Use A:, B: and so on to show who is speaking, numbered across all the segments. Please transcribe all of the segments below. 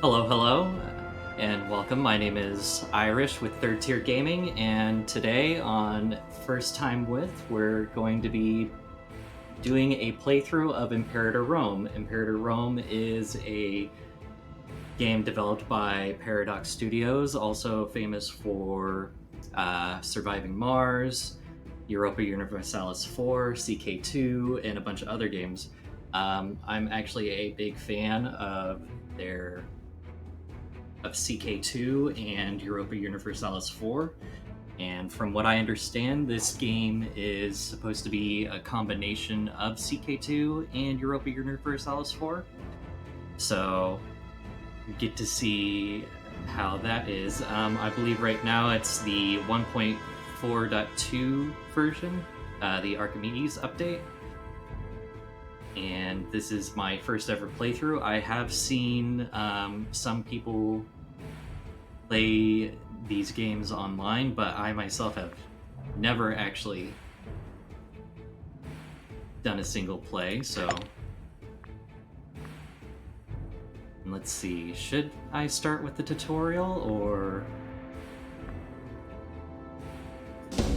A: Hello, hello, and welcome. My name is Irish with Third Tier Gaming, and today on First Time With, we're going to be doing a playthrough of Imperator Rome. Imperator Rome is a game developed by Paradox Studios, also famous for Surviving Mars, Europa Universalis 4, CK2, and a bunch of other games. I'm actually a big fan of CK2 and Europa Universalis 4. And from what I understand, this game is supposed to be a combination of CK2 and Europa Universalis 4. So, get to see how that is. I believe right now it's the 1.4.2 version, the Archimedes update. And this is my first ever playthrough. I have seen some people play these games online, but I myself have never actually done a single play, so let's see. Should I start with the tutorial, or...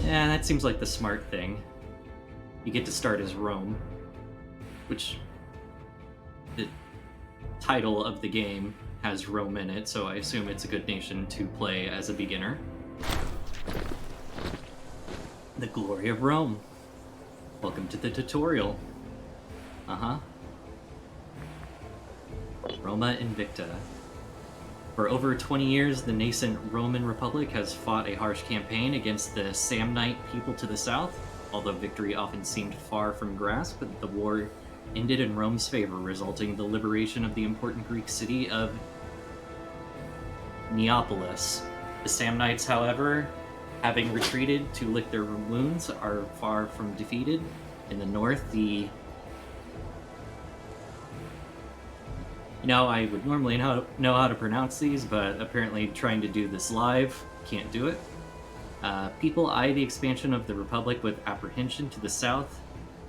A: Yeah, that seems like the smart thing. You get to start as Rome, which the title of the game has Rome in it, so I assume it's a good nation to play as a beginner. The glory of Rome. Welcome to the tutorial. Roma Invicta. For over 20 years, the nascent Roman Republic has fought a harsh campaign against the Samnite people to the south. Although victory often seemed far from grasp, the war ended in Rome's favor, resulting in the liberation of the important Greek city of Neapolis. The Samnites, however, having retreated to lick their wounds, are far from defeated. In the north, I would normally know how to pronounce these, but apparently trying to do this live, can't do it. People eye the expansion of the Republic with apprehension. To the south,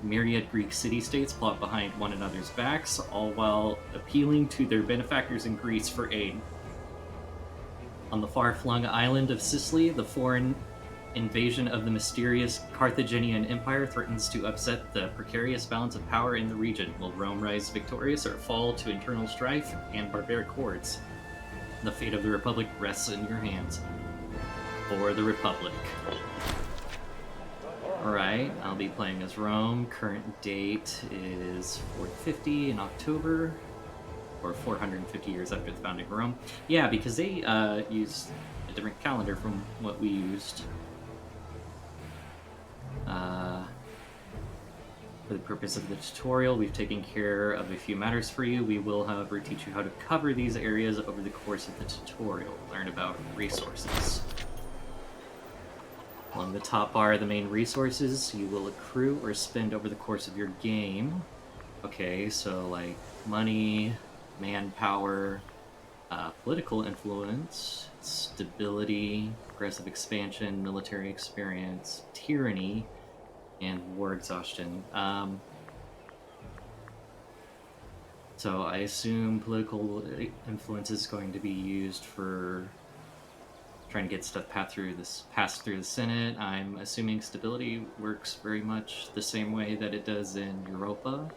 A: myriad Greek city-states plot behind one another's backs, all while appealing to their benefactors in Greece for aid. On the far-flung island of Sicily, the foreign invasion of the mysterious Carthaginian Empire threatens to upset the precarious balance of power in the region. Will Rome rise victorious or fall to internal strife and barbaric hordes? The fate of the Republic rests in your hands. For the Republic. Alright, I'll be playing as Rome. Current date is 450 in October, or 450 years after the founding of Rome. Yeah, because they used a different calendar from what we used. For the purpose of the tutorial, we've taken care of a few matters for you. We will, however, teach you how to cover these areas over the course of the tutorial. Learn about resources. Along the top bar are the main resources you will accrue or spend over the course of your game. Okay, so like money, manpower, political influence, stability, aggressive expansion, military experience, tyranny, and war exhaustion. So I assume political influence is going to be used for trying to get stuff passed through the Senate. I'm assuming stability works very much the same way that it does in Europa.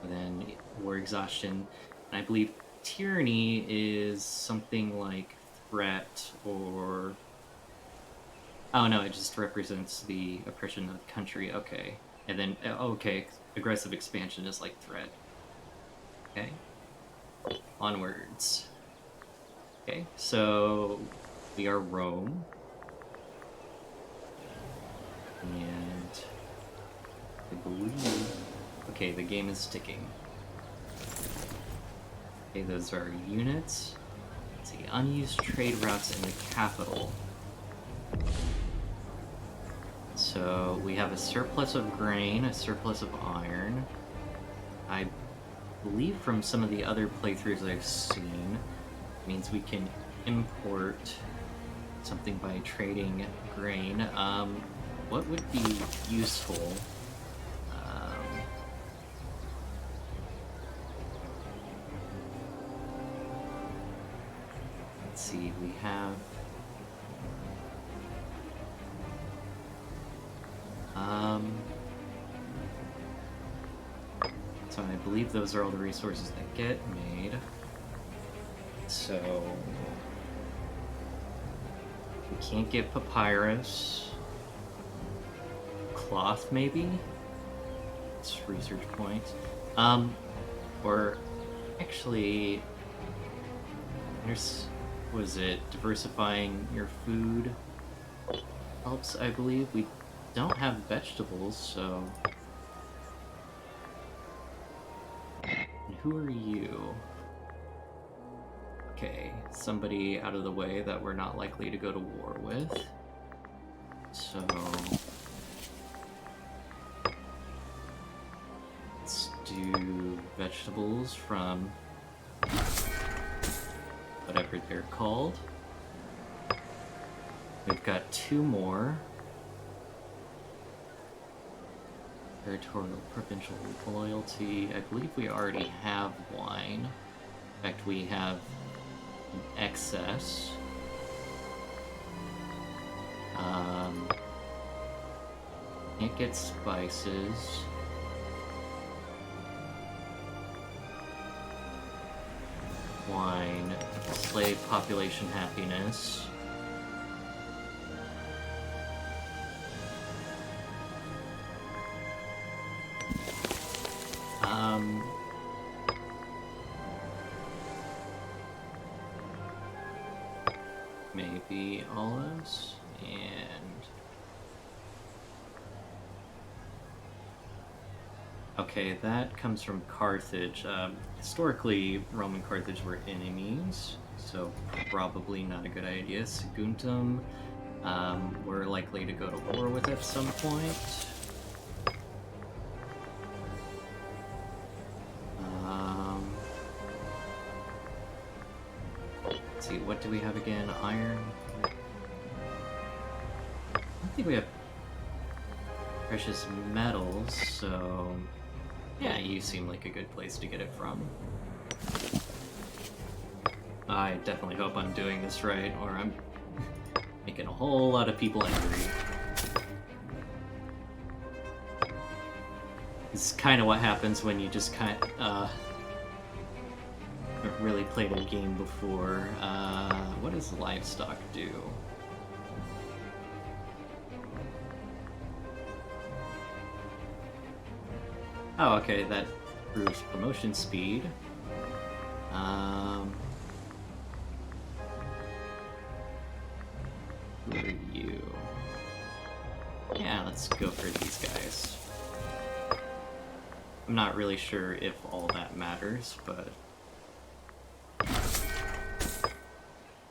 A: Then war exhaustion. And I believe tyranny is something like threat, or... Oh no, it just represents the oppression of the country. Okay. And then, okay, aggressive expansion is like threat. Okay. Onwards. Okay, so we are Rome. And I believe... Okay, the game is ticking. Okay, those are units. Let's see, unused trade routes in the capital. So we have a surplus of grain, a surplus of iron. I believe from some of the other playthroughs I've seen, it means we can import something by trading grain. What would be useful? we have? So I believe those are all the resources that get made. So we can't get papyrus. Cloth, maybe? It's research points. Or actually, was it diversifying your food helps, I believe. We don't have vegetables, so... And who are you? Okay, somebody out of the way that we're not likely to go to war with. So... let's do vegetables from whatever they're called. We've got 2 more. Territorial provincial loyalty. I believe we already have wine. In fact, we have an excess. Can't get spices. Wine. Slave population happiness. Maybe olives and... okay, that comes from Carthage. Historically, Roman Carthage were enemies, so probably not a good idea. Saguntum, we're likely to go to war with at some point. Let's see, what do we have again? Iron? I don't think we have precious metals, so... yeah, you seem like a good place to get it from. I definitely hope I'm doing this right, or I'm making a whole lot of people angry. This is kind of what happens when you just haven't really played a game before. What does livestock do? Oh, okay, that improves promotion speed. Who are you? Yeah, let's go for these guys. I'm not really sure if all that matters, but...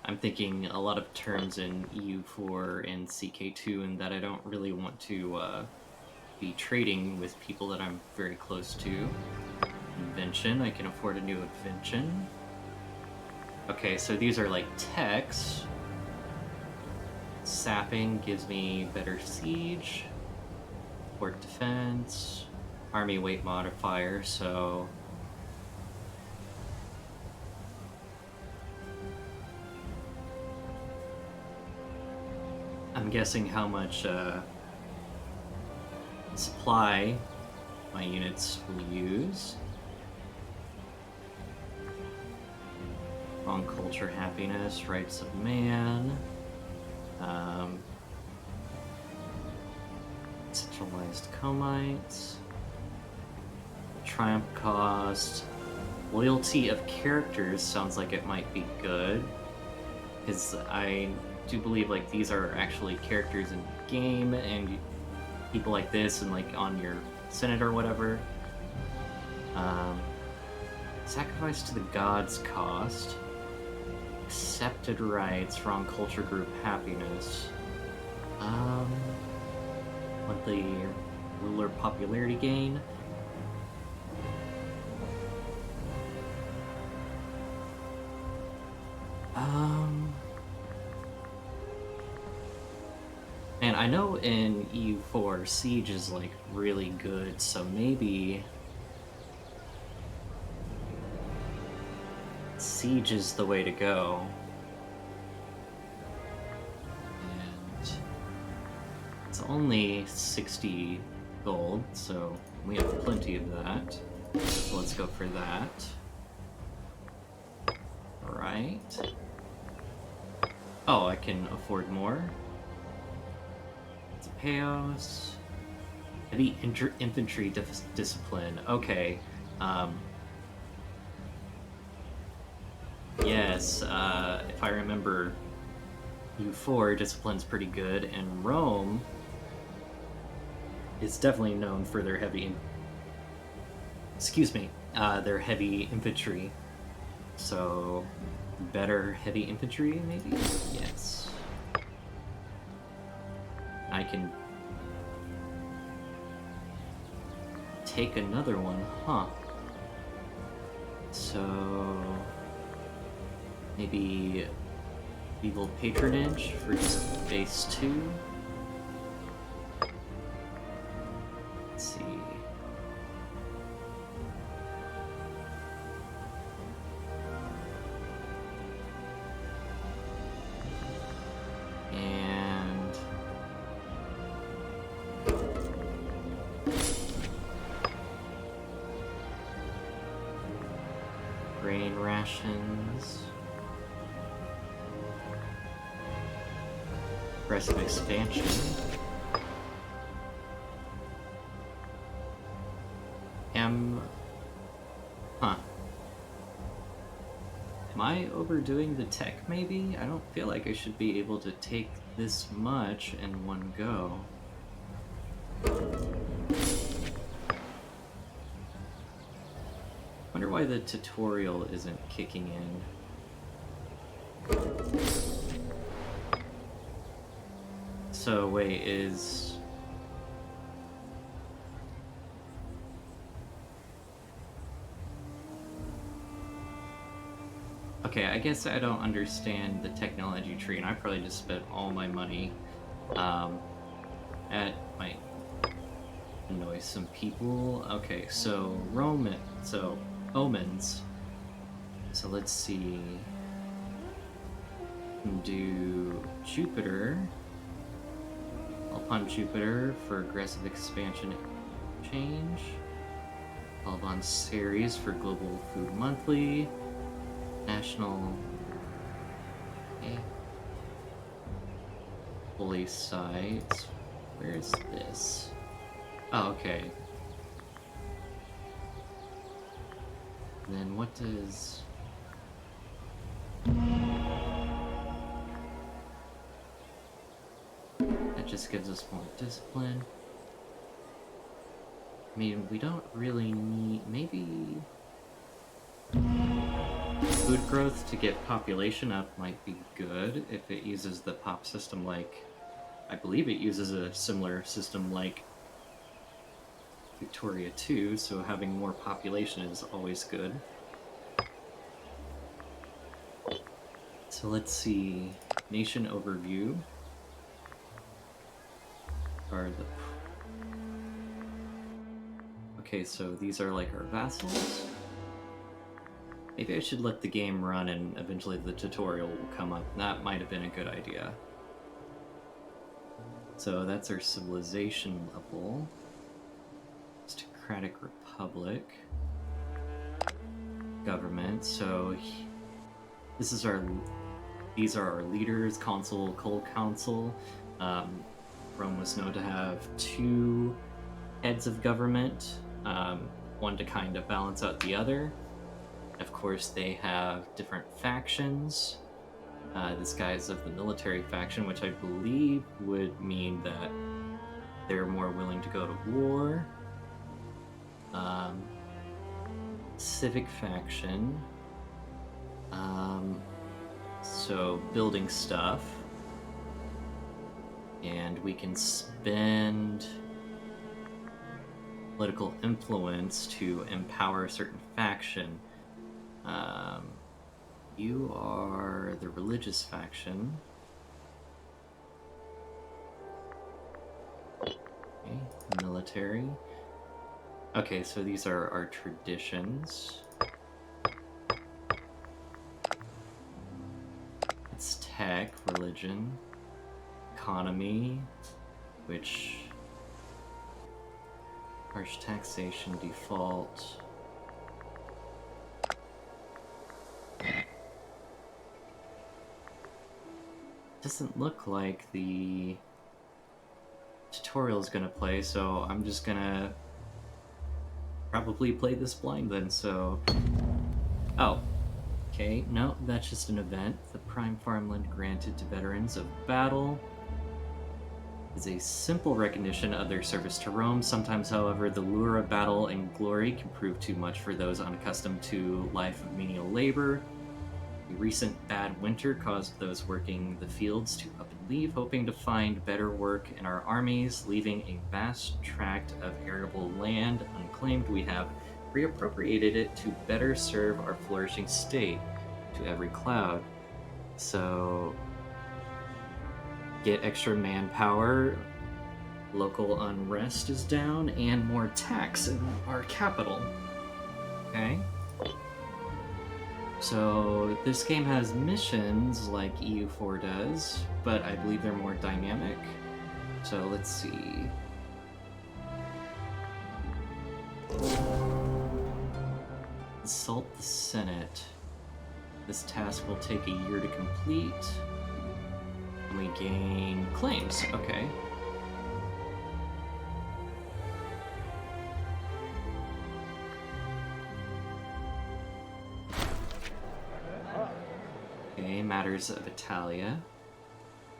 A: I'm thinking a lot of terms in EU4 and CK2, and that I don't really want to be trading with people that I'm very close to. Invention, I can afford a new invention. Okay, so these are like techs. Sapping gives me better siege. Port defense. Army weight modifier, so... I'm guessing how much supply my units will use. Wrong culture, happiness, rights of man. Centralized comites. Triumph cost. Loyalty of characters sounds like it might be good. Because I do believe like these are actually characters in the game, and people like this and like on your Senate or whatever. Sacrifice to the gods cost. Accepted rights, wrong culture group, happiness. Monthly ruler popularity gain. And I know in EU4 siege is like really good, so maybe siege is the way to go. only 60 gold, so we have plenty of that. So let's go for that. Alright. Oh, I can afford more. It's a Paos. Heavy infantry discipline. Okay. Yes, if I remember, U4 discipline's pretty good, and Rome is definitely known for their their heavy infantry. So, better heavy infantry, maybe? Yes. I can take another one, huh? So, maybe Evil Patronage for just base 2. Let's see. And grain rations. Aggressive expansion. Huh. Am I overdoing the tech, maybe? I don't feel like I should be able to take this much in one go. Wonder why the tutorial isn't kicking in. So, wait, is... Okay, I guess I don't understand the technology tree, and I probably just spent all my money. That might annoy some people. Okay, so omens. So let's see. Do Jupiter. Upon Jupiter for aggressive expansion change. Alban Series for Global Food Monthly. National. Okay. Holy Sites. Where is this? Oh, okay. And then what does... That just gives us more discipline. I mean, we don't really need... Maybe... Food growth to get population up might be good if it uses the pop system like... I believe it uses a similar system like Victoria 2, so having more population is always good. So let's see... Nation overview. Are the... Okay, so these are like our vassals. Maybe I should let the game run and eventually the tutorial will come up. That might have been a good idea. So that's our civilization level. Aristocratic Republic. Government. So these are our leaders, consul, co-council. Rome was known to have 2 heads of government, one to kind of balance out the other. Of course, they have different factions. This guy is of the military faction, which I believe would mean that they're more willing to go to war. Civic faction. So building stuff. And we can spend political influence to empower a certain faction. You are the religious faction. Okay, military. Okay, so these are our traditions. It's tech, religion, economy, which harsh taxation default. Doesn't look like the tutorial is gonna play, so I'm just gonna probably play this blind then. So, oh, okay, no, that's just an event. The prime farmland granted to veterans of battle is a simple recognition of their service to Rome. Sometimes, however, the lure of battle and glory can prove too much for those unaccustomed to life of menial labor. The recent bad winter caused those working the fields to up and leave, hoping to find better work in our armies, leaving a vast tract of arable land unclaimed. We have reappropriated it to better serve our flourishing state to every cloud. So, get extra manpower, local unrest is down, and more tax in our capital. Okay. So this game has missions like EU4 does, but I believe they're more dynamic. So let's see. Assault the Senate. This task will take a year to complete. And we gain claims. Okay. Matters of Italia.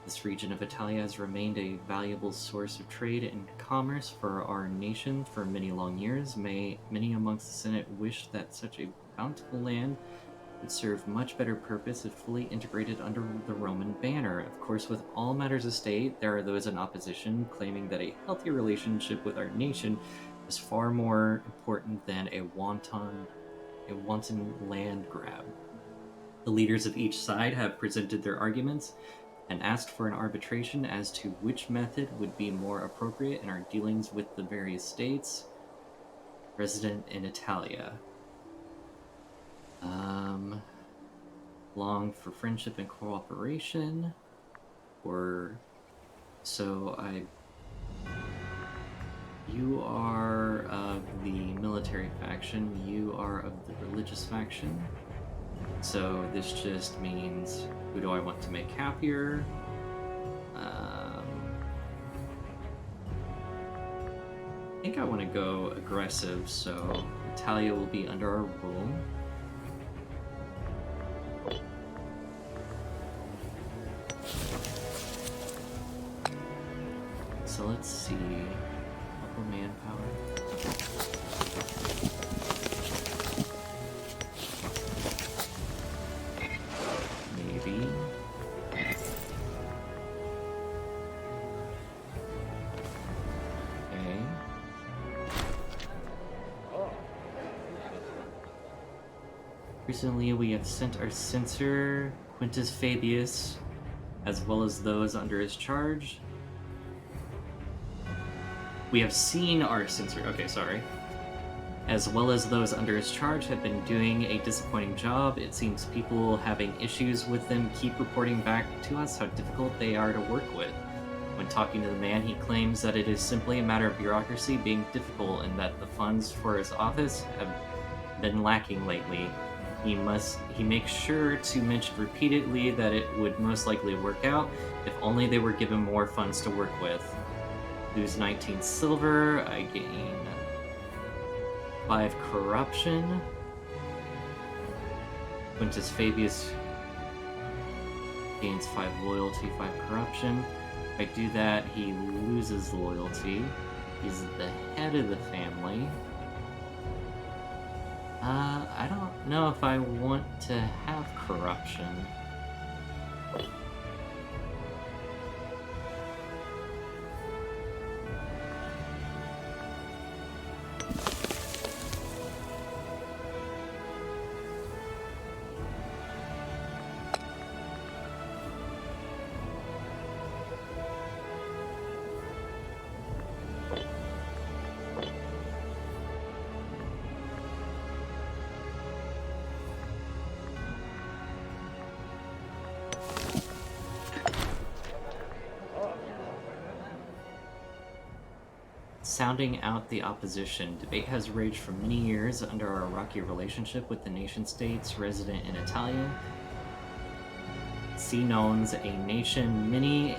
A: This region of Italia has remained a valuable source of trade and commerce for our nation for many long years. Many amongst the Senate wish that such a bountiful land would serve much better purpose if fully integrated under the Roman banner. Of course, with all matters of state, there are those in opposition claiming that a healthy relationship with our nation is far more important than a wanton land grab. The leaders of each side have presented their arguments and asked for an arbitration as to which method would be more appropriate in our dealings with the various states resident in Italia. Long for friendship and cooperation, you are of the military faction, you are of the religious faction. So this just means, who do I want to make happier? I think I want to go aggressive, so Italia will be under our rule. So let's see. Local manpower. Maybe. Okay. Recently, we have sent our censor, Quintus Fabius, as well as those under his charge. We have seen our censor, as well as those under his charge have been doing a disappointing job. It seems people having issues with them keep reporting back to us how difficult they are to work with. When talking to the man, he claims that it is simply a matter of bureaucracy being difficult and that the funds for his office have been lacking lately. He makes sure to mention repeatedly that it would most likely work out if only they were given more funds to work with. Lose 19 silver, I gain 5 corruption. Quintus Fabius gains 5 loyalty, 5 corruption. If I do that, he loses loyalty. He's the head of the family. I don't know if I want to have corruption. Sounding out the opposition. Debate has raged for many years under our rocky relationship with the nation-states resident in Italia. See knowns a nation many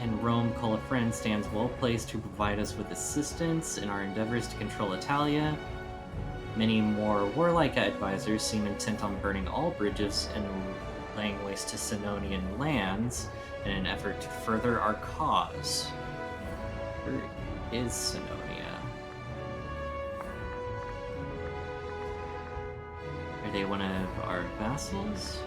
A: and Rome call a friend stands well placed to provide us with assistance in our endeavors to control Italia. Many more warlike advisors seem intent on burning all bridges and laying waste to Senonian lands in an effort to further our cause. Where is Senonia? Are they one of our vassals?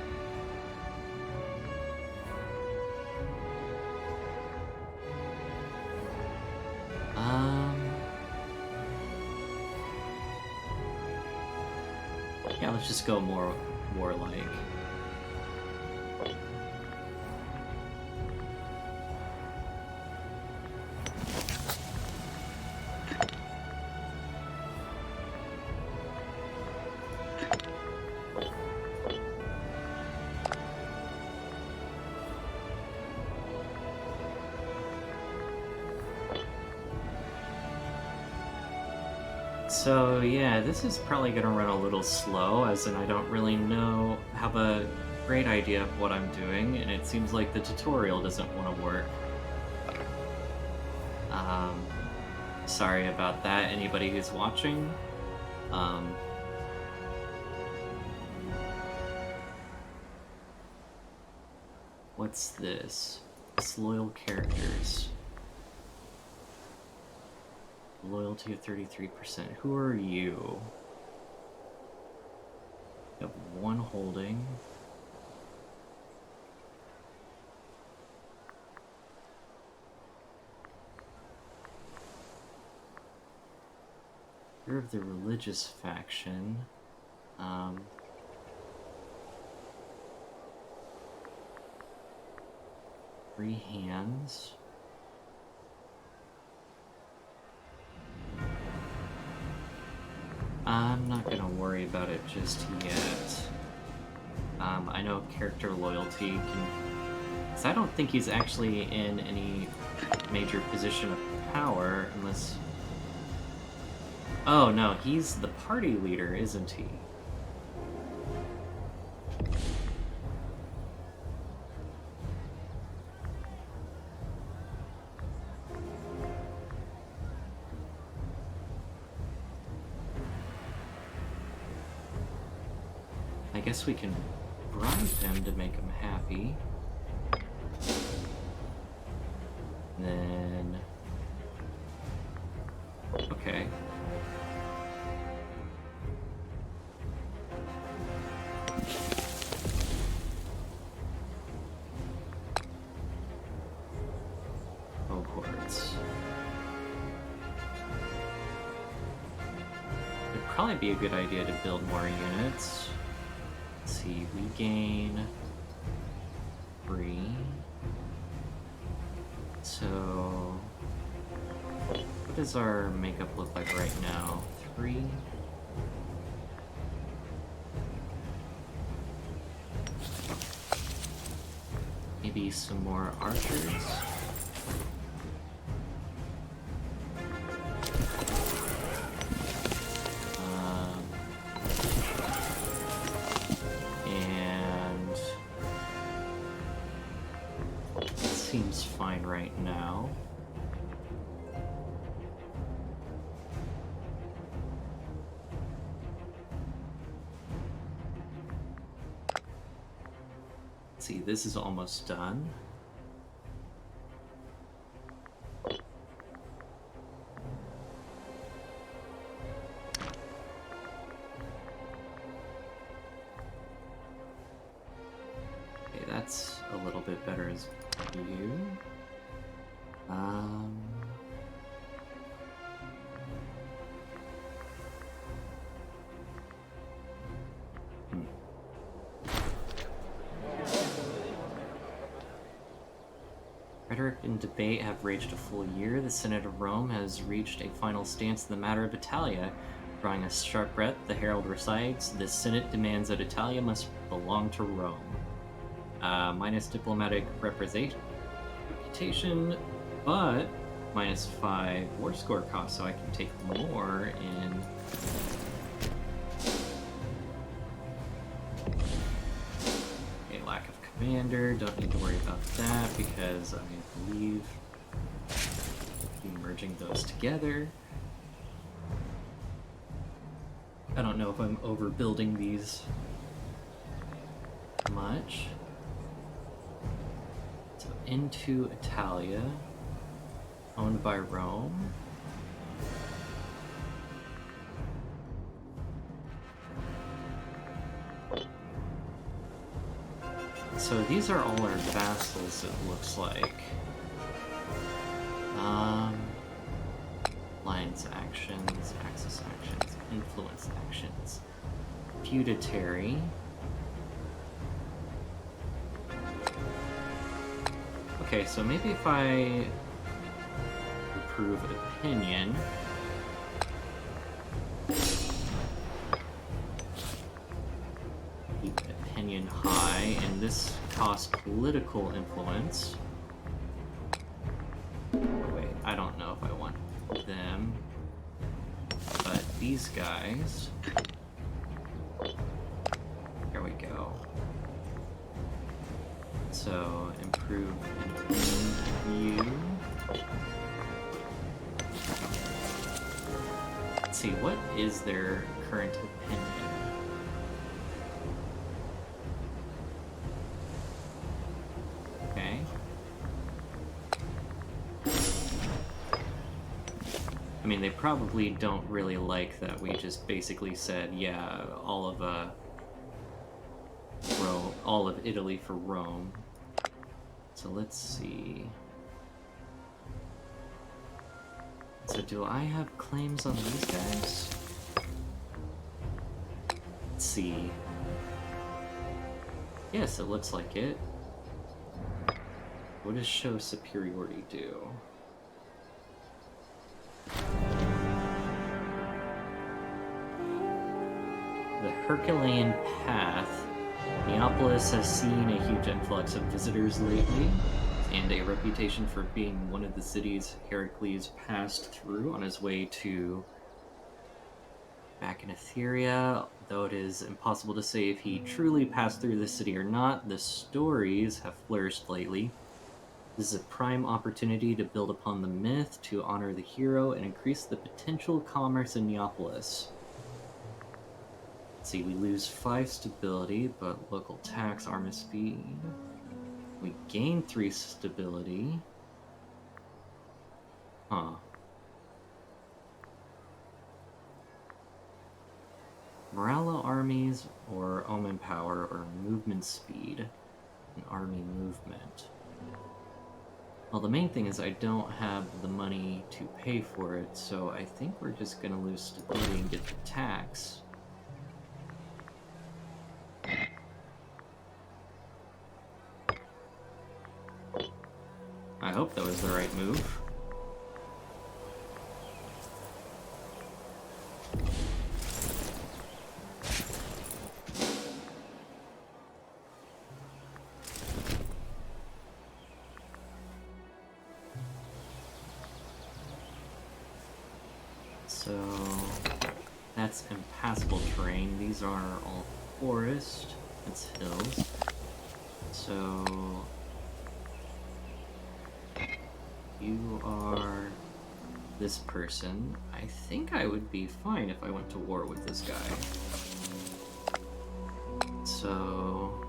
A: Yeah, let's just go more warlike. So yeah, this is probably gonna run a little slow, as in I don't really have a great idea of what I'm doing, and it seems like the tutorial doesn't want to work. Sorry about that, anybody who's watching. What's this? Disloyal characters. Loyalty of 33%. Who are you? You have one holding. You're of the religious faction. 3 hands. I'm not gonna worry about it just yet. I know character loyalty can... Because I don't think he's actually in any major position of power, unless... Oh no, he's the party leader, isn't he? I guess we can bribe him to make him happy. And then... Okay. Cohorts. It'd probably be a good idea to build more units. Let's see, we gain 3. So, what does our makeup look like right now? 3. Maybe some more archers. Seems fine right now. Let's see, this is almost done. Okay, that's a little bit better as you. Rhetoric and debate have raged a full year. The Senate of Rome has reached a final stance in the matter of Italia. Drawing a sharp breath, the herald recites, "The Senate demands that Italia must belong to Rome." Minus diplomatic reputation, but -5 war score cost, so I can take more in. Okay, lack of commander. Don't need to worry about that because I believe be merging those together. I don't know if I'm overbuilding these much. So into Italia, owned by Rome. So these are all our vassals, it looks like. Alliance actions, axis actions, influence actions, feudatory. Okay, so maybe if I improve opinion, keep opinion high, and this costs political influence. Wait, I don't know if I want them, but these guys. Here we go. So improve you. Let's see, what is their current opinion? Okay. I mean, they probably don't really like that we just basically said, yeah, all of Italy for Rome. So let's see. So do I have claims on these guys? Let's see. Yes, it looks like it. What does show superiority do? The Herculean Path. Neapolis has seen a huge influx of visitors lately, and a reputation for being one of the cities Heracles passed through on his way to back in Etheria. Though it is impossible to say if he truly passed through the city or not, the stories have flourished lately. This is a prime opportunity to build upon the myth, to honor the hero, and increase the potential commerce in Neapolis. Let's see, we lose 5 stability, but local tax, armor speed. We gain 3 stability. Huh. Morale armies, or omen power, or movement speed, and army movement. Well, the main thing is I don't have the money to pay for it, so I think we're just gonna lose stability and get the tax. I hope that was the right move. So that's impassable terrain. These are all forest. It's hills. So you are this person. I think I would be fine if I went to war with this guy. So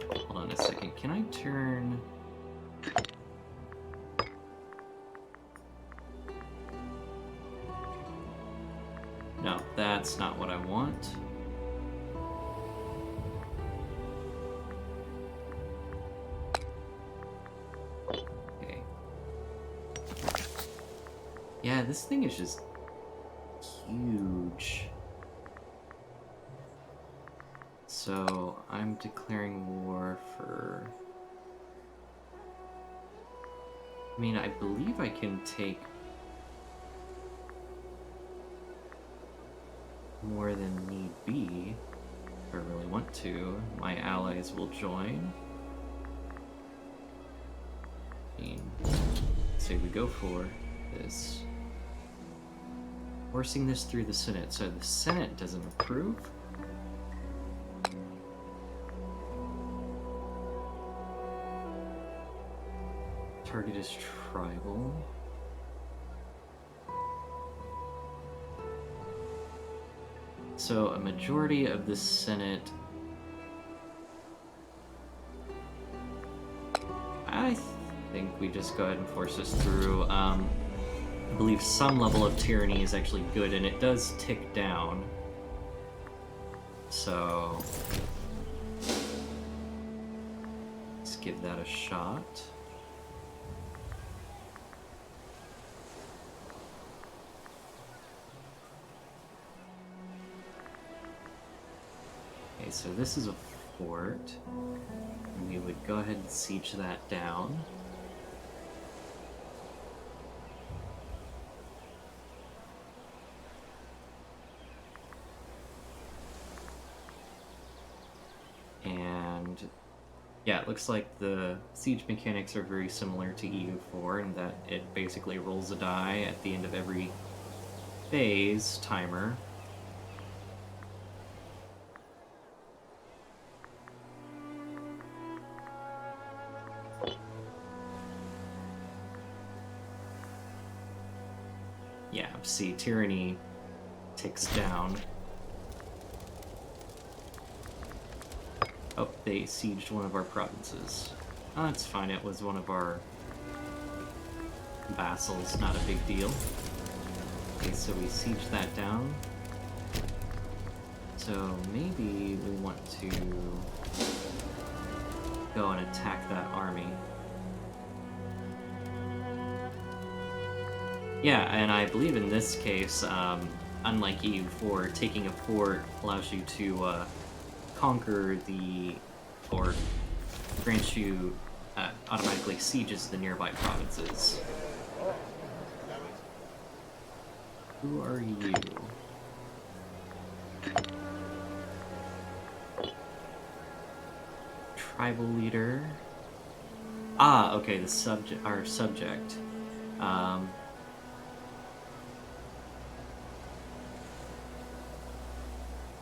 A: hold on a second. Can I turn... No, that's not what I want. Okay. Yeah, this thing is just huge. So I'm declaring war for... I mean, I believe I can take more than need be. if I really want to. My allies will join. Say we go for this. Forcing this through the Senate, so the Senate doesn't approve. Target is tribal. So a majority of the Senate... I think we just go ahead and force this through. I believe some level of tyranny is actually good, and it does tick down. So... let's give that a shot. Okay, so this is a fort. And we would go ahead and siege that down. And yeah, it looks like the siege mechanics are very similar to EU4 in that it basically rolls a die at the end of every phase timer. Yeah, see, tyranny ticks down. Oh, they sieged one of our provinces. Oh, that's fine, it was one of our vassals, not a big deal. Okay, so we siege that down. So maybe we want to go and attack that army. Yeah, and I believe in this case, unlike EU4, taking a fort allows you to conquer the, or grants you automatically sieges the nearby provinces. Who are you? Tribal leader. Ah, okay, the subject, our subject.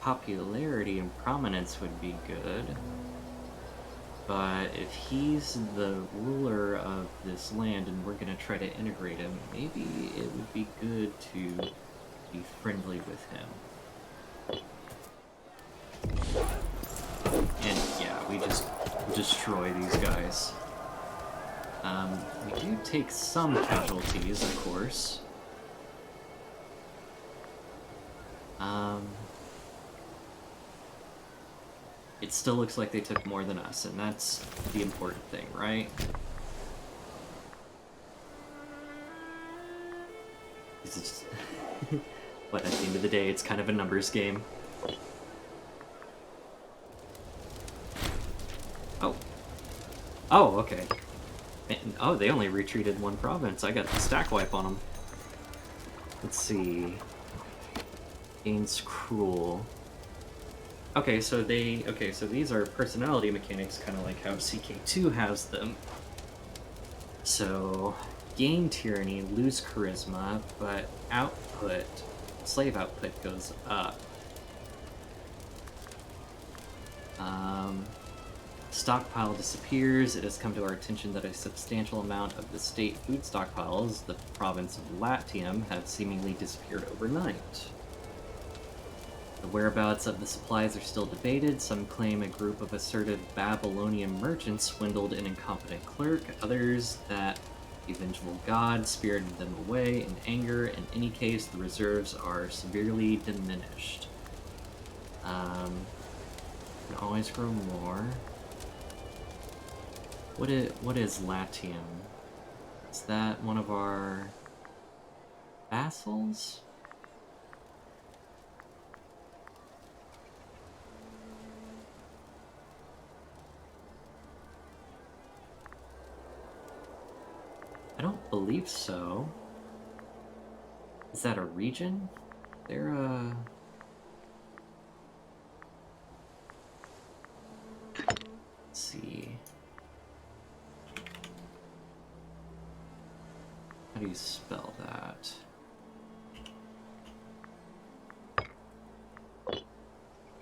A: Popularity and prominence would be good, but if he's the ruler of this land and we're gonna try to integrate him, maybe it would be good to be friendly with him. And yeah, we just destroy these guys. We do take some casualties, of course. It still looks like they took more than us, and that's the important thing, right? It's just but at the end of the day, it's kind of a numbers game. Oh. Oh, okay. And, oh, they only retreated one province. I got the stack wipe on them. Let's see. Gains cruel. Okay, so these are personality mechanics, kind of like how CK2 has them. So, gain tyranny, lose charisma, but output, slave output goes up. Stockpile disappears. It has come to our attention that a substantial amount of the state food stockpiles, the province of Latium, have seemingly disappeared overnight. The whereabouts of the supplies are still debated. Some claim a group of assertive Babylonian merchants swindled an incompetent clerk, others that the vengeful god spirited them away in anger. In any case, the reserves are severely diminished. Can always grow more. What is Latium? Is that one of our vassals? I don't believe so. Is that a region? They're we spell that?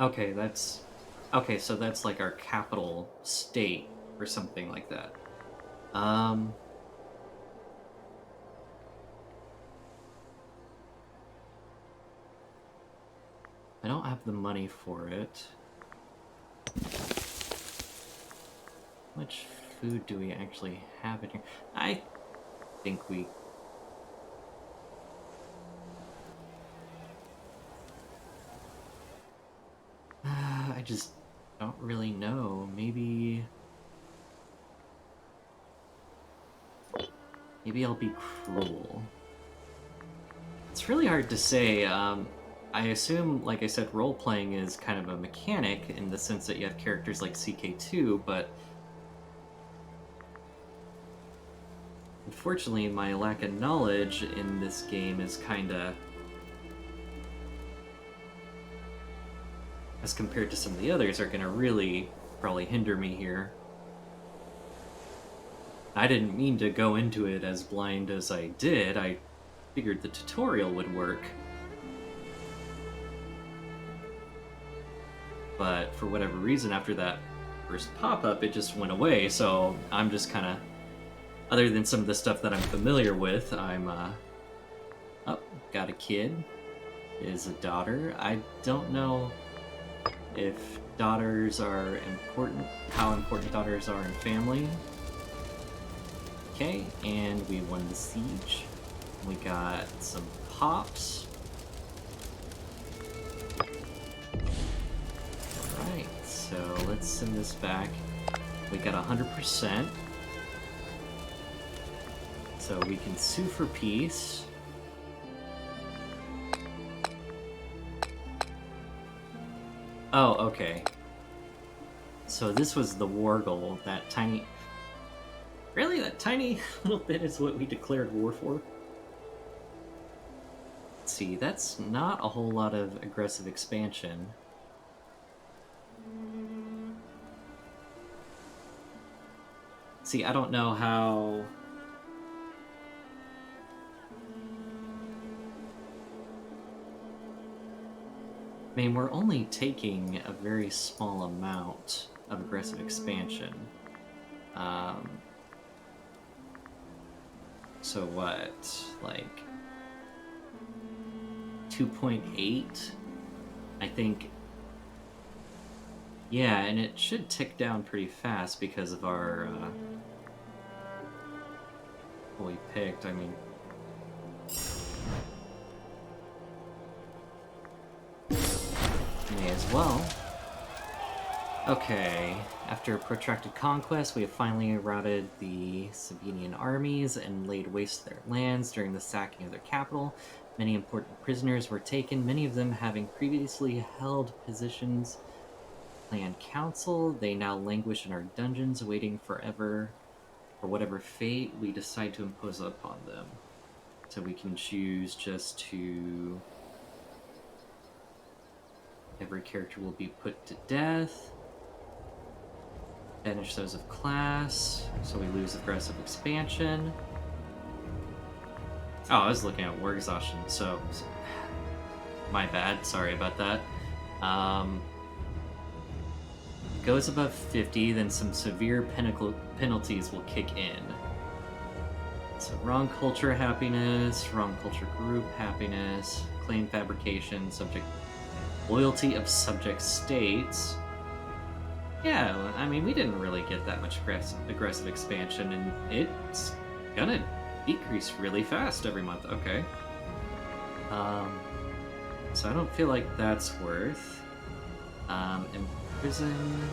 A: Okay, that's... Okay, so that's like our capital state or something like that. I don't have the money for it. How much food do we actually have in here? I think we... I just don't really know. Maybe I'll be cruel. It's really hard to say. I assume, like I said, role-playing is kind of a mechanic in the sense that you have characters like CK2, but unfortunately my lack of knowledge in this game is kinda... as compared to some of the others, are gonna really probably hinder me here. I didn't mean to go into it as blind as I did. I figured the tutorial would work. But for whatever reason, after that first pop-up, it just went away, so I'm just kind of... Other than some of the stuff that I'm familiar with, I'm, Oh, got a kid. Is a daughter. I don't know if daughters are important, how important daughters are in family. Okay, and we won the siege. We got some pops. Alright, so let's send this back. We got 100%. So we can sue for peace. Oh, okay. So this was the war goal, that tiny... Really? That tiny little bit is what we declared war for? Let's see, that's not a whole lot of aggressive expansion. See, I don't know how... I mean, we're only taking a very small amount of aggressive expansion. So what, like 2.8? I think. Yeah, and it should tick down pretty fast because of our what we picked. I mean, may as well. Okay, after a protracted conquest, we have finally routed the Sabinian armies and laid waste their lands during the sacking of their capital. Many important prisoners were taken, many of them having previously held positions in clan council. They now languish in our dungeons, waiting forever for whatever fate we decide to impose upon them. So we can choose just to... Every character will be put to death. Banish those of class, so we lose aggressive expansion. Oh, I was looking at war exhaustion, so my bad, sorry about that. Goes above 50, then some severe penalties will kick in. So wrong culture happiness, wrong culture group happiness, claim fabrication, subject loyalty of subject states. Yeah, I mean, we didn't really get that much aggressive expansion, and it's gonna decrease really fast every month. Okay. So I don't feel like that's worth. Imprison.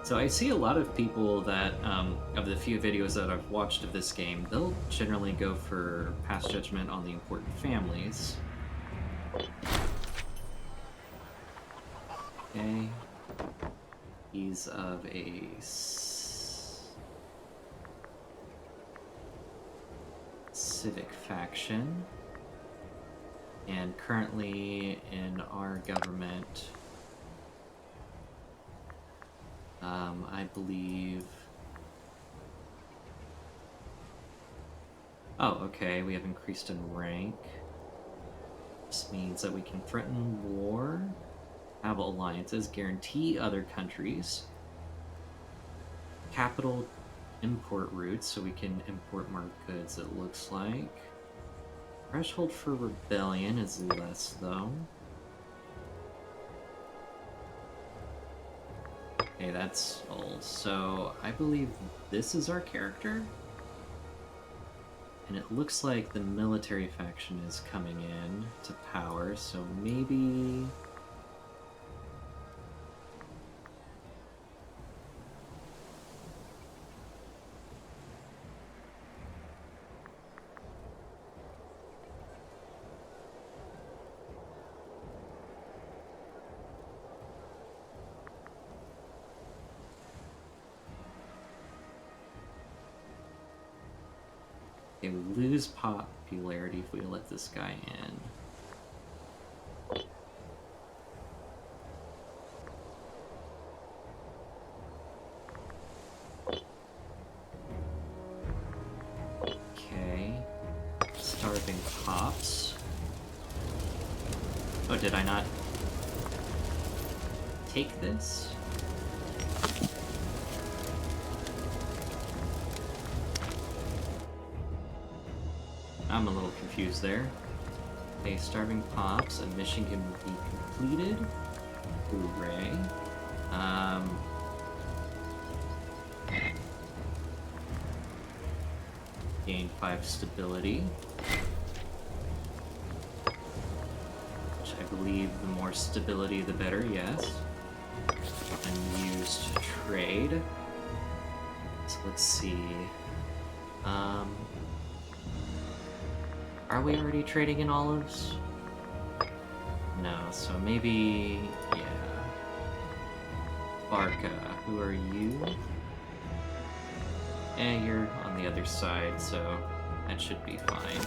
A: So I see a lot of people that, of the few videos that I've watched of this game, they'll generally go for pass judgment on the important families. Okay. He's of a civic faction, and currently in our government, I believe Oh, okay, we have increased in rank. This means that we can threaten war, have alliances, guarantee other countries, capital import routes, so we can import more goods, it looks like. Threshold for rebellion is less, though. Okay, that's old. So I believe this is our character. And it looks like the military faction is coming in to power, so maybe... Okay, we lose popularity if we let this guy in. Okay. Starving cops. Oh, did I not take this? I'm a little confused there. Okay, starving pops. A mission can be completed. Hooray. Gain 5 stability. Which I believe the more stability the better, yes. And used to trade. So let's see. Are we already trading in olives? No, so maybe... yeah. Barca, who are you? Eh, you're on the other side, so that should be fine.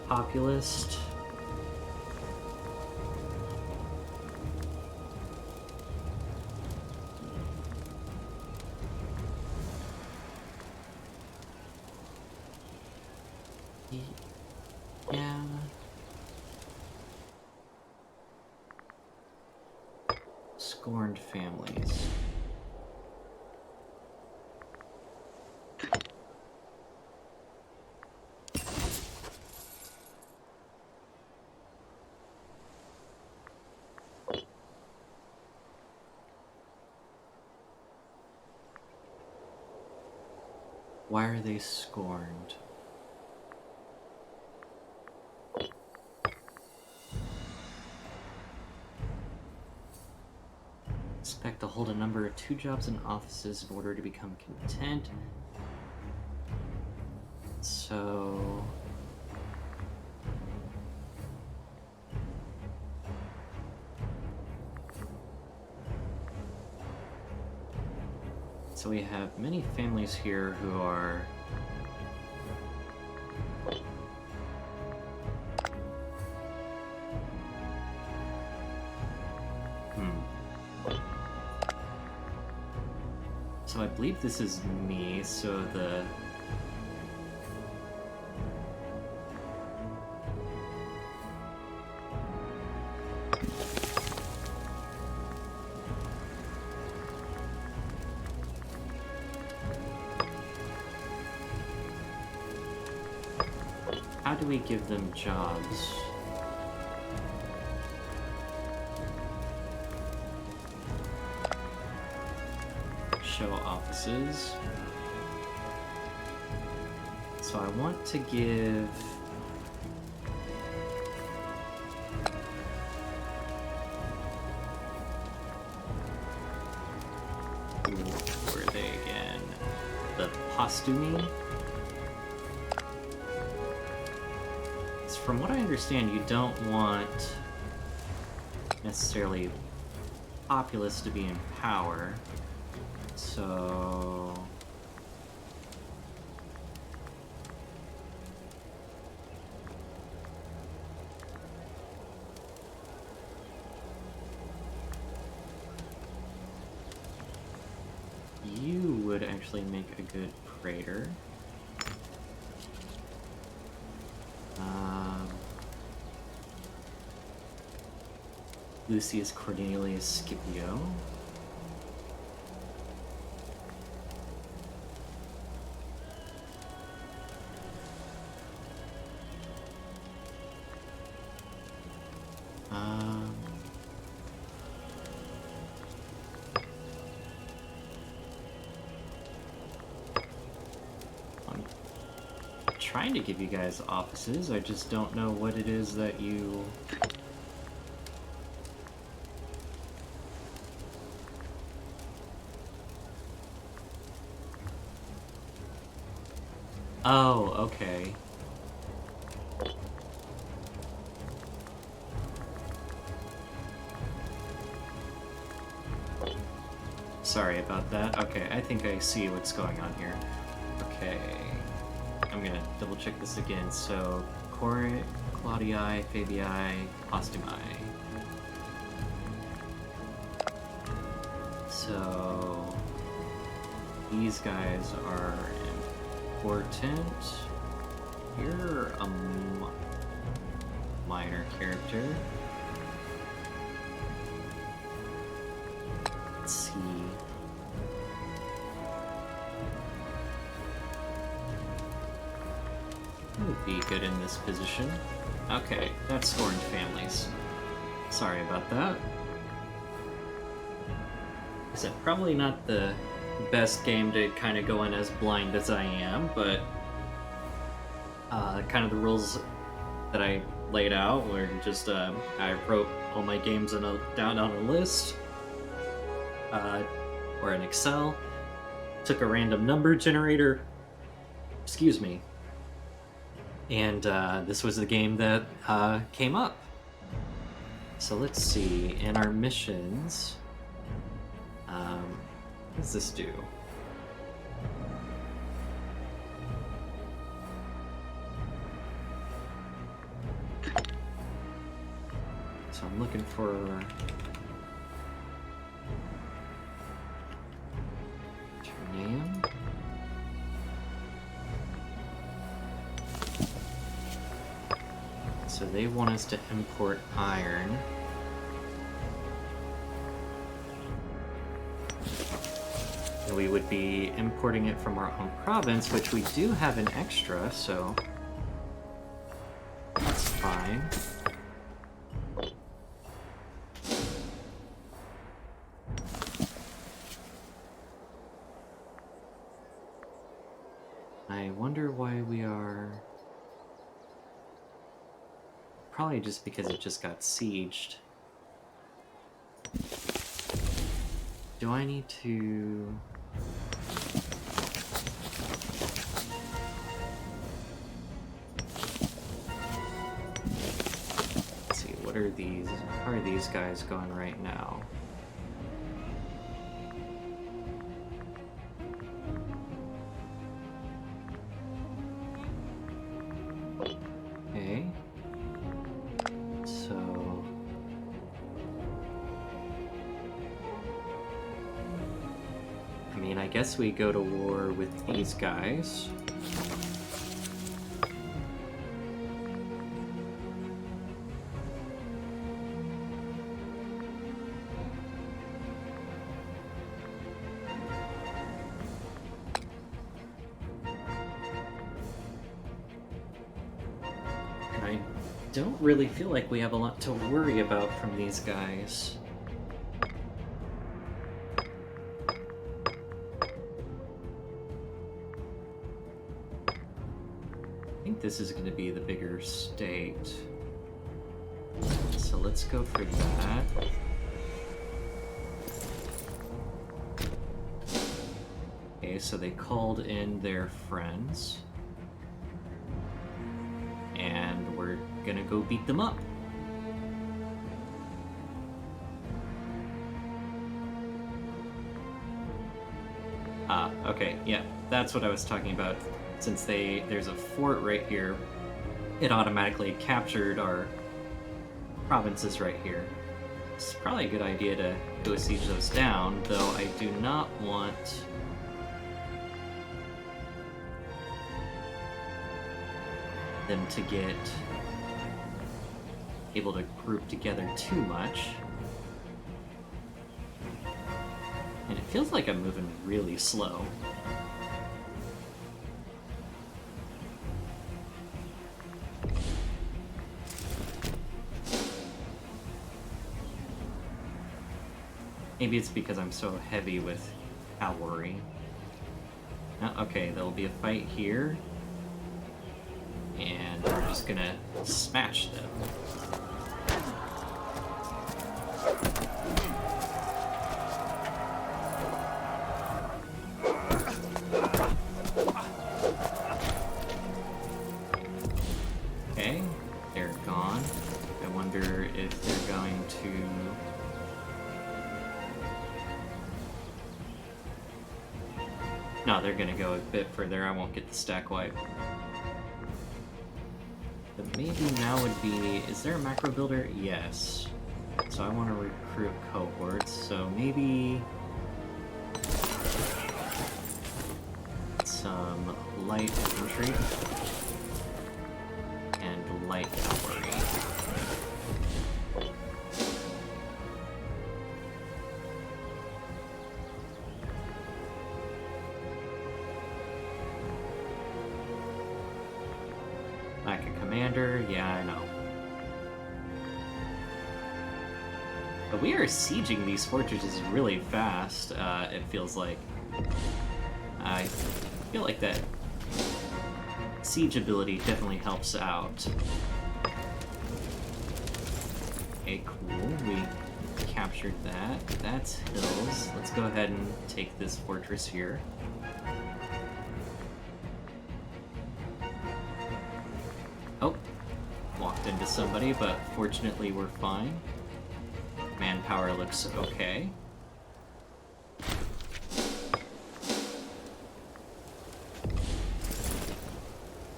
A: Populist. Yeah. Scorned families. Why are they scorned? Expect to hold a number of 2 jobs and offices in order to become content. So... So we have many families here who are... So I believe this is me, so the... How do we give them jobs? Show offices. So I want to give... Who are they again? The Postumi? From what I understand, you don't want necessarily populace to be in power, so... would actually make a good praetor. Lucius Cornelius Scipio. I'm trying to give you guys offices, I just don't know what it is that you... Oh, okay. Sorry about that. Okay, I think I see what's going on here. Okay. I'm gonna double check this again. So, Cori, Claudii, Fabii, Postumi. So, these guys are important. You're a minor character. Let's see. Who would be good in this position? Okay, that's scorned families. Sorry about that. Is it probably not the best game to kind of go in as blind as I am, but kind of the rules that I laid out were just I wrote all my games down on a list or in Excel, took a random number generator, excuse me, and this was the game that came up. So let's see, in our missions, what does this do? So I'm looking for name. So they want us to import iron. And we would be importing it from our own province, which we do have an extra, so that's fine. I wonder why we are... Probably just because it just got sieged. Do I need to... Let's see, what are these? How are these guys going right now? Okay. So... I mean, I guess we go to war with these guys. And I don't really feel like we have a lot to worry about from these guys. I think this is going to be the bigger state. So let's go for that. Okay, so they called in their friends. And we're gonna go beat them up. Ah, okay, yeah, that's what I was talking about. Since there's a fort right here, it automatically captured our provinces right here. It's probably a good idea to go siege those down, though I do not want them to get able to group together too much. And it feels like I'm moving really slow. Maybe it's because I'm so heavy with cavalry. Okay, there'll be a fight here. And we're just gonna smash them. Okay, they're gone. I wonder if they're going to... No, they're gonna go a bit further. I won't get the stack wipe. But maybe now would be... Is there a macro builder? Yes. So I want to recruit cohorts, so maybe... some light infantry and light cavalry. Like a commander, yeah, I know. But we are sieging these fortresses really fast, it feels like. I feel like that siege ability definitely helps out. Okay, cool. We captured that. That's hills. Let's go ahead and take this fortress here. Oh, walked into somebody, but fortunately we're fine. Manpower looks okay.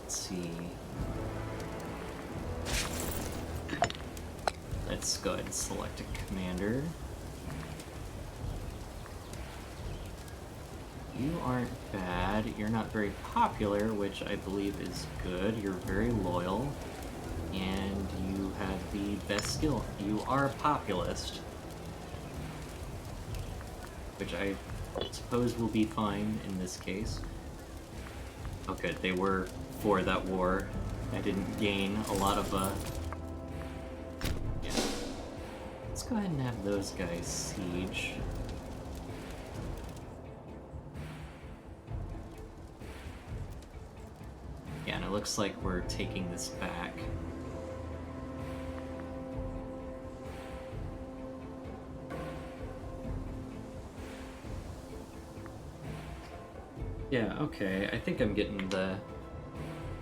A: Let's see. Let's go ahead and select a commander. You aren't bad. You're not very popular, which I believe is good. You're very loyal. And you have the best skill. You are a populist. Which I suppose will be fine in this case. Oh good, they were for that war. I didn't gain a lot of, yeah. Let's go ahead and have those guys siege. Yeah, and it looks like we're taking this back. Yeah, okay, I think I'm getting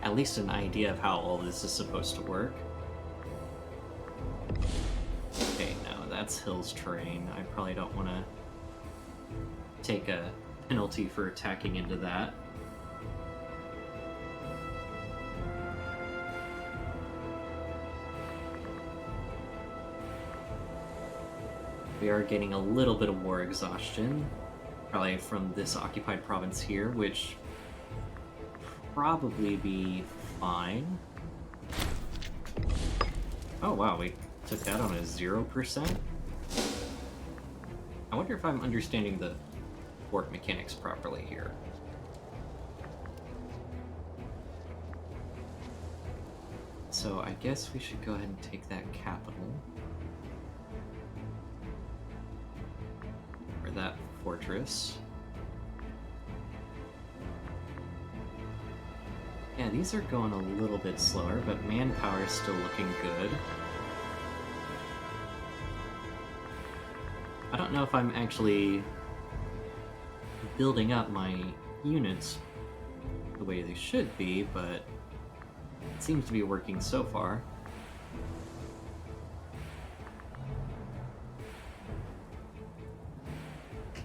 A: at least an idea of how all this is supposed to work. Okay, no, that's Hill's terrain. I probably don't want to take a penalty for attacking into that. We are getting a little bit of war exhaustion. Probably from this occupied province here, which probably be fine. Oh wow, we took that on a 0%? I wonder if I'm understanding the fort mechanics properly here. So I guess we should go ahead and take that capital. Or that fortress. Yeah, these are going a little bit slower, but manpower is still looking good. I don't know if I'm actually building up my units the way they should be, but it seems to be working so far.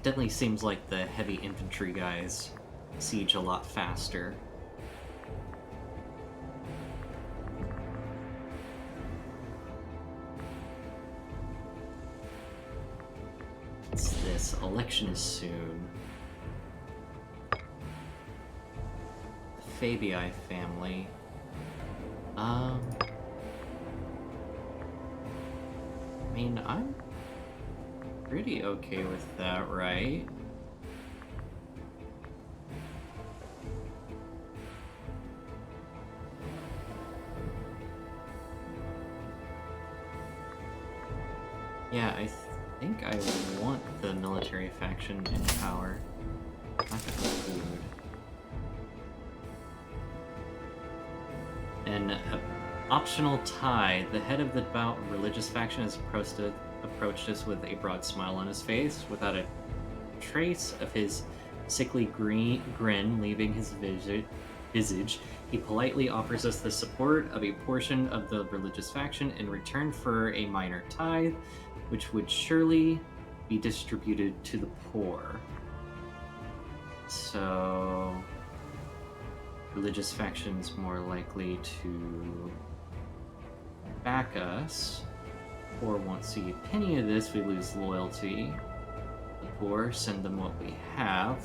A: Definitely seems like the heavy infantry guys siege a lot faster. What's this? Election is soon. The Fabii family. I mean, I'm pretty okay with that, right? Yeah, I think I want the military faction in power. Lack of food. An optional tie. The head of the religious faction has approached us with a broad smile on his face, without a trace of his sickly grin leaving his visage. He politely offers us the support of a portion of the religious faction in return for a minor tithe, which would surely be distributed to the poor. So, religious factions more likely to back us, or won't see a penny of this. We lose loyalty. The poor, send them what we have.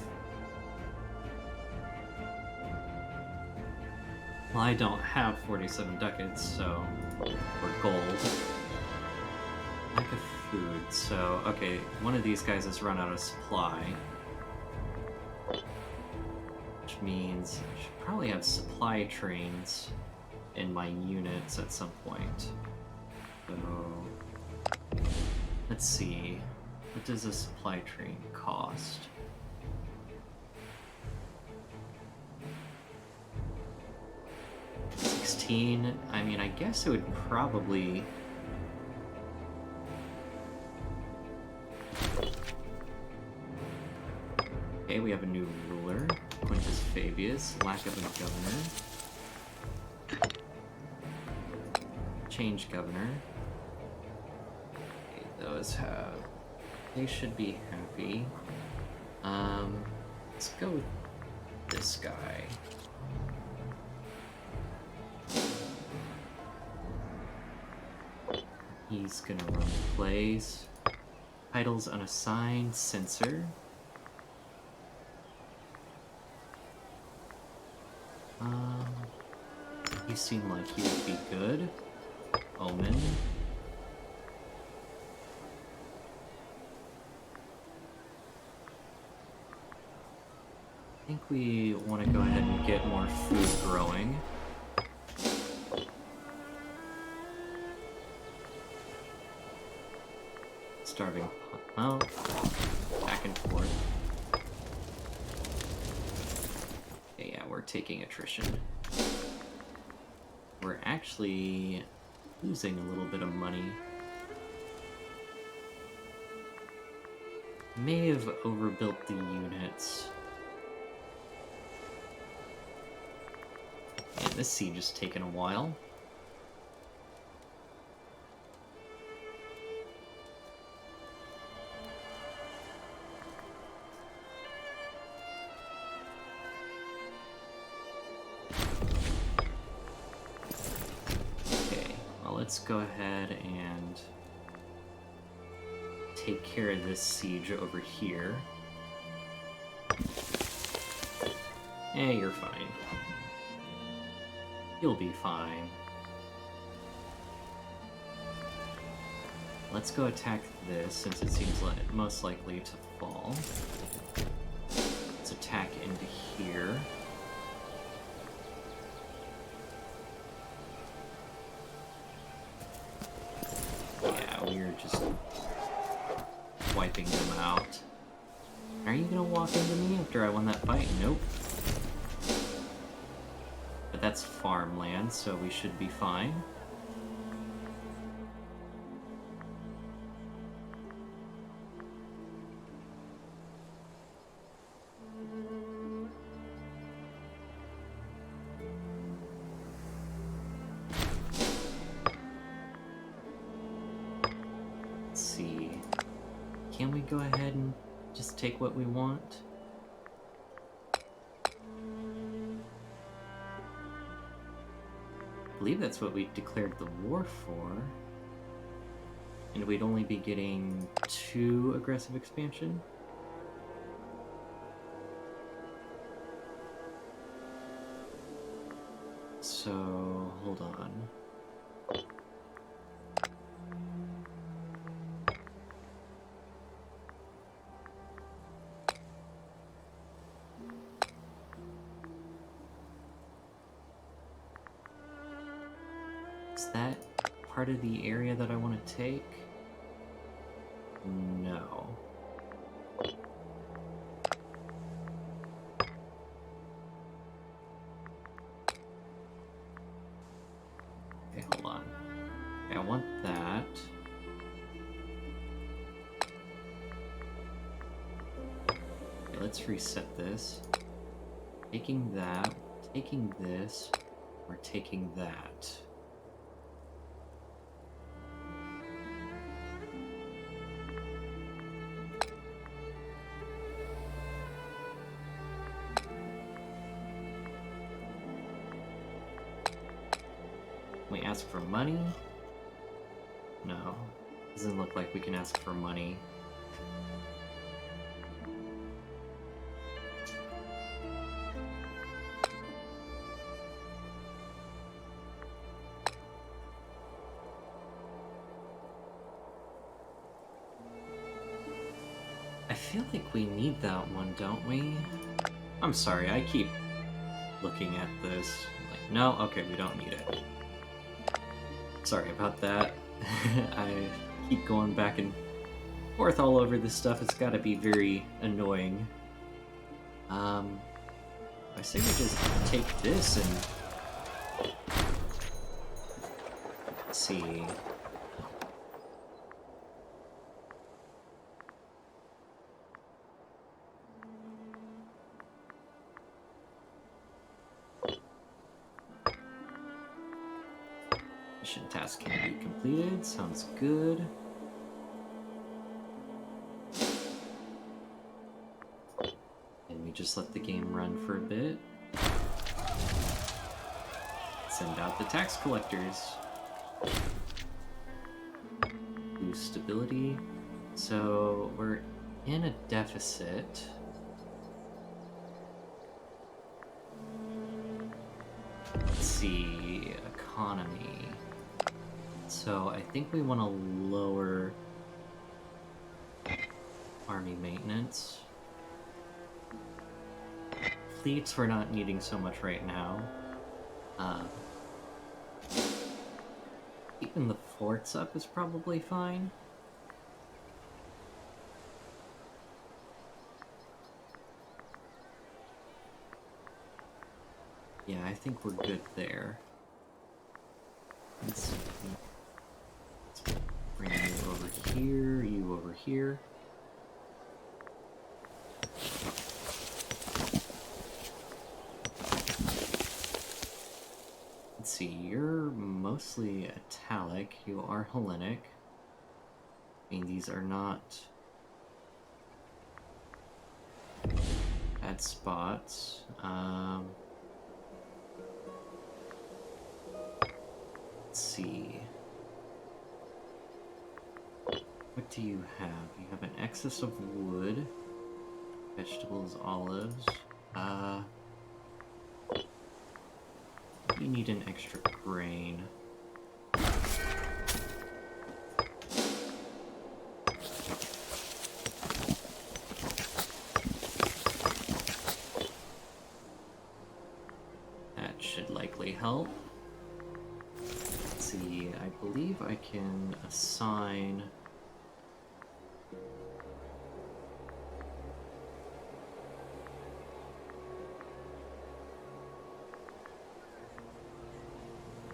A: Well, I don't have 47 ducats, so or gold. Lack of food. So, okay, one of these guys has run out of supply, which means I should probably have supply trains in my units at some point. So, let's see. What does a supply train cost? $16. I mean, I guess it would probably. Okay, we have a new ruler, Quintus Fabius. Lack of a governor. Change governor. Okay, those have. They should be happy. Let's go with this guy. He's gonna run plays. Titles unassigned, censor. You seem like you would be good. Omen. I think we want to go ahead and get more food growing. Starving. Well, back and forth. Okay, yeah, we're taking attrition. We're actually losing a little bit of money. May have overbuilt the units. And this siege has taken a while. Let's go ahead and take care of this siege over here. Hey, you're fine. You'll be fine. Let's go attack this, since it seems like most likely to fall. Let's attack into here. We're just wiping them out. Are you gonna walk into me after I won that fight? Nope. But that's farmland, so we should be fine. Can we go ahead and just take what we want? I believe that's what we declared the war for. And we'd only be getting 2 aggressive expansion. So, hold on. Is that part of the area that I want to take? No. Okay, hold on. Okay, I want that. Okay, let's reset this. Taking that, taking this, or taking that. Can we ask for money? No. Doesn't look like we can ask for money. I feel like we need that one, don't we? I'm sorry, I keep looking at this. Like, no, okay, we don't need it. Sorry about that. I keep going back and forth all over this stuff. It's gotta be very annoying. I say we just take this and... Let's see... Mission task can be completed. Sounds good. And we just let the game run for a bit. Send out the tax collectors. Boost stability. So we're in a deficit. Let's see, economy. So I think we want to lower army maintenance. Fleets we're not needing so much right now. Keeping the forts up is probably fine. Yeah, I think we're good there. Let's bring you over here, you over here. Let's see, you're mostly Italic, you are Hellenic. I mean, these are not bad spots. Let's see. What do you have? You have an excess of wood, vegetables, olives. You need an extra grain. That should likely help. Let's see, I believe I can assign...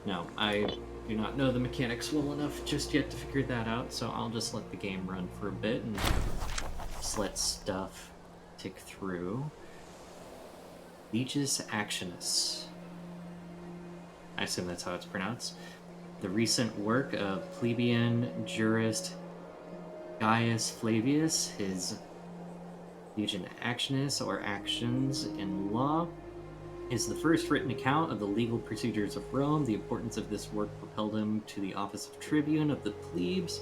A: No, I do not know the mechanics well enough just yet to figure that out, so I'll just let the game run for a bit and just let stuff tick through. Legis Actionis. I assume that's how it's pronounced. The recent work of plebeian jurist Gaius Flavius, his Legion Actionis, or Actions in Law, is the first written account of the legal procedures of Rome. The importance of this work propelled him to the office of tribune of the plebs.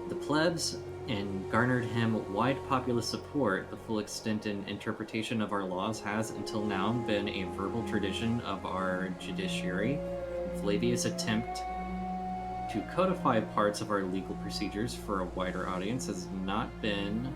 A: The plebs, and garnered him wide popular support. The full extent and interpretation of our laws has until now been a verbal tradition of our judiciary. Flavius' attempt to codify parts of our legal procedures for a wider audience has not been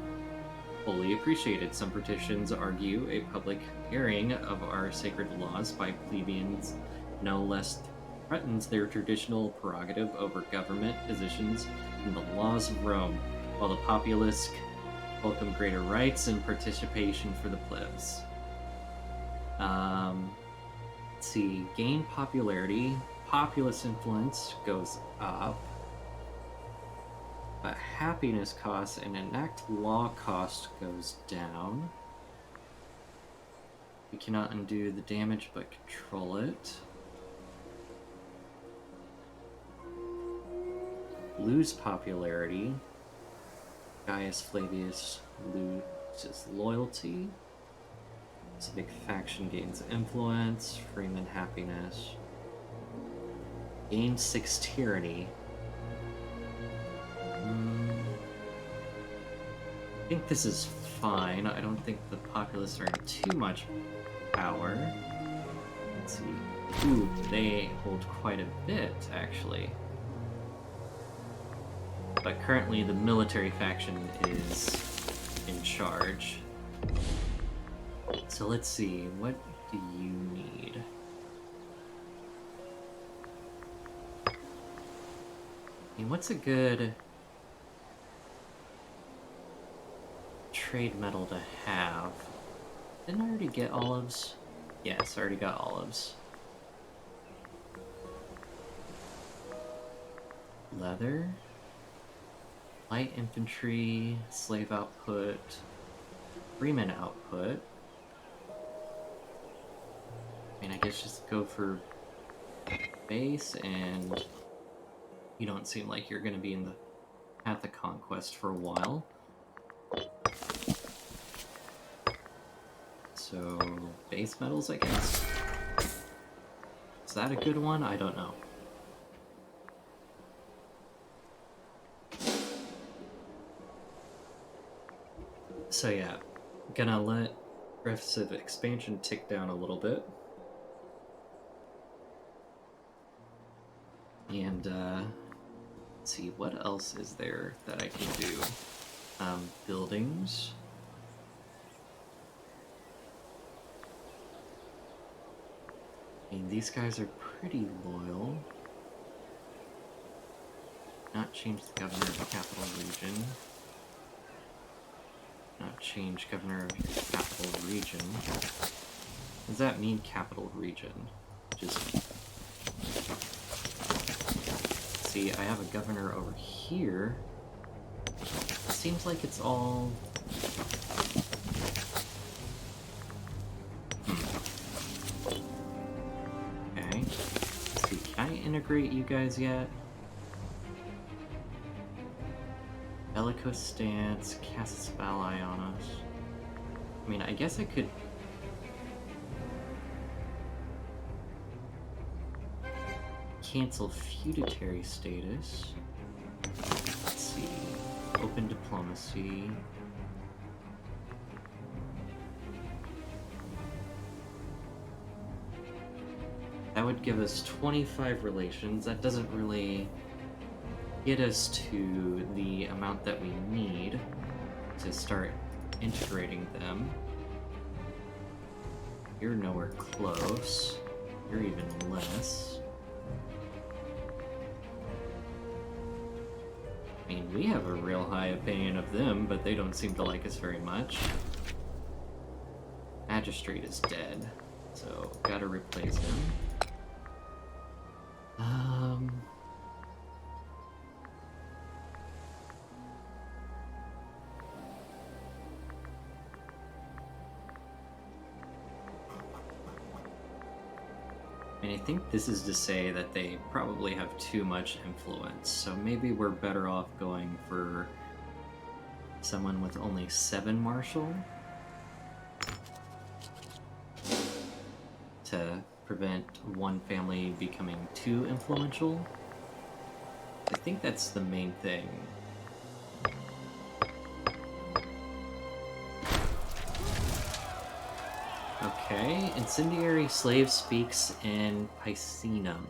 A: fully appreciated. Some petitions argue a public airing of our sacred laws by plebeians no less threatens their traditional prerogative over government positions in the laws of Rome, while the populace welcome greater rights and participation for the plebs. Let's see, gain popularity, populace influence goes up, but happiness cost and enact law cost goes down. We cannot undo the damage but control it. Lose popularity. Gaius Flavius loses loyalty. Civic faction gains influence. Freeman happiness. Gain 6 tyranny. I think this is fine. I don't think the populace are in too much power. Let's see. Ooh, they hold quite a bit, actually. But currently the military faction is in charge. So let's see, what do you need? I mean, what's a good trade metal to have? Didn't I already get olives? Yes, I already got olives. Leather? Light infantry, slave output, freeman output. I mean, I guess just go for base, and you don't seem like you're going to be in the path of conquest for a while. So, base metals, I guess. Is that a good one? I don't know. So yeah, gonna let Rifts of Expansion tick down a little bit. And, let's see, what else is there that I can do? Buildings. I mean, these guys are pretty loyal. Not change the governor of the capital region. Not change governor of capital region. What does that mean, capital region? Just... see, I have a governor over here. It seems like it's all... Okay. Let's see, can I integrate you guys yet? Bellicose stance, cast a spell eye on us. I mean, I guess I could... cancel feudatory status. Let's see. Open diplomacy. That would give us 25 relations. That doesn't really get us to the amount that we need to start integrating them. You're nowhere close. You're even less. I mean, we have a real high opinion of them, but they don't seem to like us very much. Magistrate is dead, so gotta replace him. And I think this is to say that they probably have too much influence, so maybe we're better off going for someone with only 7 martial to prevent one family becoming too influential. I think that's the main thing. Okay, incendiary slave speaks in Picenum.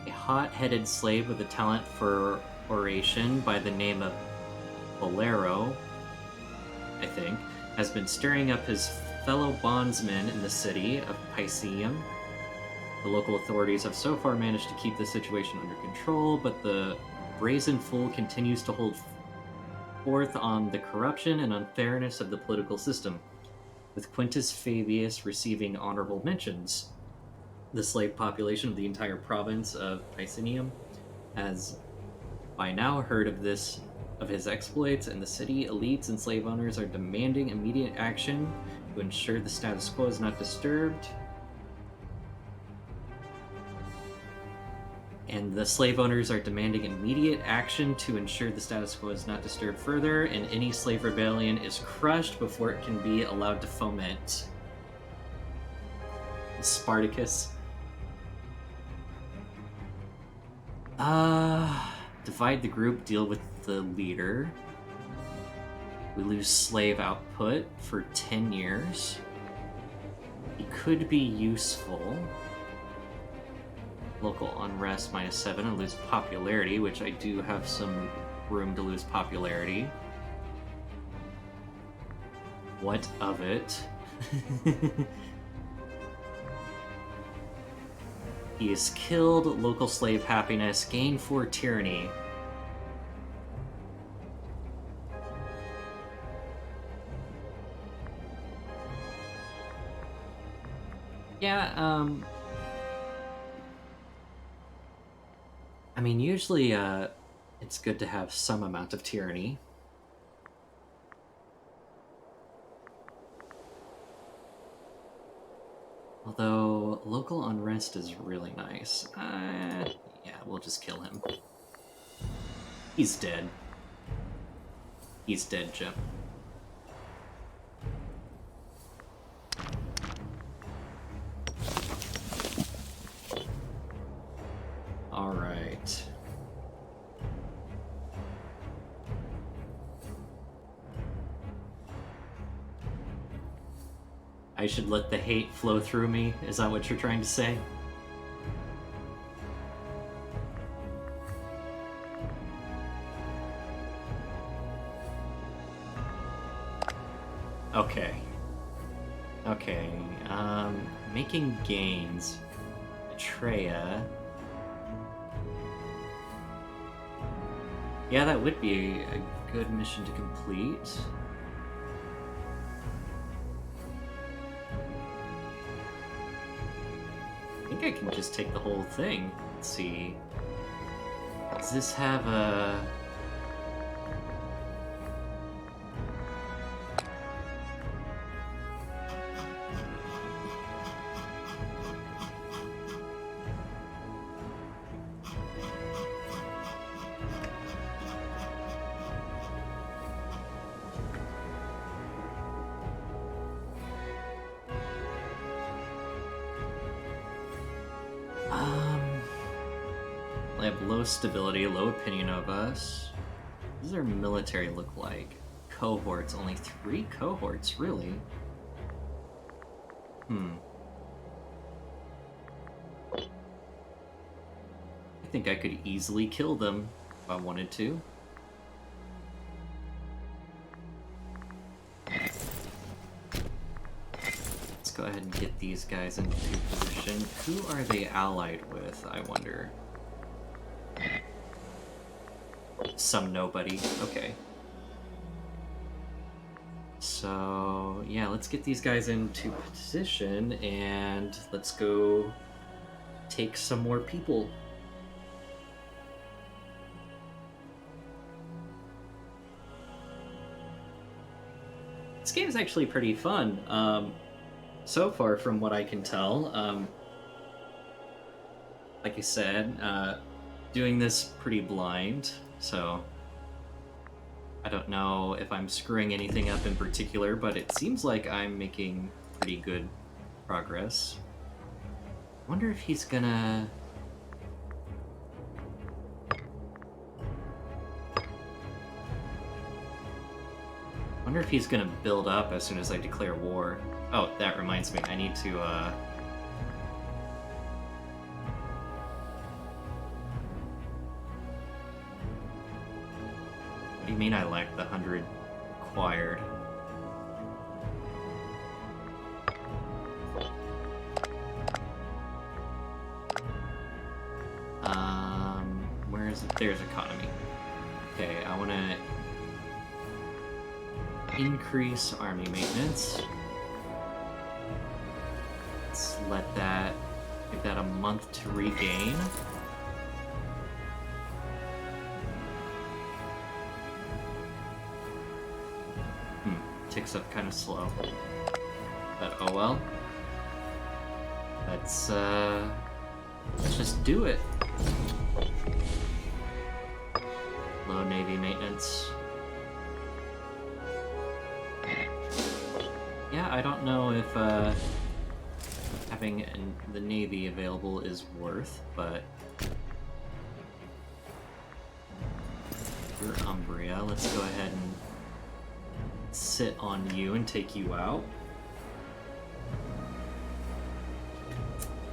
A: A hot-headed slave with a talent for oration by the name of Bolero, I think, has been stirring up his fellow bondsmen in the city of Picenum. The local authorities have so far managed to keep the situation under control, but the brazen fool continues to hold forth on the corruption and unfairness of the political system, with Quintus Fabius receiving honorable mentions. The slave population of the entire province of Picenum has by now heard of his exploits, and the city elites and slave owners are demanding immediate action to ensure the status quo is not disturbed. And the slave owners are demanding immediate action to ensure the status quo is not disturbed further, and any slave rebellion is crushed before it can be allowed to foment. Spartacus. Divide the group, deal with the leader. We lose slave output for 10 years. He could be useful. Local unrest -7 and lose popularity, which I do have some room to lose popularity. What of it? He is killed, local slave happiness, gain 4 tyranny. Yeah, I mean, usually, it's good to have some amount of tyranny. Although, local unrest is really nice. Yeah, we'll just kill him. He's dead. He's dead, Jim. Alright. I should let the hate flow through me? Is that what you're trying to say? Okay. Okay, making gains. Atreya. Yeah, that would be a good mission to complete. I think I can just take the whole thing. Let's see. Does this have a... They have low stability, low opinion of us. What does their military look like? Cohorts, only 3 cohorts, really? I think I could easily kill them if I wanted to. Let's go ahead and get these guys into position. Who are they allied with, I wonder? Some nobody. Okay. So, yeah, let's get these guys into position and let's go take some more people. This game is actually pretty fun. So far, from what I can tell, like I said, doing this pretty blind, so I don't know if I'm screwing anything up in particular, but it seems like I'm making pretty good progress. I wonder if he's gonna... I wonder if he's gonna build up as soon as I declare war. Oh, that reminds me, I need to, What do you mean I lack the 100 acquired? Where is it? There's economy. Okay, I want to increase army maintenance. Let's give that a month to regain. Ticks up kind of slow. But oh well. Let's just do it. Low Navy maintenance. Yeah, I don't know if having the Navy available is worth, but you're Umbria. Let's go ahead and sit on you and take you out.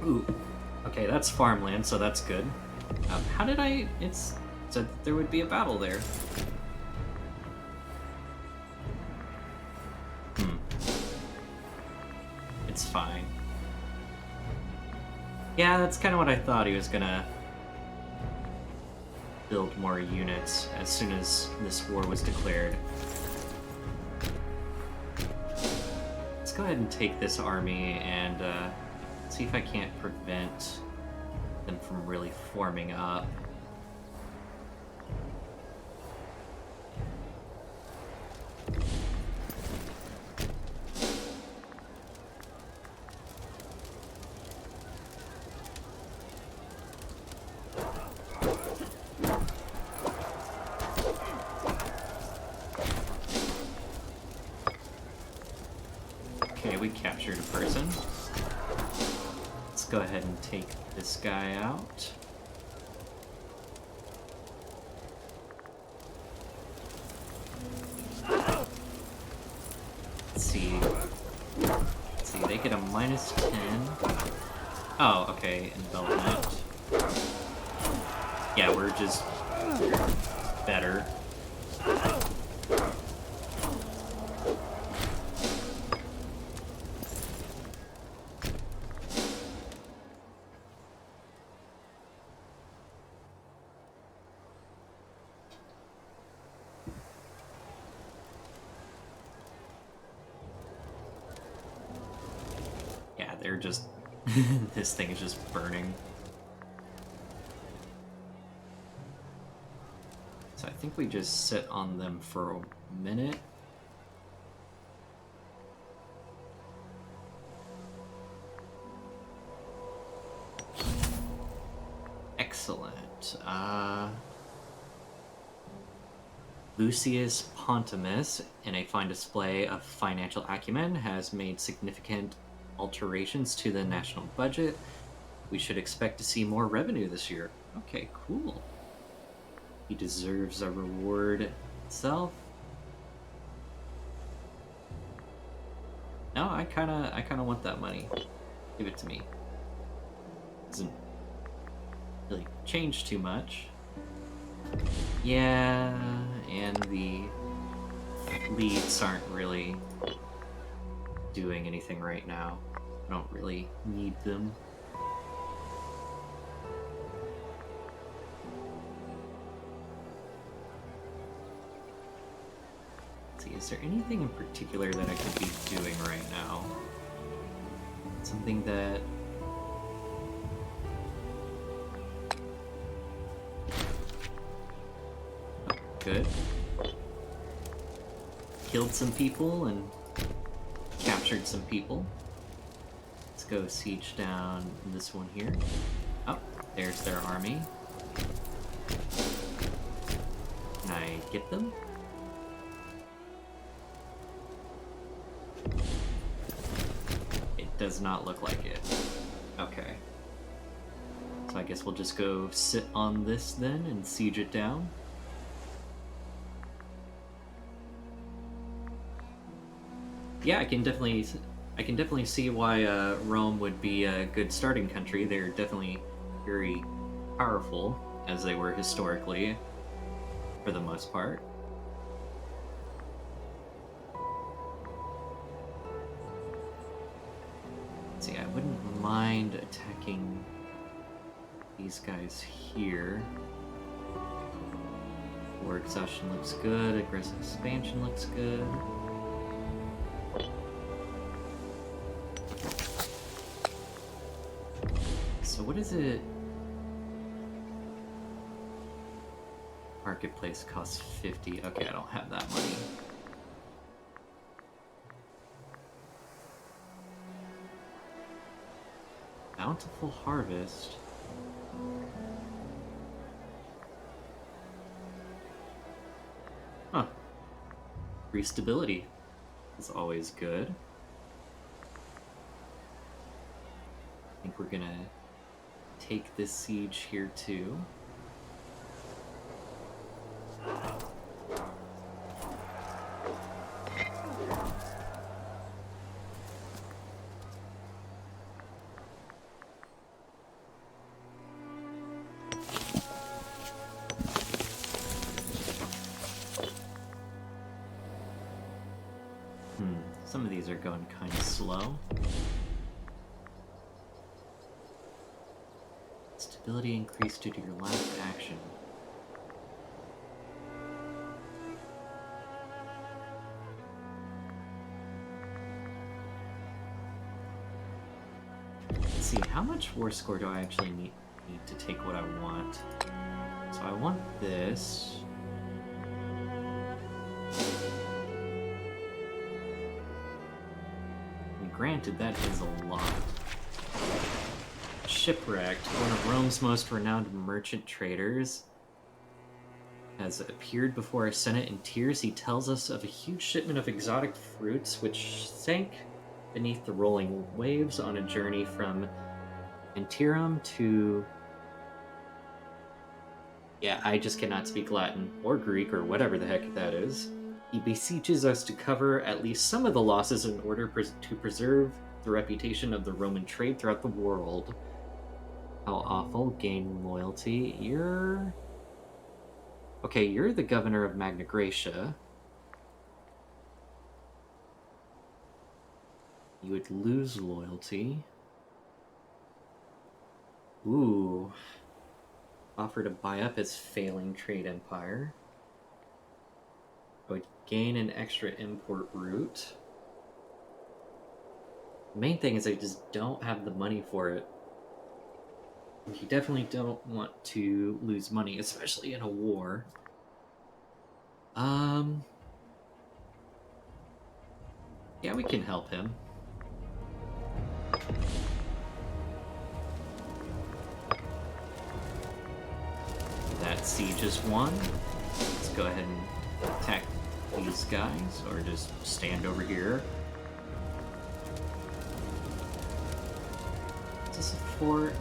A: Ooh. Okay, that's farmland, so that's good. How did I... It said that there would be a battle there. It's fine. Yeah, that's kind of what I thought. He was gonna build more units as soon as this war was declared. Let's go ahead and take this army and see if I can't prevent them from really forming up. Okay, we captured a person. Let's go ahead and take this guy out. Let's see, they get a -10. Oh, okay, envelopment. Yeah, we're just better. They're just... this thing is just burning. So I think we just sit on them for a minute. Excellent. Lucius Pontimus, in a fine display of financial acumen, has made significant alterations to the national budget. We should expect to see more revenue this year. Okay, cool. He deserves a reward itself. No, I kinda want that money. Give it to me. Doesn't really change too much. Yeah, and the leads aren't really doing anything right now. I don't really need them. Let's see, is there anything in particular that I could be doing right now? Something that... Oh, good. Killed some people and captured some people. Let's go siege down this one here. Oh, there's their army. Can I get them? It does not look like it. Okay. So I guess we'll just go sit on this then and siege it down. yeah, I can definitely see why Rome would be a good starting country. They're definitely very powerful, as they were historically, for the most part. See, I wouldn't mind attacking these guys here. War exhaustion looks good. Aggressive expansion looks good. So what is it? Marketplace costs 50. Okay, I don't have that money. Bountiful harvest. Huh. Free stability is always good. I think we're gonna take this siege here too. Some of these are going kind of slow. Stability increased due to your last action. Let's see, how much war score do I actually need to take what I want? So I want this. And granted, that is a lot. Shipwrecked, one of Rome's most renowned merchant traders, has appeared before our Senate in tears. He tells us of a huge shipment of exotic fruits which sank beneath the rolling waves on a journey from Antietam to... Yeah, I just cannot speak Latin or Greek or whatever the heck that is. He beseeches us to cover at least some of the losses in order to preserve the reputation of the Roman trade throughout the world. How awful. Gain loyalty. You're... Okay, you're the governor of Magna Graecia. You would lose loyalty. Ooh. Offer to buy up his failing trade empire. I would gain an extra import route. The main thing is I just don't have the money for it. You definitely don't want to lose money, especially in a war. Yeah, we can help him. That siege is won. Let's go ahead and attack these guys, or just stand over here. Is this a fort?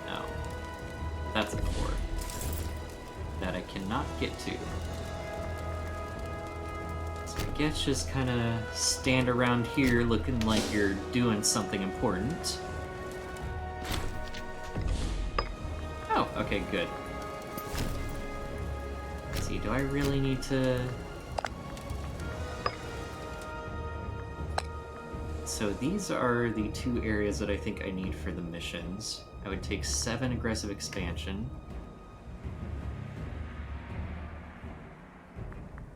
A: No. That's a fort that I cannot get to. So I guess just kind of stand around here looking like you're doing something important. Oh, okay, good. Let's see, do I really need to... So these are the two areas that I think I need for the missions. I would take 7 aggressive expansion,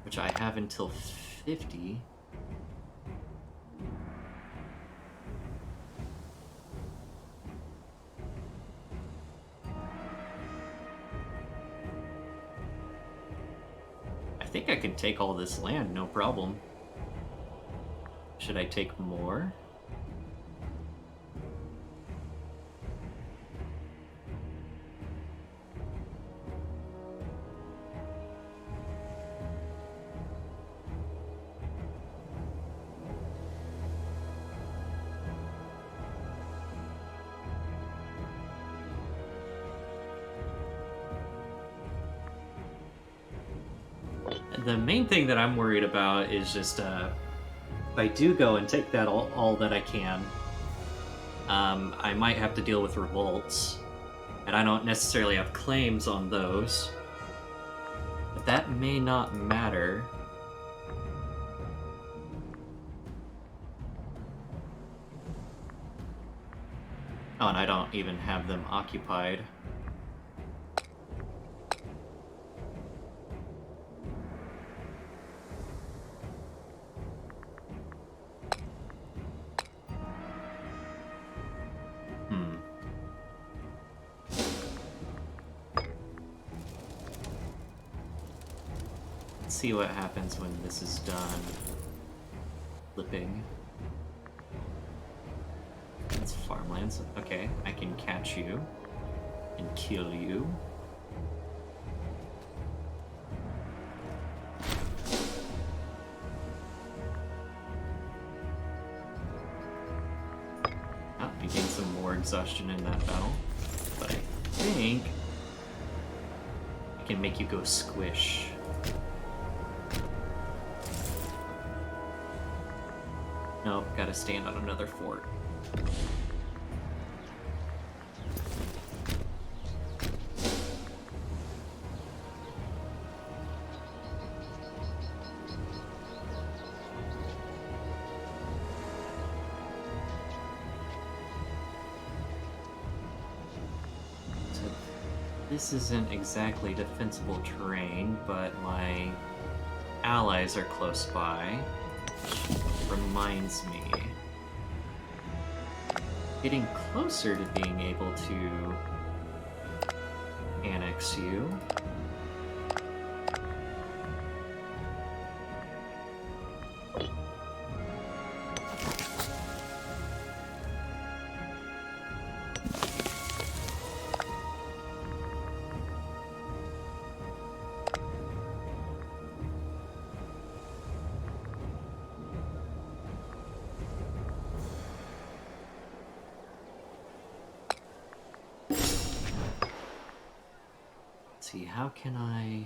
A: which I have until 50. I think I can take all this land, no problem. Should I take more? The main thing that I'm worried about is just I do go and take that all that I can, I might have to deal with revolts, and I don't necessarily have claims on those. But that may not matter. Oh, and I don't even have them occupied. Let's see what happens when this is done. Flipping. It's farmlands. Okay, I can catch you and kill you. Oh, you gained some more exhaustion in that battle. But I think I can make you go squish. Nope, gotta stand on another fort. So this isn't exactly defensible terrain, but my allies are close by. Reminds me, getting closer to being able to annex you. See, how can I...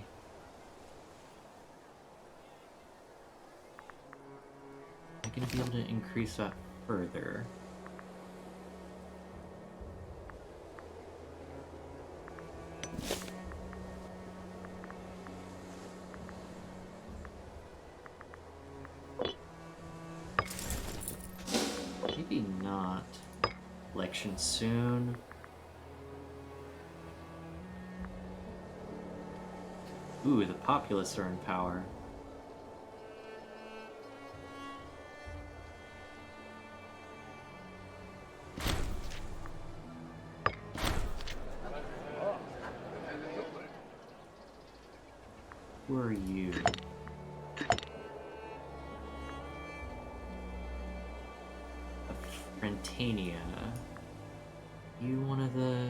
A: I'm gonna be able to increase that further. Maybe not. Election soon. Ooh, the populace are in power. Who are you? Frentania. You one of the...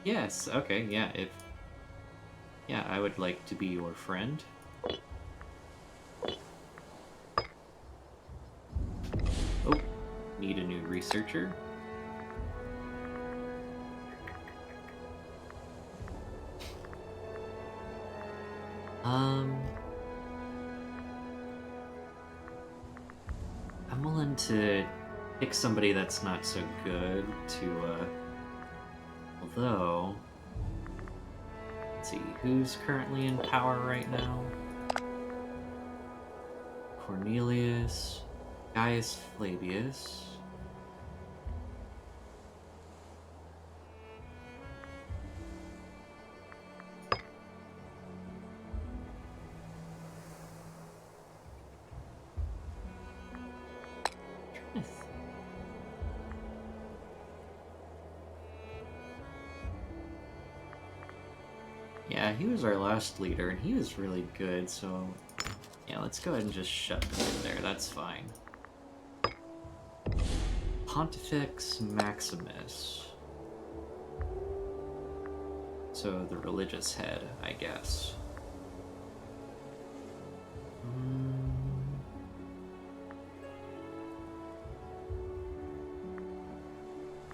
A: Yes, okay, yeah, Yeah, I would like to be your friend. Oh, need a new researcher. I'm willing to pick somebody that's not so good to, although... Let's see, who's currently in power right now? Cornelius, Gaius Flavius. Yeah, he was our last leader, and he was really good, so... Yeah, let's go ahead and just shut him in there, that's fine. Pontifex Maximus. So, the religious head, I guess.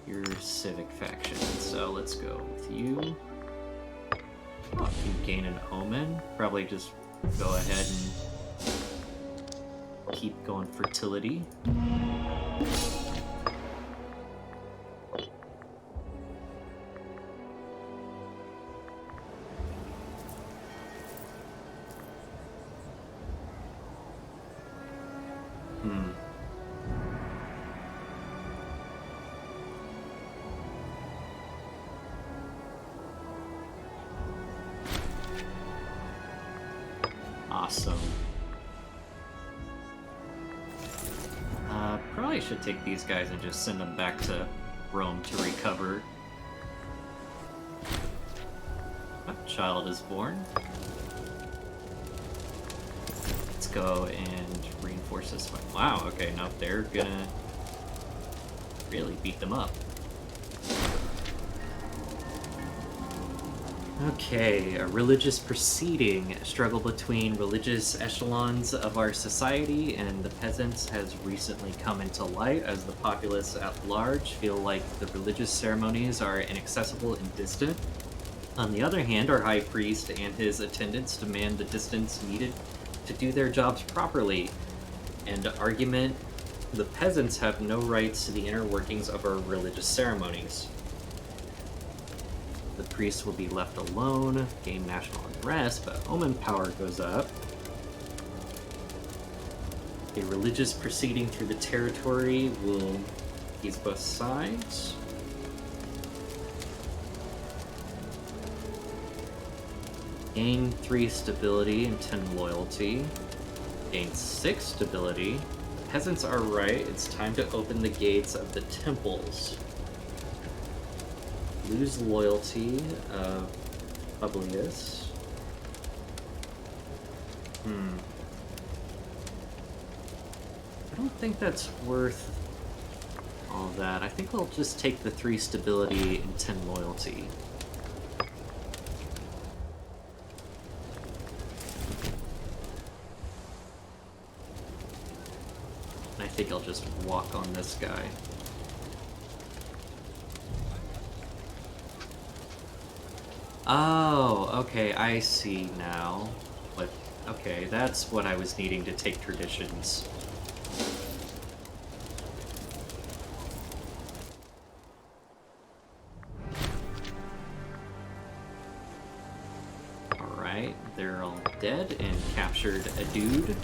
A: Your civic faction, so let's go with you. Oh, you gain an omen. Probably just go ahead and Keep going fertility. Awesome. Probably should take these guys and just send them back to Rome to recover. A child is born. Let's go and reinforce this one. Wow, okay, now they're gonna really beat them up. Okay, a religious proceeding. A struggle between religious echelons of our society and the peasants has recently come into light as the populace at large feel like the religious ceremonies are inaccessible and distant. On the other hand, our high priest and his attendants demand the distance needed to do their jobs properly. And argument, the peasants have no rights to the inner workings of our religious ceremonies. The priests will be left alone, gain national unrest, but omen power goes up. A religious proceeding through the territory will ease both sides. Gain 3 stability and 10 loyalty. Gain 6 stability. The peasants are right, it's time to open the gates of the temples. Lose loyalty of Publius. I don't think that's worth all that. I think I'll just take the 3 stability and 10 loyalty. And I think I'll just walk on this guy. Oh, okay, I see now. But, okay, that's what I was needing to take traditions. Alright, they're all dead and captured a dude.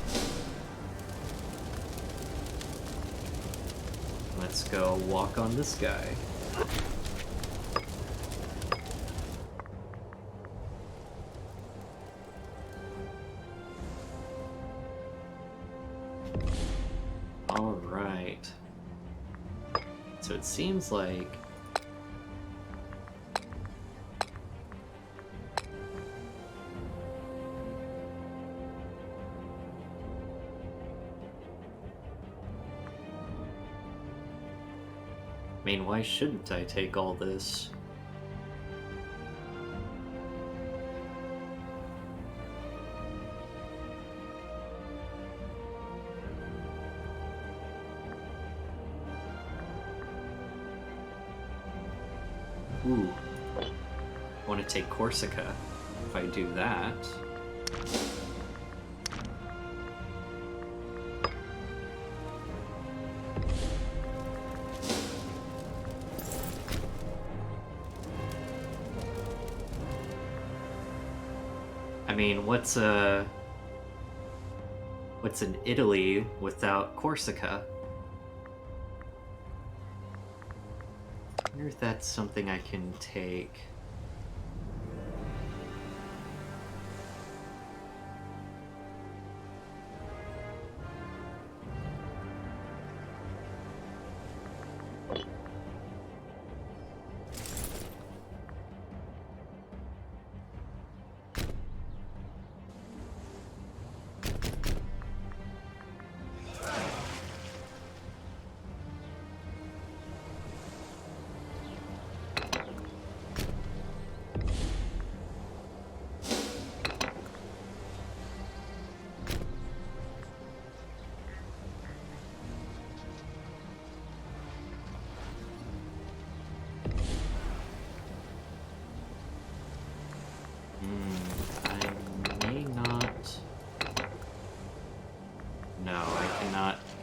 A: Let's go walk on this guy. Alright. So it seems like... I mean, why shouldn't I take all this? Ooh. I want to take Corsica. If I do that... I mean, what's an Italy without Corsica? I wonder if that's something I can take.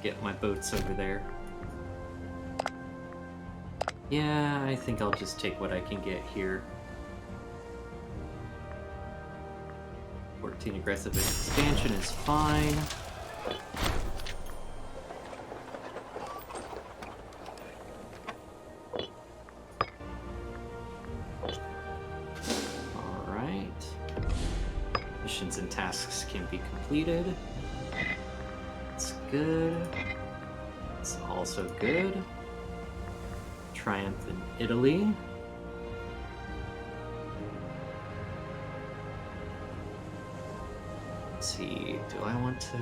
A: get my boats over there. Yeah, I think I'll just take what I can get here. 14 aggressive expansion is fine. Alright. Missions and tasks can be completed. That's good. It's also good. Triumph in Italy. Let's see, do I want to...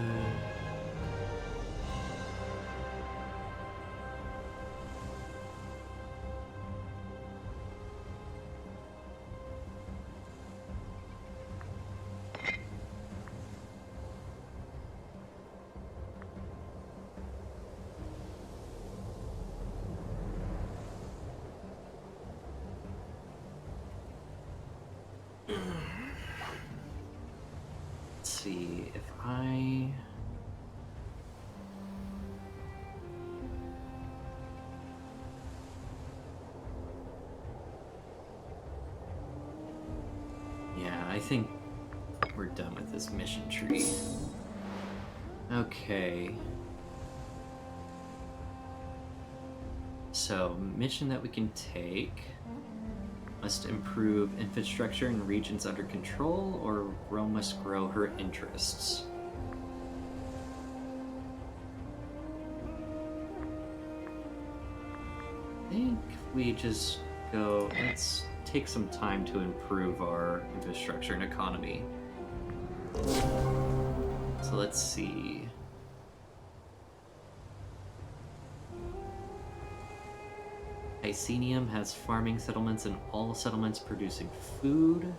A: see if I... Yeah, I think we're done with this mission tree. Okay. So, mission that we can take... Must improve infrastructure in regions under control, or Rome must grow her interests. I think we just go, let's take some time to improve our infrastructure and economy. So let's see. Icenium has farming settlements and all settlements producing food.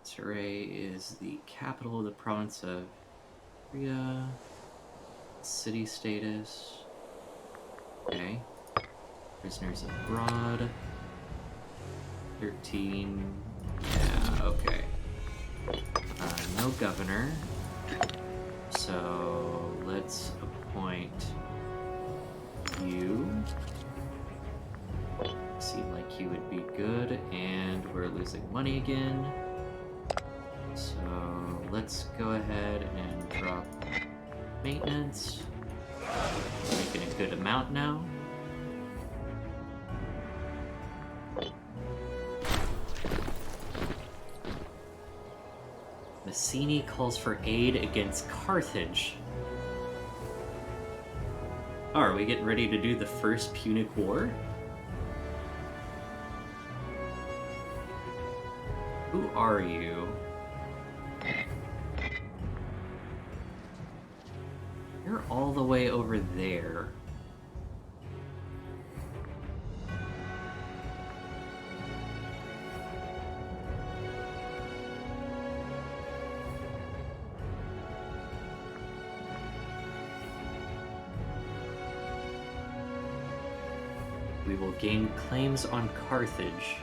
A: Saray is the capital of the province of Korea. City status. Okay. Prisoners abroad. 13. Yeah, okay. No governor, so let's appoint you. Seem like you would be good, and we're losing money again. So let's go ahead and drop maintenance. We're making a good amount now. Massini calls for aid against Carthage. Oh, are we getting ready to do the First Punic War? Who are you? You're all the way over there. We will gain claims on Carthage.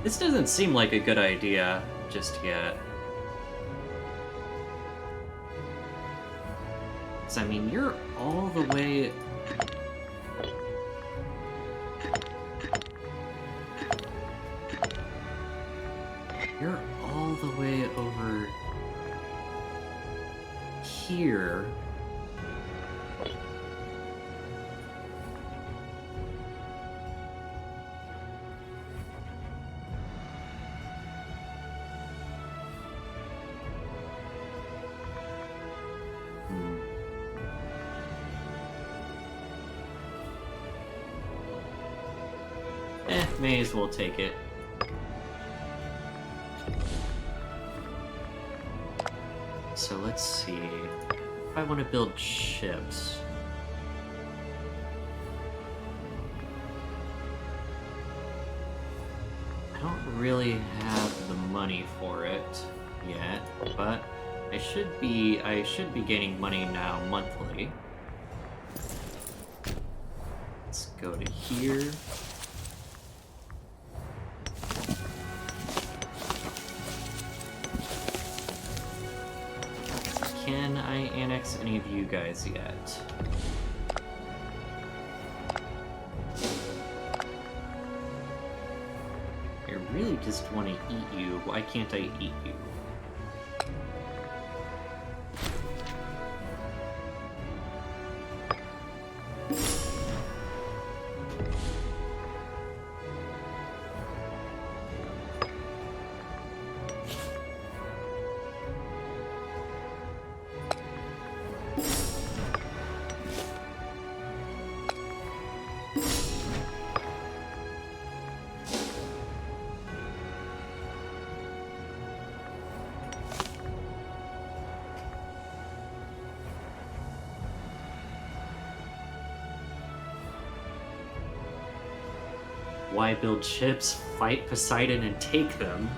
A: This doesn't seem like a good idea just yet. 'Cause, I mean, you're all the way... You're all the way over... here. May as well take it. So let's see. If I want to build ships. I don't really have the money for it yet, but I should be gaining money now monthly. Go to here. Can I annex any of you guys yet? I really just want to eat you. Why can't I eat you? Why build ships, fight Poseidon, and take them?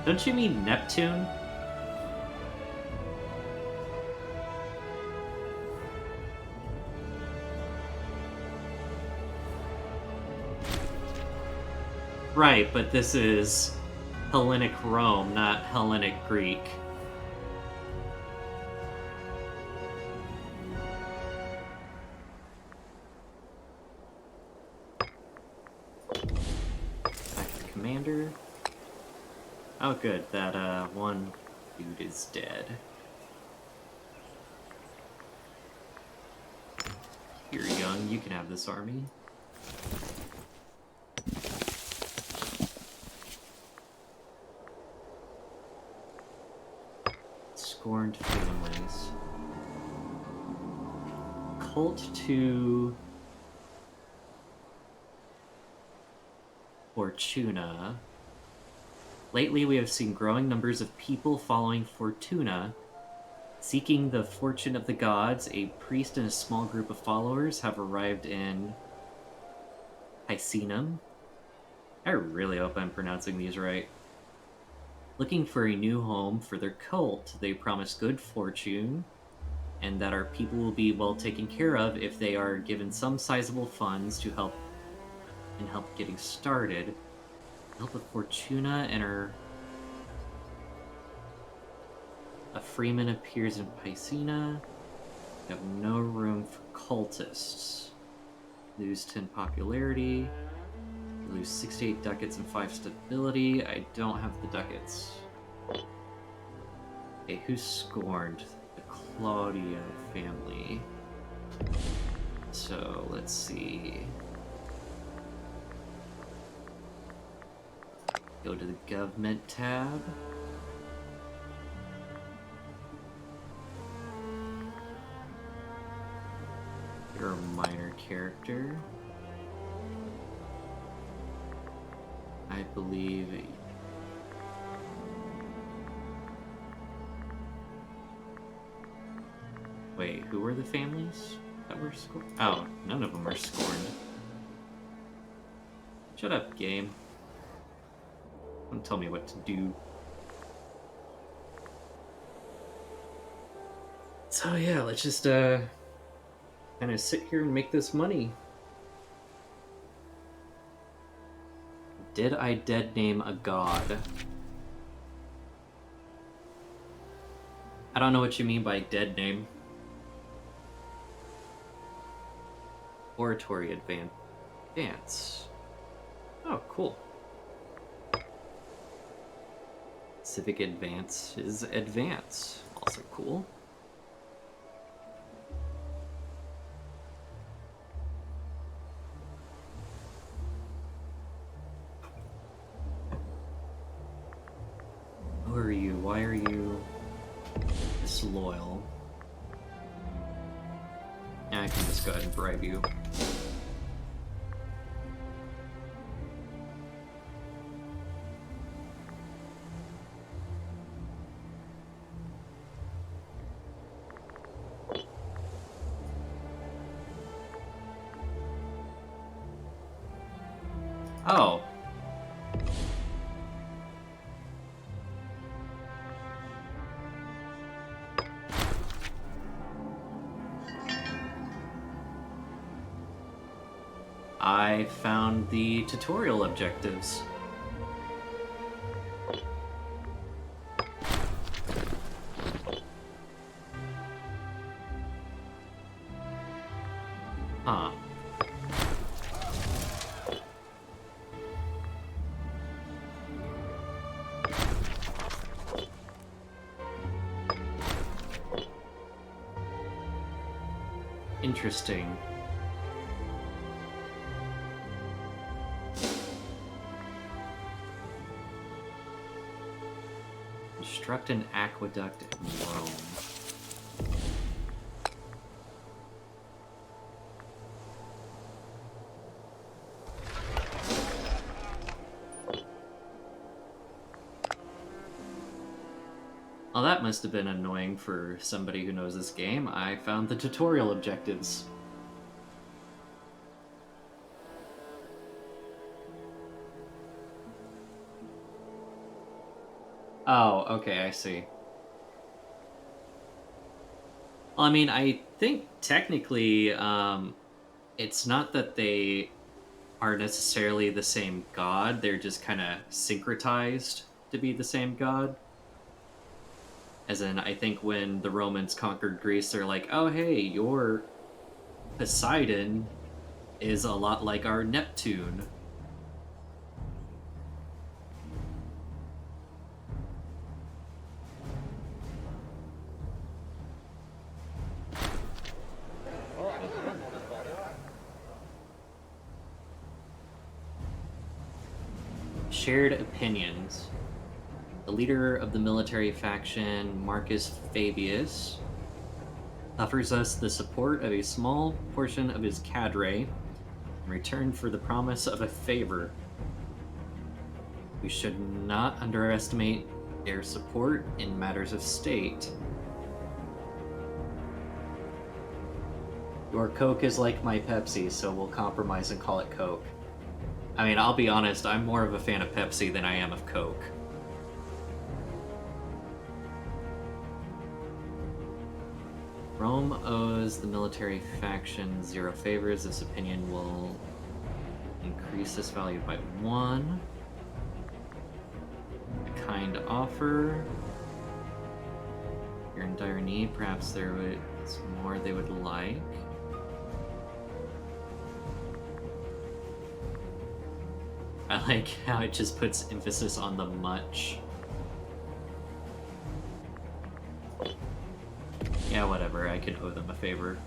A: Don't you mean Neptune? Right, but this is Hellenic Rome, not Hellenic Greek. Commander. Oh good, that one dude is dead. You're young, you can have this army. Scorned families. Cult to Fortuna. Lately, we have seen growing numbers of people following Fortuna. Seeking the fortune of the gods, a priest and a small group of followers have arrived in Picenum. I really hope I'm pronouncing these right. Looking for a new home for their cult, they promise good fortune, and that our people will be well taken care of if they are given some sizable funds to help getting started. Help with Fortuna and her. A freeman appears in Piscina. We have no room for cultists. Lose 10 popularity. Lose 68 ducats and 5 stability. I don't have the ducats. Okay, who's scorned? The Claudia family. So, let's see. Go to the government tab. You're a minor character. I believe. Wait, who were the families that were scorned? Oh, none of them are scorned. Shut up, game. Don't tell me what to do. So yeah, let's just kind of sit here and make this money. Did I dead name a god? I don't know what you mean by dead name. Oratory advance. Oh, cool. Civic advance is advance. Also cool. Who are you? Why are you disloyal? Yeah, I can just go ahead and bribe you. Oh. I found the tutorial objectives. Huh. Interesting. Construct an aqueduct in Rome. Well, that must have been annoying for somebody who knows this game. I found the tutorial objectives. Oh, okay, I see. Well, I mean, I think technically, it's not that they are necessarily the same god, they're just kind of syncretized to be the same god. As in, I think when the Romans conquered Greece, they're like, oh, hey, your Poseidon is a lot like our Neptune. Shared opinions. The leader of the military faction, Marcus Fabius, offers us the support of a small portion of his cadre in return for the promise of a favor. We should not underestimate their support in matters of state. Your Coke is like my Pepsi, so we'll compromise and call it Coke. I mean, I'll be honest, I'm more of a fan of Pepsi than I am of Coke. Rome owes the military faction 0 favors. This opinion will increase this value by 1. A kind offer. You're in dire need. Perhaps there is more they would like. I like how it just puts emphasis on the much. Yeah, whatever, I can owe them a favor.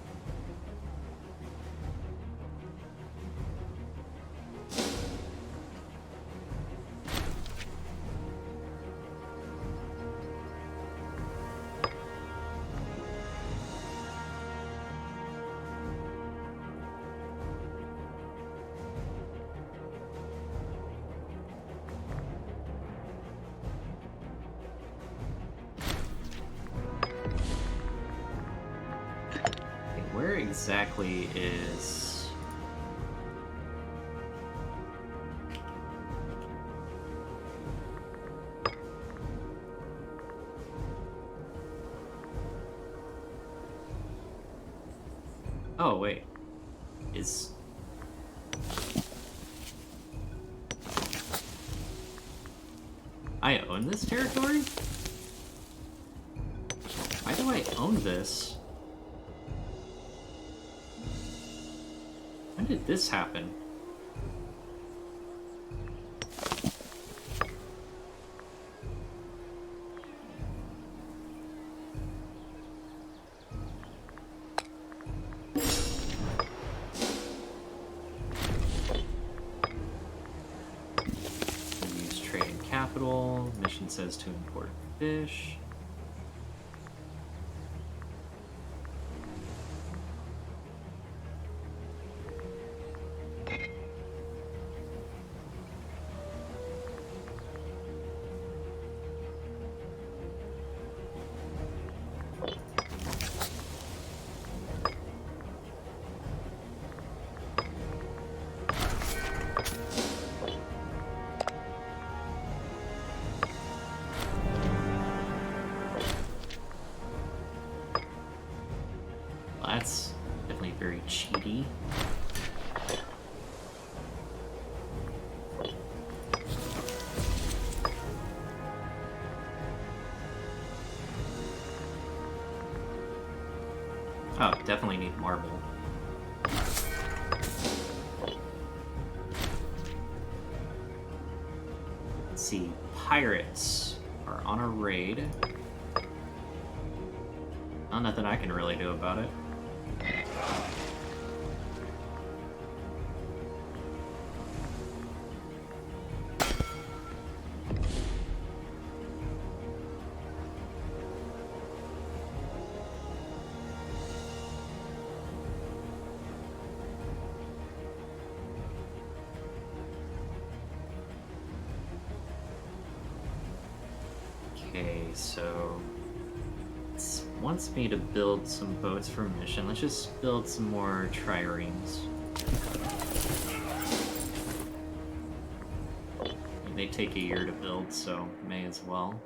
A: Where exactly is... Oh, wait. Is... I own this territory? Why do I own this? When did this happen? Use trade and capital. Mission says to import fish. That's definitely very cheaty. Oh, definitely need marble. Let's see. Pirates are on a raid. Oh, nothing I can really do about it. Okay, so it wants me to build some boats for mission. Let's just build some more triremes. They take a year to build, so may as well.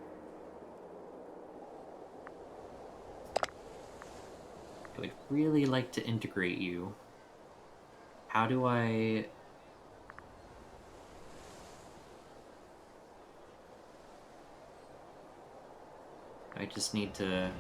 A: I would really like to integrate you. How do I... I just need to...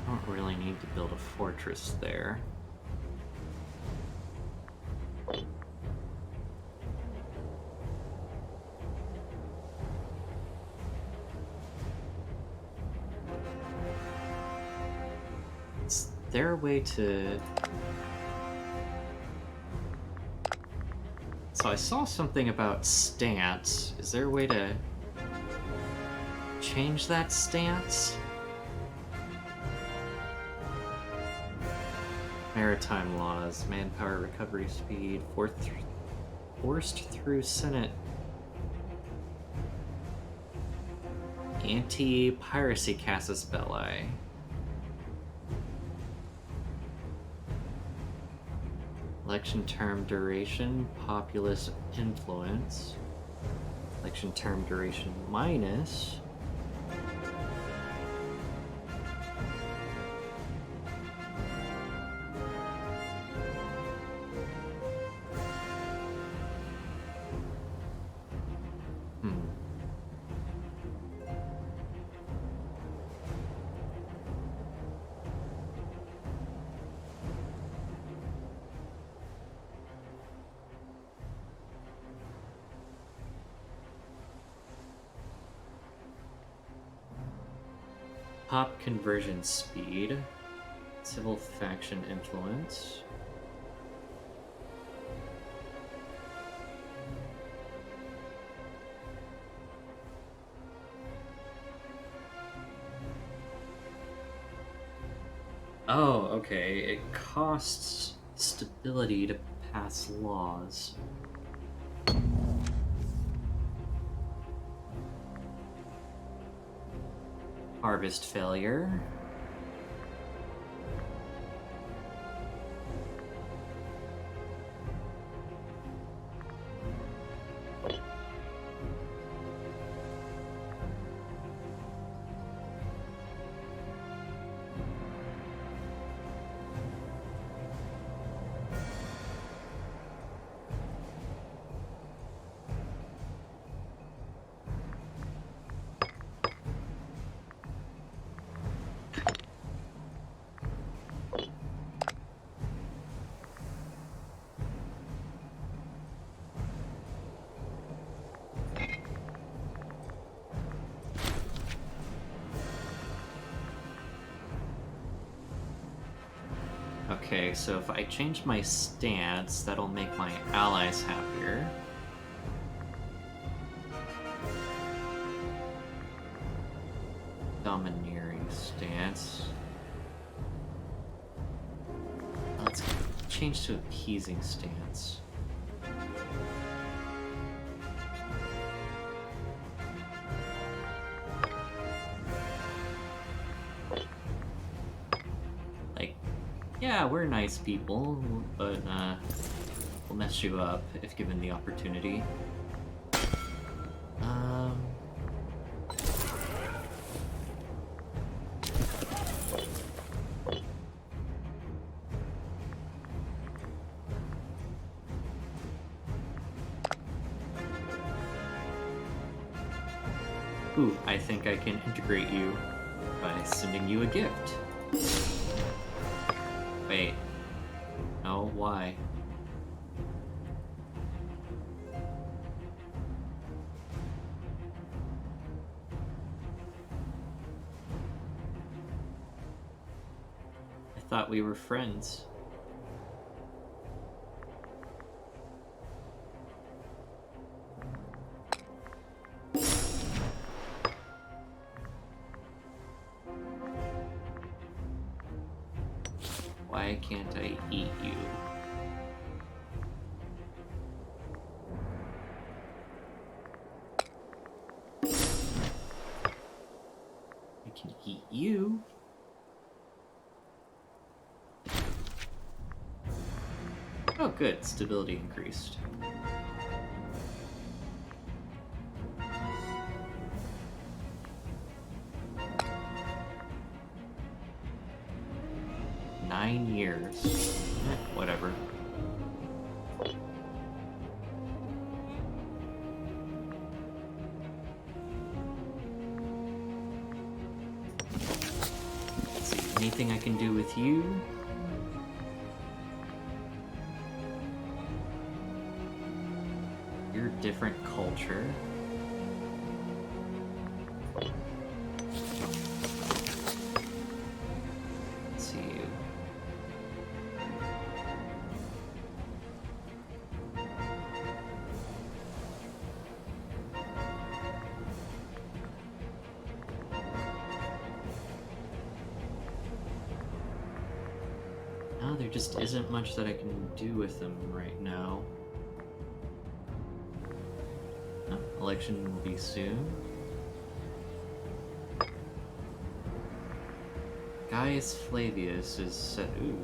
A: I don't really need to build a fortress there. Is there a way to... So I saw something about stance. Is there a way to change that stance? Maritime laws, manpower recovery speed, forced through Senate. Anti-piracy casus belli. Election term duration, populist influence. Election term duration minus. Pop conversion speed, civil faction influence. Oh, okay. It costs stability to pass laws. Harvest failure. Okay, so if I change my stance, that'll make my allies happier. Domineering stance. Let's change to appeasing stance. yeah, we're nice people, but we'll mess you up if given the opportunity. Ooh, I think I can integrate you by sending you a gift. Wait. No, why? I thought we were friends. Why can't I eat you? I can eat you. Oh, good. Stability increased. Nine years. Whatever. Let's see. Anything I can do with you? You're a different culture. Let's see you. No, there just isn't much that I can do with them right now. Election will be soon. Gaius Flavius is set. Ooh.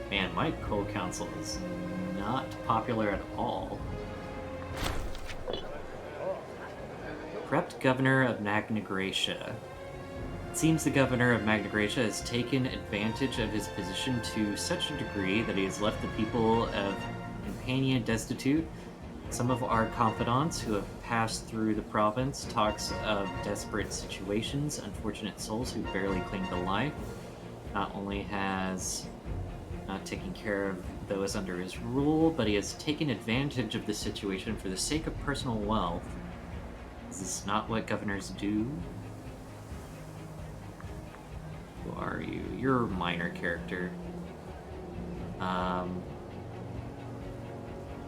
A: Man, my co-counsel is not popular at all. Prepped Governor of Magna Graecia. It seems the Governor of Magna Graecia has taken advantage of his position to such a degree that he has left the people of Campania destitute. Some of our confidants who have passed through the province talks of desperate situations, unfortunate souls who barely cling to life. Not only has not taking care of those under his rule, but he has taken advantage of the situation for the sake of personal wealth. Is this not what governors do? Who are you? You're a minor character.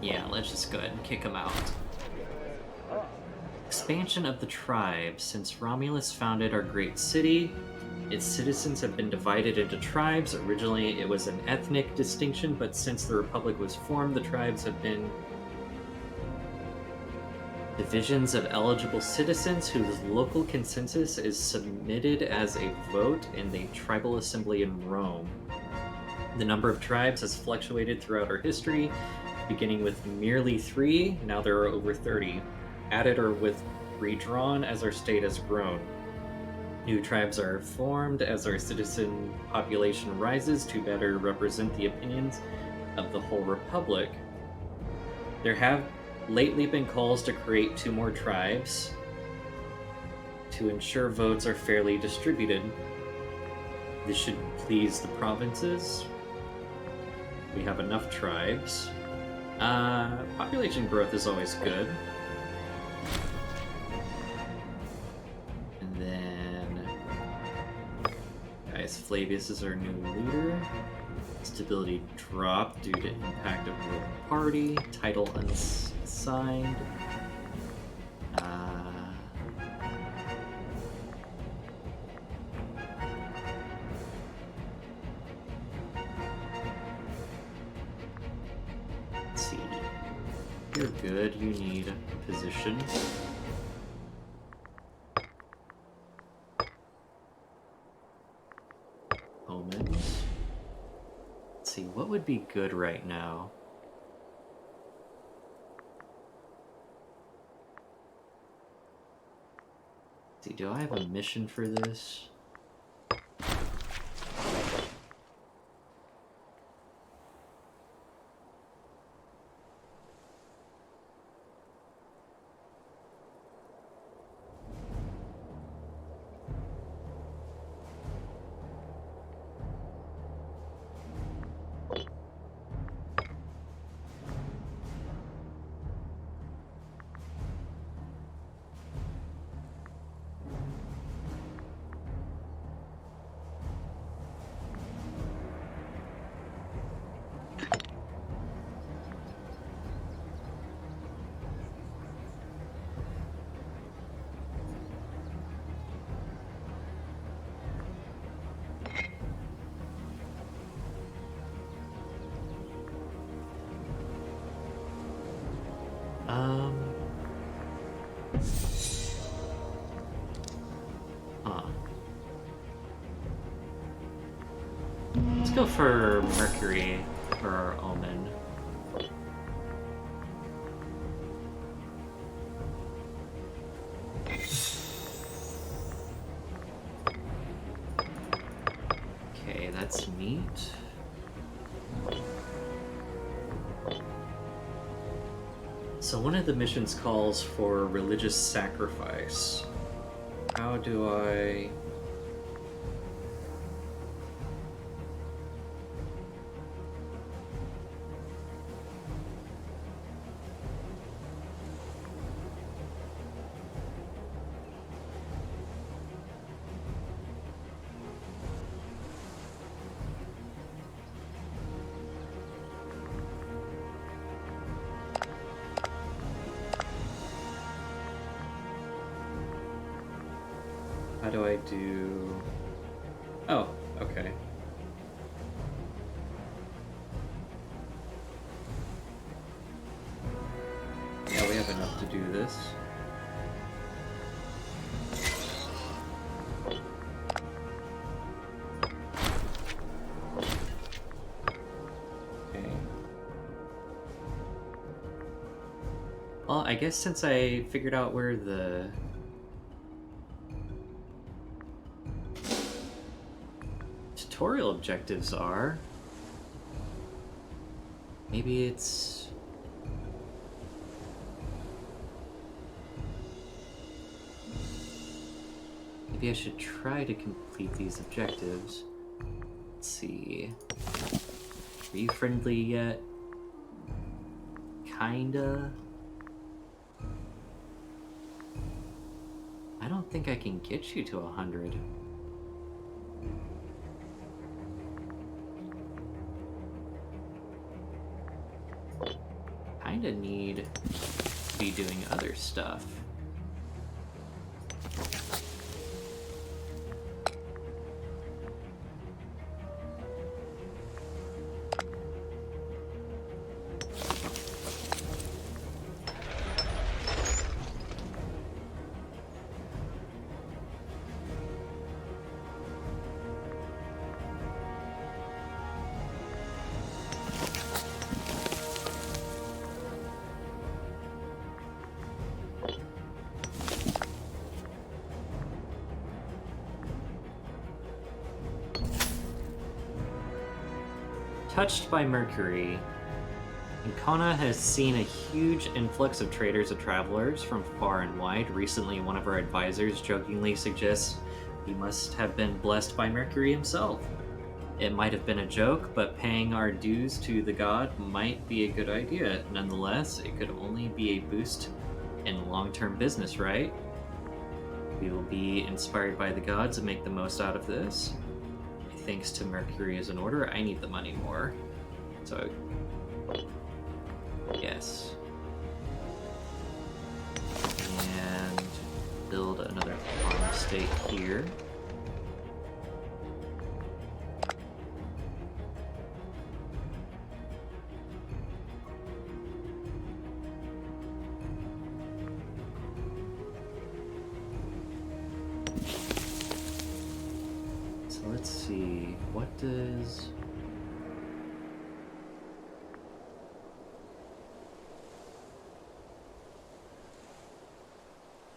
A: Yeah, let's just go ahead and kick him out. Expansion of the tribes. Since Romulus founded our great city, its citizens have been divided into tribes. Originally, it was an ethnic distinction, but since the Republic was formed, the tribes have been divisions of eligible citizens whose local consensus is submitted as a vote in the tribal assembly in Rome. The number of tribes has fluctuated throughout our history, beginning with merely 3, now there are over 30, added or redrawn as our state has grown. New tribes are formed as our citizen population rises to better represent the opinions of the whole Republic. There have lately been calls to create 2 more tribes to ensure votes are fairly distributed. This should please the provinces. We have enough tribes. Population growth is always good. And then Gaius Flavius is our new leader. Stability dropped due to impact of ruling party. Title unassigned. You're good. You need position. Omens. Let's see, what would be good right now? Let's see, do I have a mission for this? Huh. Let's go for Mercury for our Omen. Okay, that's neat. So one of the missions calls for religious sacrifice. How do I... How do I do... Oh, okay. Yeah, we have enough to do this. Okay. Well, I guess since I figured out where the... tutorial objectives are, maybe it's... maybe I should try to complete these objectives. Let's see. Are you friendly yet? Kinda. I don't think I can get you to 100. Kinda need to be doing other stuff. Touched by Mercury, Ancona has seen a huge influx of traders and travelers from far and wide. Recently, one of our advisors jokingly suggests he must have been blessed by Mercury himself. It might have been a joke, but paying our dues to the god might be a good idea. Nonetheless, it could only be a boost in long-term business, right? We will be inspired by the gods and make the most out of this. Thanks to Mercury as an order, I need the money more. So, yes. And build another farm state here. let's see. What does...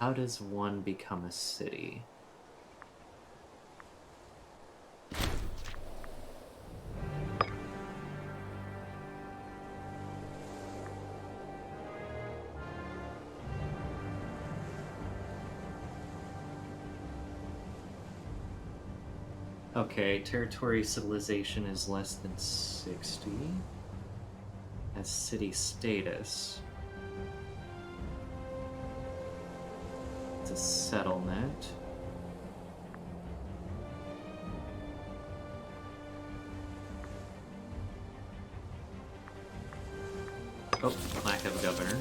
A: How does one become a city? Okay, territory civilization is less than 60. Has city status. It's a settlement. Oh, lack of a governor.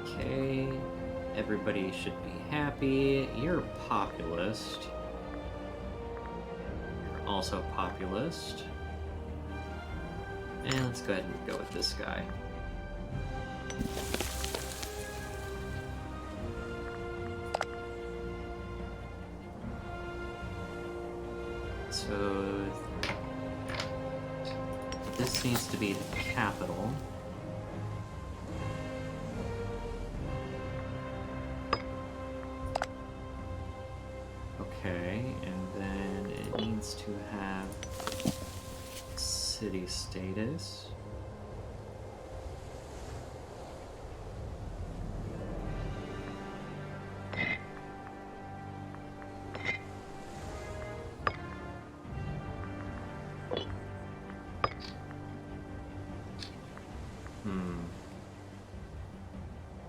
A: Okay, everybody should be happy. You're a populist. You're also a populist. And let's go ahead and go with this guy. So this needs to be the capital. Okay, and then it needs to have city status.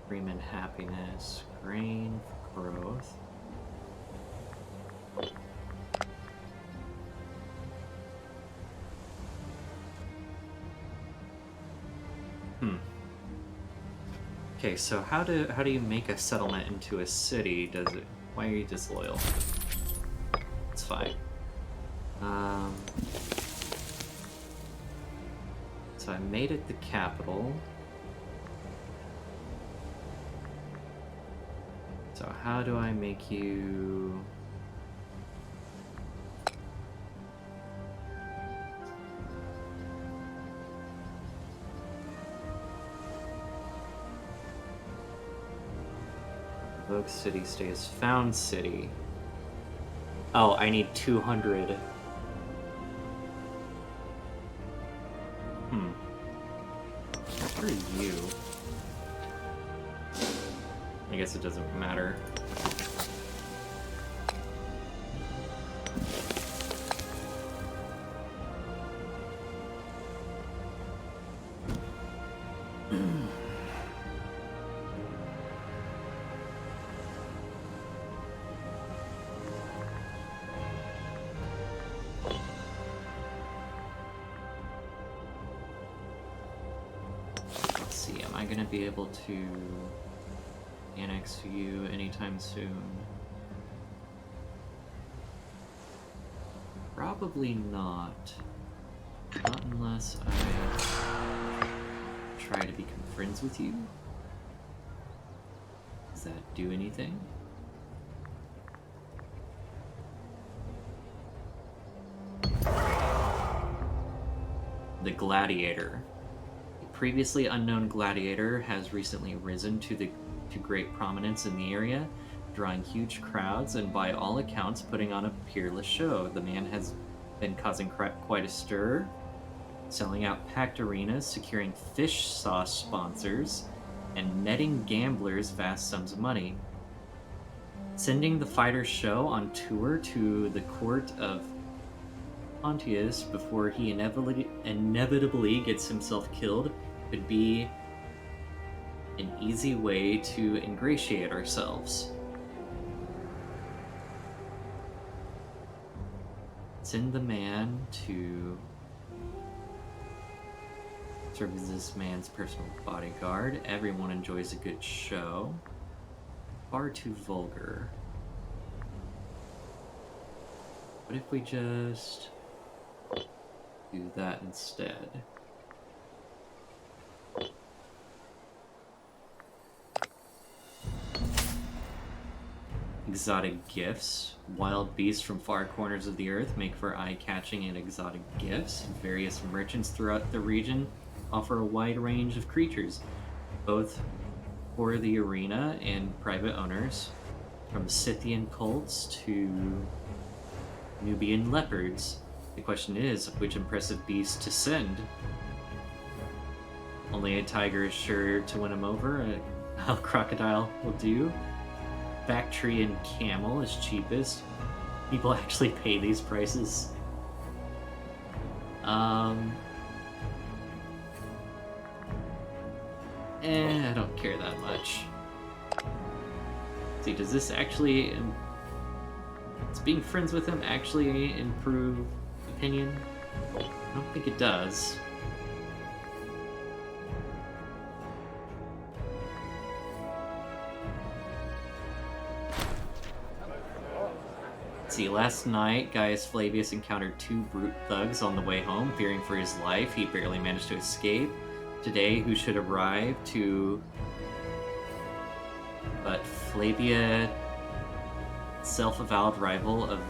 A: Freeman happiness, grain for growth. Okay, so how do you make a settlement into a city? Does it? Why are you disloyal? It's fine. So I made it the capital. So how do I make you... Evoke city stays found city. Oh, I need 200. Where are you? I guess it doesn't matter. Let's see, am I gonna be able to annex you anytime soon? Probably not. Not unless I try to become friends with you. Does that do anything? The Gladiator. A previously unknown gladiator has recently risen to great prominence in the area, drawing huge crowds and by all accounts putting on a peerless show. The man has been causing quite a stir, selling out packed arenas, securing fish sauce sponsors, and netting gamblers vast sums of money. Sending the fighter's show on tour to the court of Pontius before he inevitably gets himself killed would be an easy way to ingratiate ourselves. Send the man to serve as this man's personal bodyguard. Everyone enjoys a good show. Far too vulgar. What if we just do that instead? Exotic gifts. Wild beasts from far corners of the earth make for eye-catching and exotic gifts. Various merchants throughout the region offer a wide range of creatures, both for the arena and private owners, from Scythian cults to Nubian leopards. The question is, which impressive beast to send? Only a tiger is sure to win him over. A crocodile will do. Bactrian camel is cheapest. People actually pay these prices. I don't care that much. See, does this actually... Does being friends with him actually improve opinion? I don't think it does. See, last night, Gaius Flavius encountered 2 brute thugs on the way home. Fearing for his life, he barely managed to escape. Today, who should arrive to... but Flavia, self-avowed rival of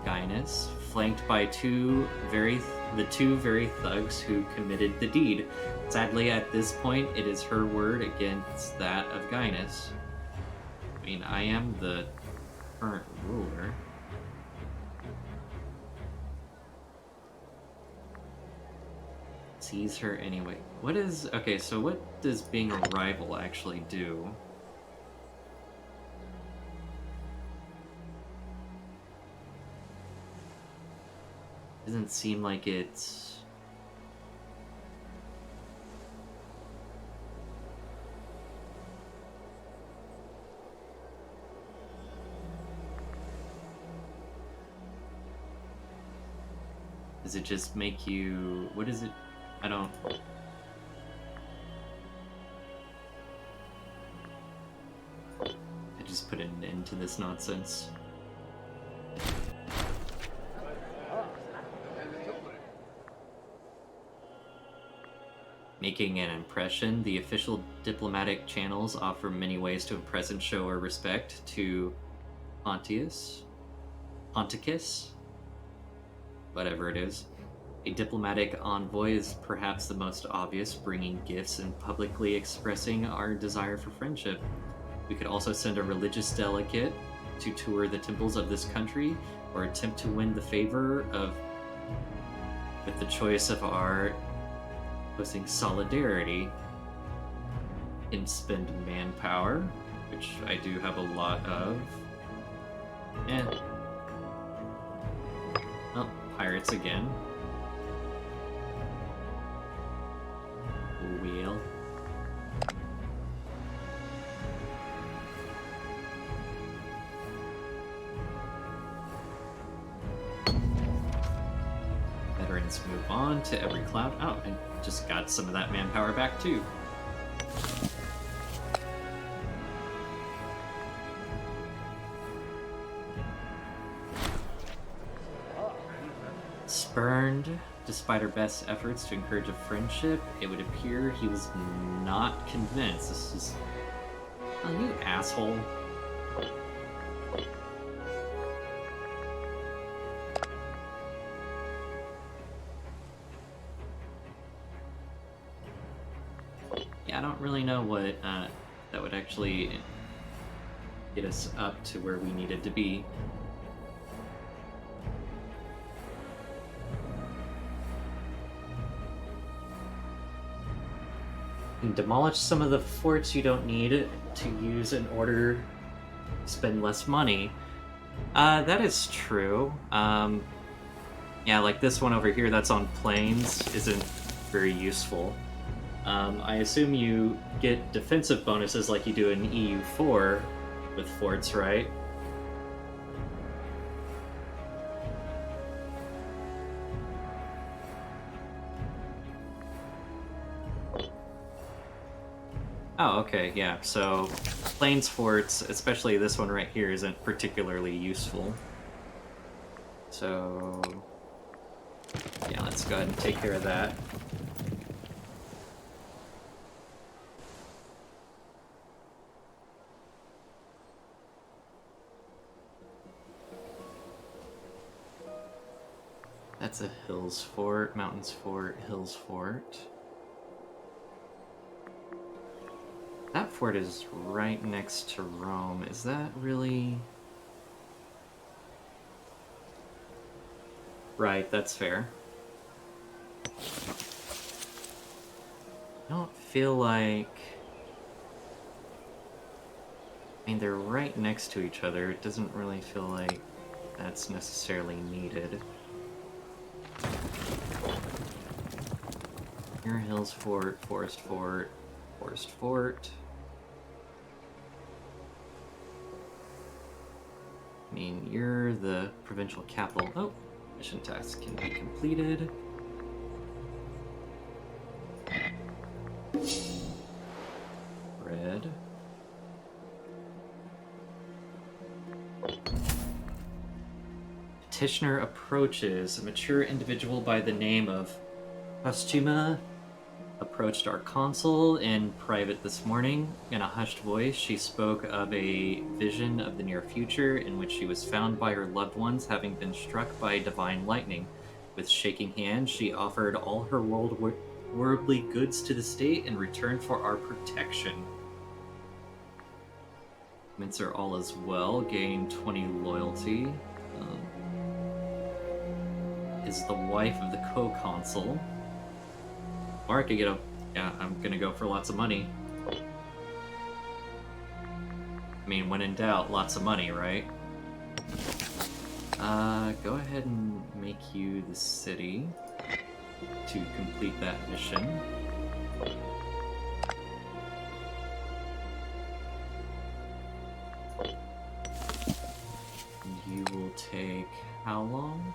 A: Gaius, flanked by the two very thugs who committed the deed. Sadly, at this point, it is her word against that of Gaius. I mean, I am the current ruler. Seize her anyway. Okay, so what does being a rival actually do? Doesn't seem like it's... Does it just make you... What is it? I don't... I just put an end to this nonsense. Making an impression. The official diplomatic channels offer many ways to impress and show our respect to Ponticus, whatever it is. A diplomatic envoy is perhaps the most obvious, bringing gifts and publicly expressing our desire for friendship. We could also send a religious delegate to tour the temples of this country, or attempt to win the favor of, with the choice of our posting solidarity, and spend manpower, which I do have a lot of. And oh, pirates again. Wheel. Veterans move on to every cloud. Oh, I just got some of that manpower back too. Spurned. Despite her best efforts to encourage a friendship, it would appear he was not convinced. This is... Oh, you asshole. Yeah, I don't really know what that would actually get us up to where we needed to be. And demolish some of the forts you don't need to use in order to spend less money. That is true. Yeah, like this one over here that's on plains isn't very useful. I assume you get defensive bonuses like you do in EU4 with forts, right? Oh, okay, yeah. So, plains forts, especially this one right here, isn't particularly useful. So, yeah, let's go ahead and take care of that. That's a Hills Fort, Mountains Fort, Hills Fort. That fort is right next to Rome. Is that really... Right, that's fair. I don't feel like... I mean, they're right next to each other. It doesn't really feel like that's necessarily needed. Here, Hills Fort, Forest Fort, Forest Fort. I mean, you're the provincial capital. Oh, mission task can be completed. Red. Petitioner approaches. A mature individual by the name of Postuma approached our consul in private this morning. In a hushed voice, she spoke of a vision of the near future in which she was found by her loved ones having been struck by divine lightning. With shaking hands, she offered all her worldly goods to the state in return for our protection. Mints are all as well. Gain 20 loyalty. Is the wife of the co-consul. Or I could get a... Yeah, I'm gonna go for lots of money. I mean, when in doubt, lots of money, right? Go ahead and make you the city to complete that mission. You will take how long?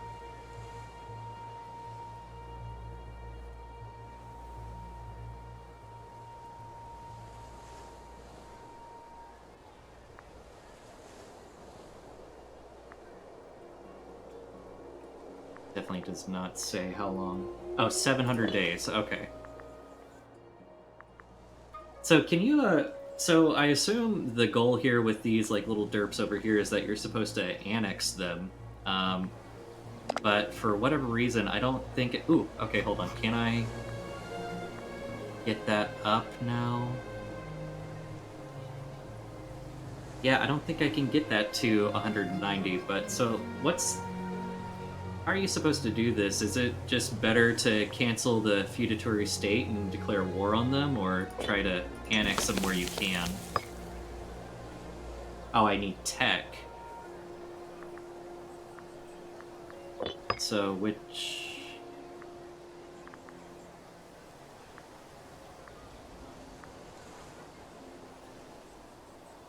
A: Definitely does not say how long. Oh, 700 days. Okay. So can you, so I assume the goal here with these, like, little derps over here is that you're supposed to annex them. But for whatever reason, I don't think it... Ooh, okay, hold on. Can I get that up now? Yeah, I don't think I can get that to 190, but so what's... How are you supposed to do this? Is it just better to cancel the feudatory state and declare war on them, or try to annex them where you can? Oh, I need tech. So, which...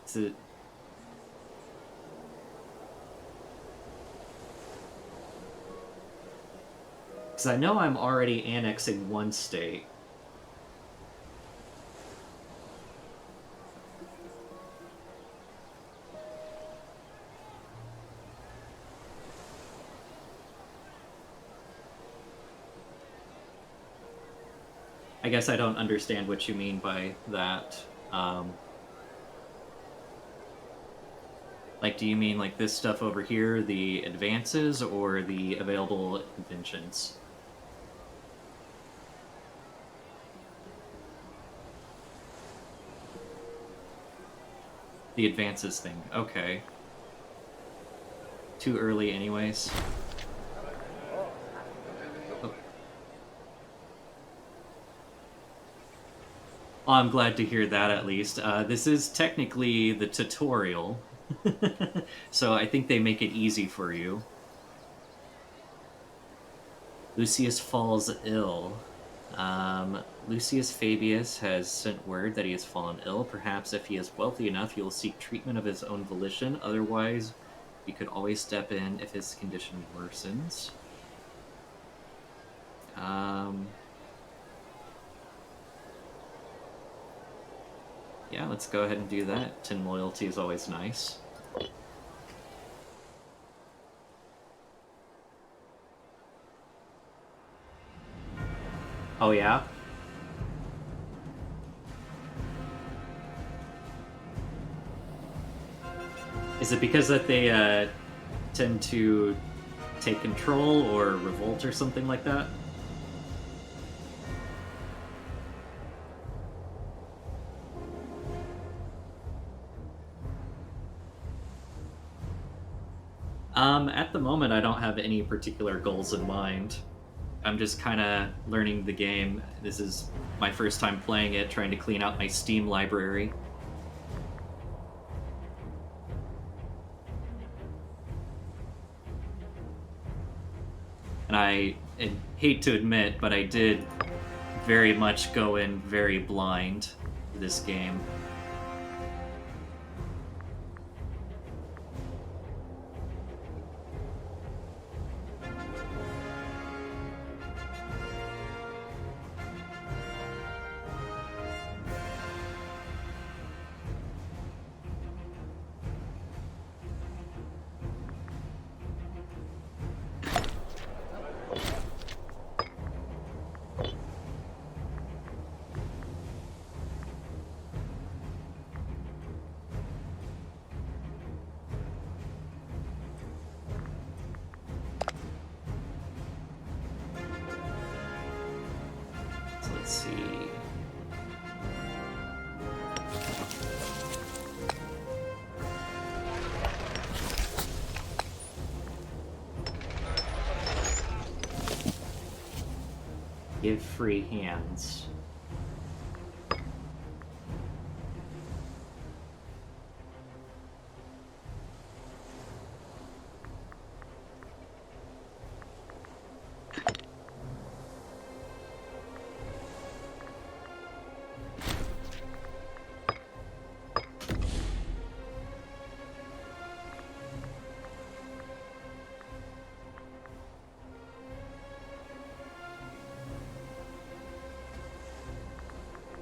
A: Is it... Because I know I'm already annexing one state. I guess I don't understand what you mean by that. Like, do you mean like this stuff over here, the advances, or the available inventions? The advances thing, okay. Too early anyways. Oh. Oh, I'm glad to hear that at least. This is technically the tutorial. So I think they make it easy for you. Lucius falls ill. Lucius Fabius has sent word that he has fallen ill. Perhaps if he is wealthy enough, he will seek treatment of his own volition. Otherwise, we could always step in if his condition worsens. Yeah, let's go ahead and do that. 10 loyalty is always nice. Oh, yeah? Is it because that they tend to take control or revolt or something like that. At the moment, I don't have any particular goals in mind. I'm just kind of learning the game. This is my first time playing it, trying to clean out my Steam library. And I hate to admit, but I did very much go in very blind to this game. Let's see. Give free hands.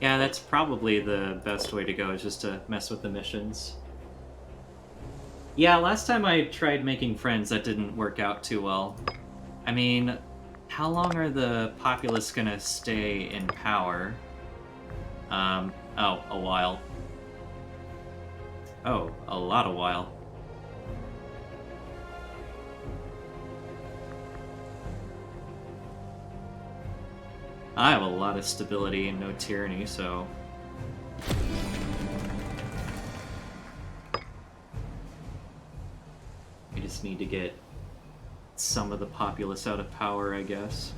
A: Yeah, that's probably the best way to go, is just to mess with the missions. Yeah, last time I tried making friends, that didn't work out too well. I mean, how long are the populace gonna stay in power? Oh, a while. Oh, a lot of while. I have a lot of stability and no tyranny, so... we just need to get some of the populace out of power, I guess.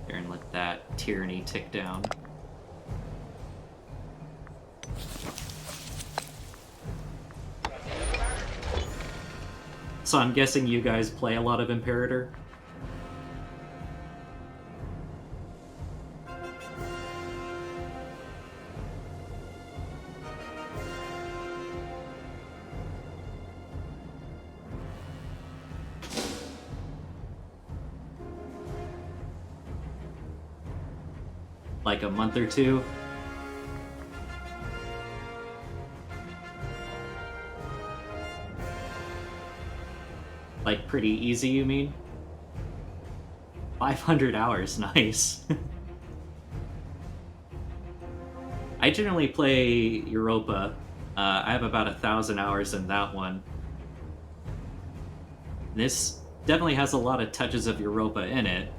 A: Here, and let that tyranny tick down. So I'm guessing you guys play a lot of Imperator? Like a month or two? Like pretty easy, you mean? 500 hours, nice. I generally play Europa. I have about 1,000 hours in that one. This definitely has a lot of touches of Europa in it.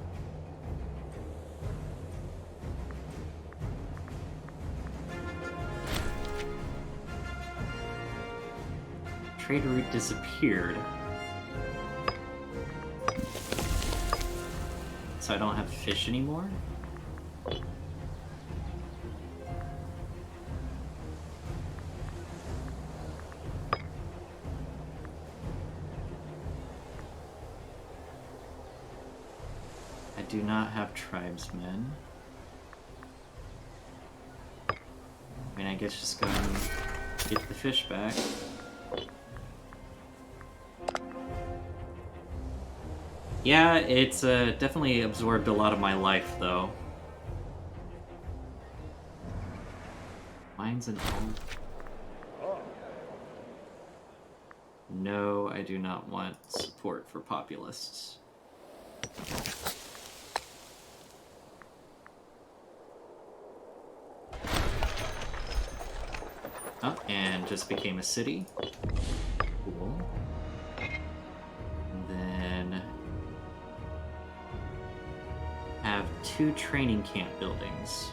A: Trade route disappeared. So I don't have fish anymore? I do not have tribesmen. I mean, I guess just go and get the fish back. Yeah, it's definitely absorbed a lot of my life, though. Mines and all. No, I do not want support for populists. Oh, and just became a city. Cool. And then have 2 training camp buildings.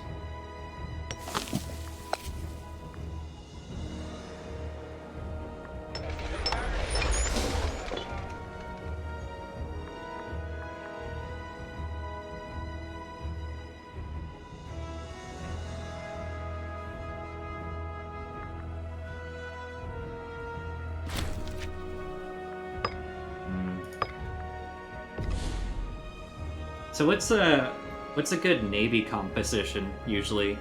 A: So what's a good Navy composition usually?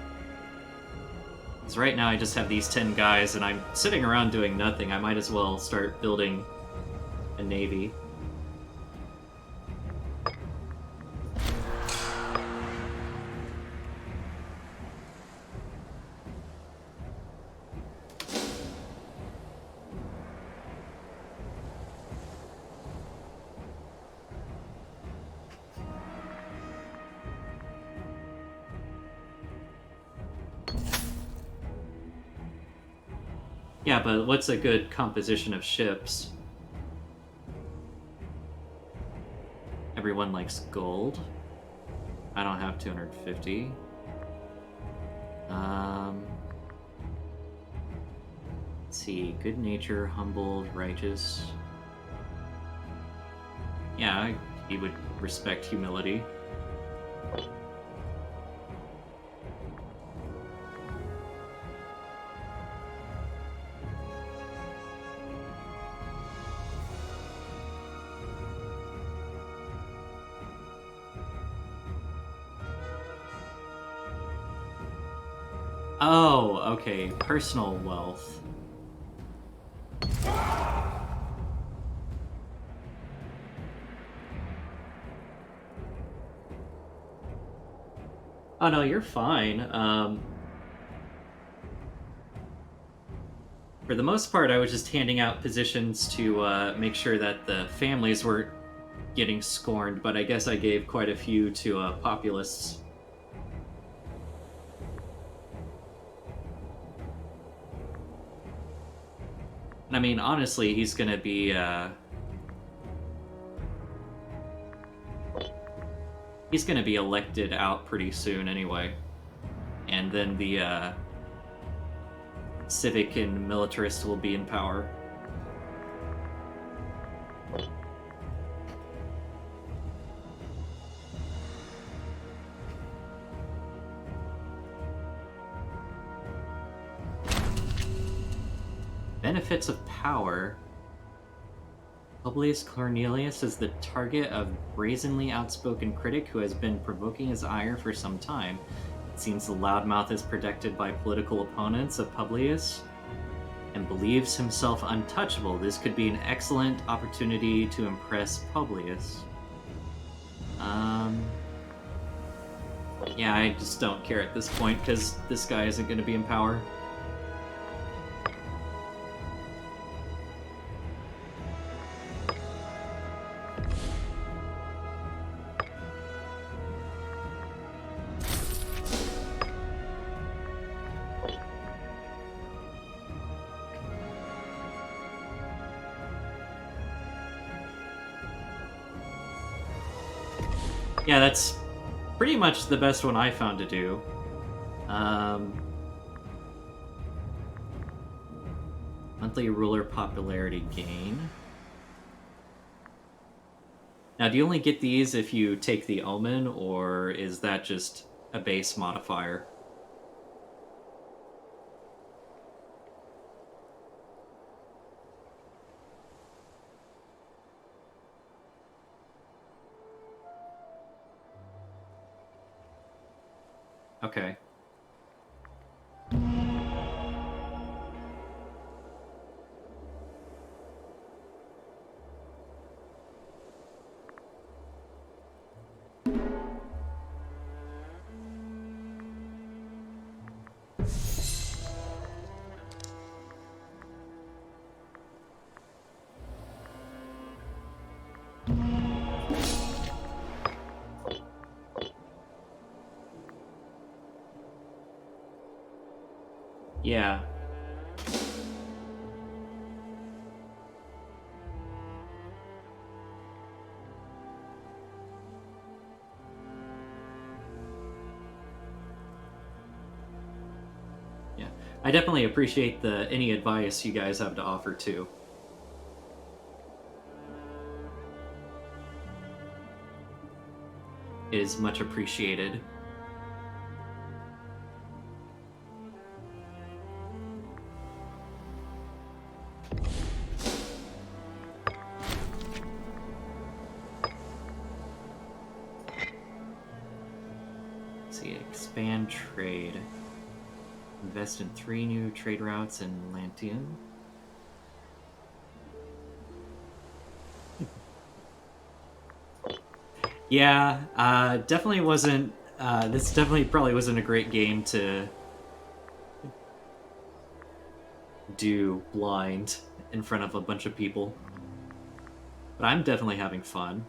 A: Because right now I just have these 10 guys and I'm sitting around doing nothing. I might as well start building a Navy. Yeah, but what's a good composition of ships? Everyone likes gold. I don't have 250. Let's see. Good nature, humble, righteous. Yeah, he would respect humility. Oh, okay. Personal wealth. Oh no, you're fine. For the most part, I was just handing out positions to make sure that the families were getting scorned, but I guess I gave quite a few to populists. I mean, honestly, he's gonna be elected out pretty soon anyway, and then the civic and militarists will be in power. Benefits of power. Publius Cornelius is the target of brazenly outspoken critic who has been provoking his ire for some time. It seems the loudmouth is protected by political opponents of Publius and believes himself untouchable. This could be an excellent opportunity to impress Publius. Yeah, I just don't care at this point because this guy isn't going to be in power. Yeah, that's pretty much the best one I found to do. Monthly ruler popularity gain. Now, do you only get these if you take the omen, or is that just a base modifier? Okay. Yeah. I definitely appreciate the any advice you guys have to offer too. It is much appreciated. Let's see, expand trade. Invest in 3 new trade routes in Lantium. Yeah, definitely wasn't. This definitely probably wasn't a great game to do blind in front of a bunch of people. But I'm definitely having fun.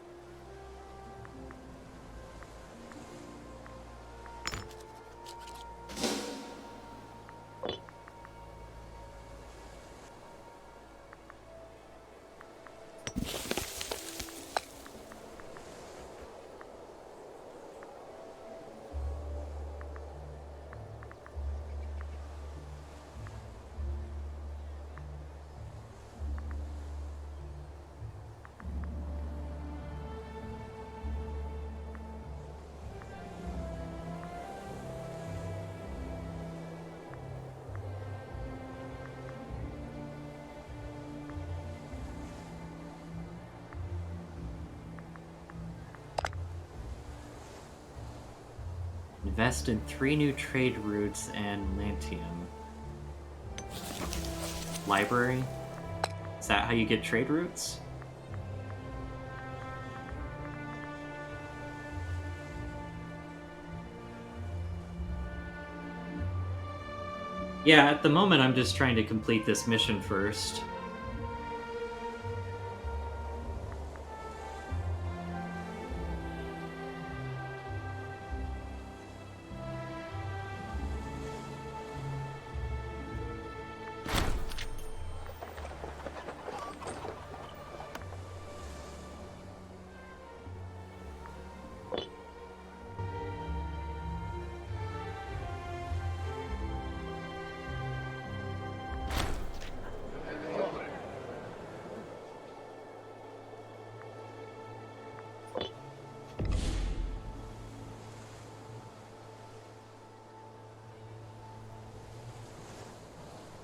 A: Invest in 3 new trade routes and Lantium. Library? Is that how you get trade routes? Yeah, at the moment I'm just trying to complete this mission first.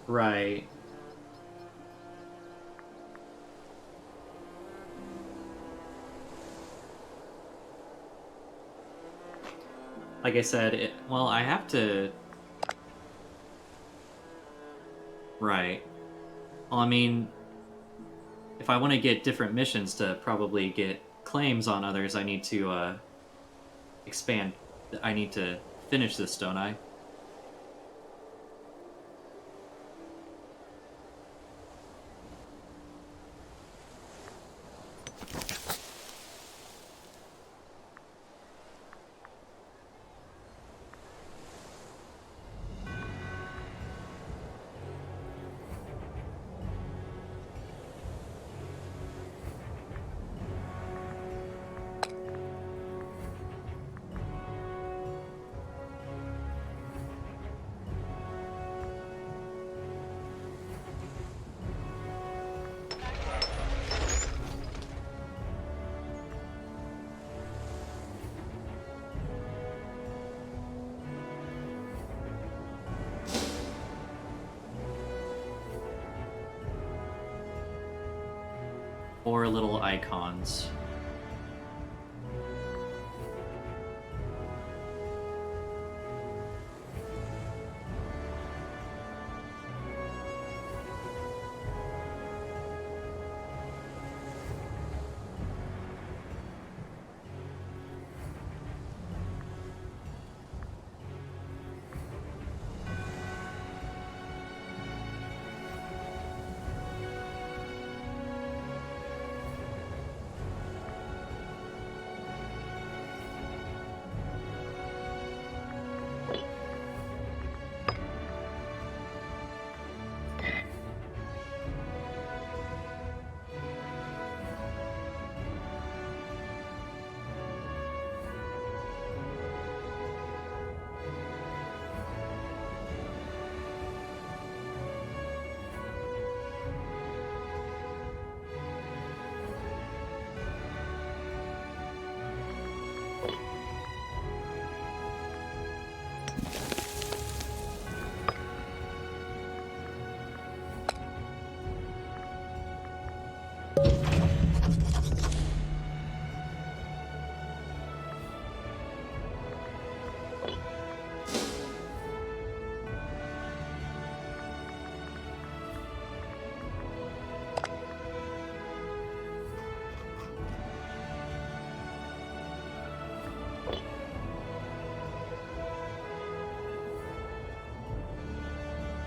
A: Right. Like I said, well, I have to... Right. Well, I mean, if I want to get different missions to probably get claims on others, I need to expand. I need to finish this, don't I? Or little icons.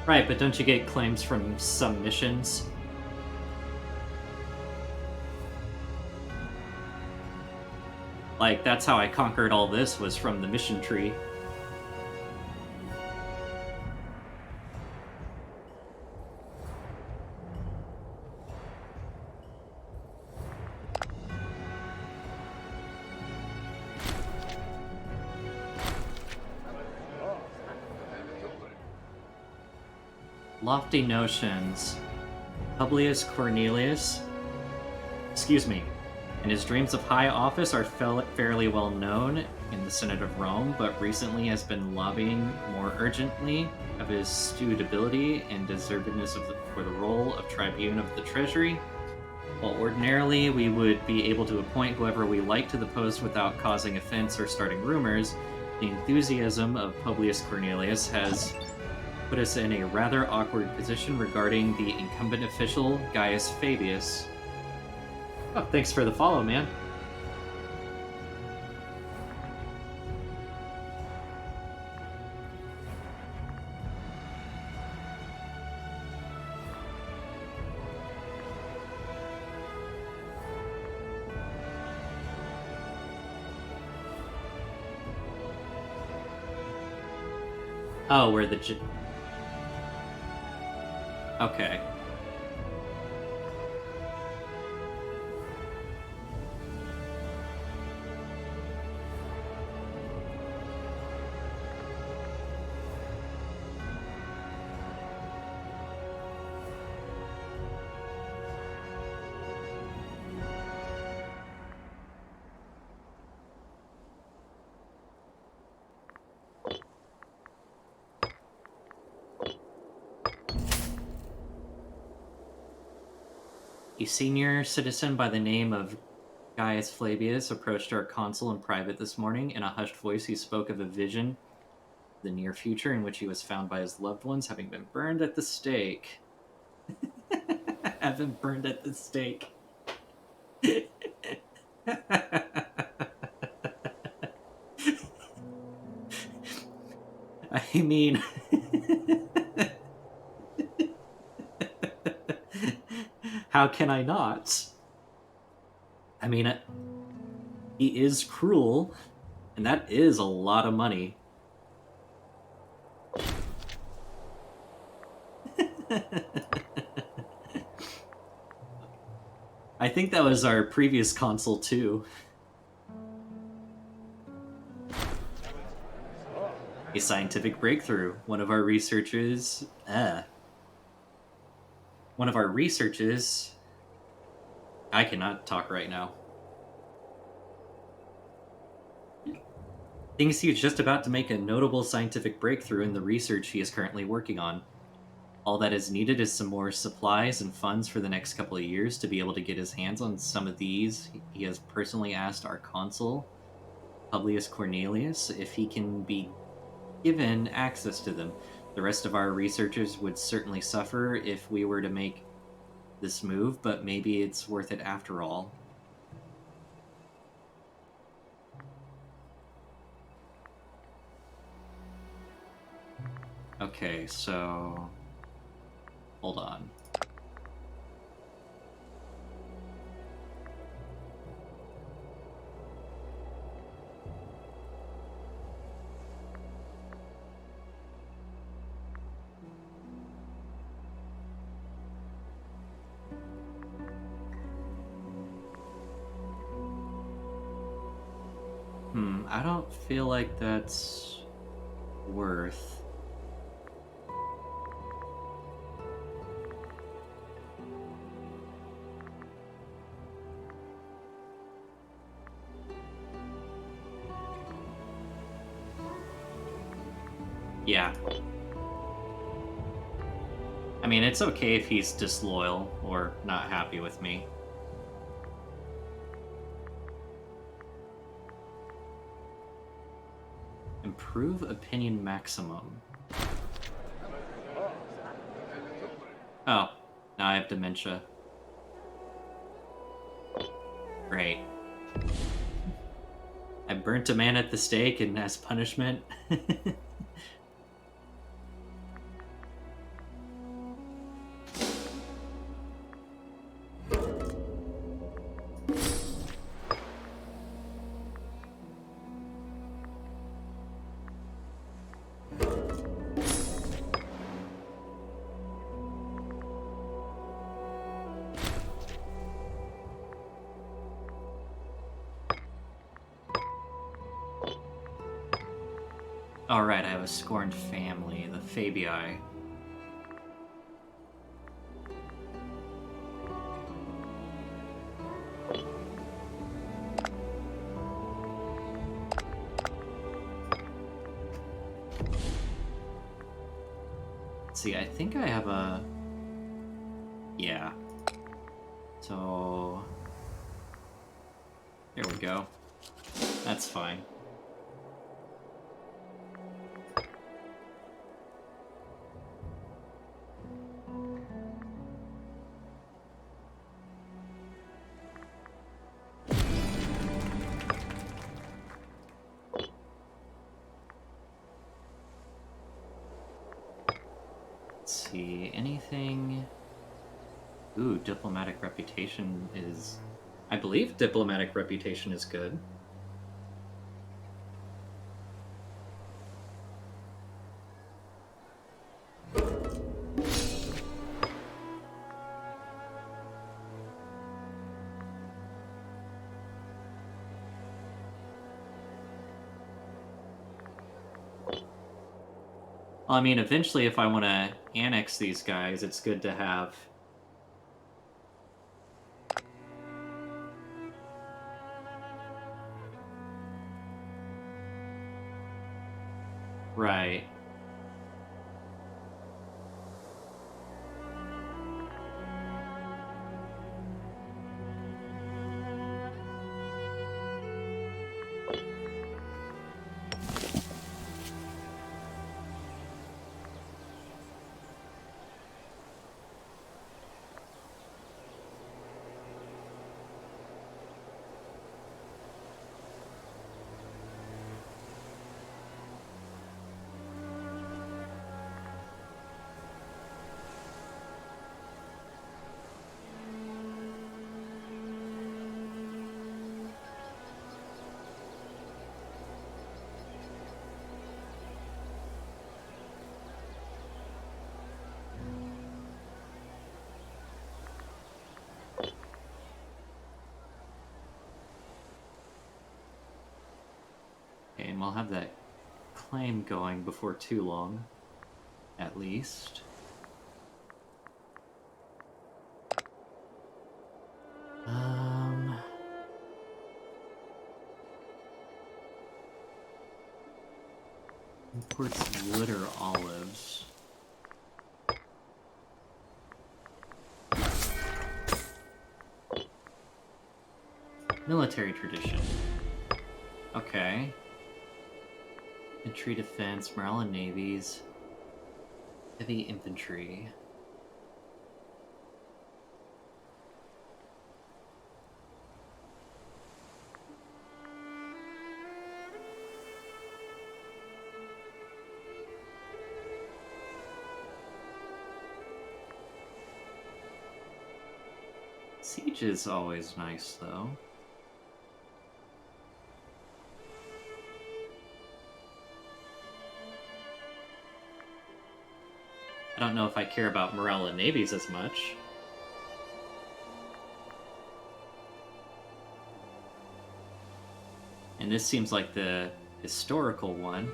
A: Right, but don't you get claims from some missions? Like, that's how I conquered all this, was from the mission tree. Lofty notions. Publius Cornelius, and his dreams of high office are fairly well known in the Senate of Rome, but recently has been lobbying more urgently of his suitability and deservedness for the role of tribune of the treasury. While ordinarily we would be able to appoint whoever we like to the post without causing offense or starting rumors, the enthusiasm of Publius Cornelius has put us in a rather awkward position regarding the incumbent official, Gaius Fabius. Oh, thanks for the follow, man. Oh, where the... Okay. A senior citizen by the name of Gaius Flavius approached our consul in private this morning. In a hushed voice, he spoke of a vision, the near future, in which he was found by his loved ones, having been burned at the stake. Having burned at the stake. I mean... How can I not? I mean, he is cruel, and that is a lot of money. I think that was our previous console, too. A scientific breakthrough. One of our researchers... I cannot talk right now. Thinks he is just about to make a notable scientific breakthrough in the research he is currently working on. All that is needed is some more supplies and funds for the next couple of years to be able to get his hands on some of these. He has personally asked our consul, Publius Cornelius, if he can be given access to them. The rest of our researchers would certainly suffer if we were to make this move, but maybe it's worth it after all. Okay, so... Hold on. I don't feel like that's worth... Yeah. I mean, it's okay if he's disloyal or not happy with me. Improve opinion maximum. Oh, now I have dementia. Great. I burnt a man at the stake, and as punishment... Alright, I have a scorned family, the Fabii. Let's see, I think I have a... Yeah. So... There we go. That's fine. Let's see, anything... Ooh, diplomatic reputation is... I believe diplomatic reputation is good. Well, I mean, eventually if I want to annex these guys, it's good to have... Right. Okay, and we'll have that claim going before too long, at least. Imports wood or olives. Military tradition. Okay. Infantry defense, morale and navies. Heavy infantry. Siege is always nice, though. I don't know if I care about morale and navies as much. And this seems like the historical one.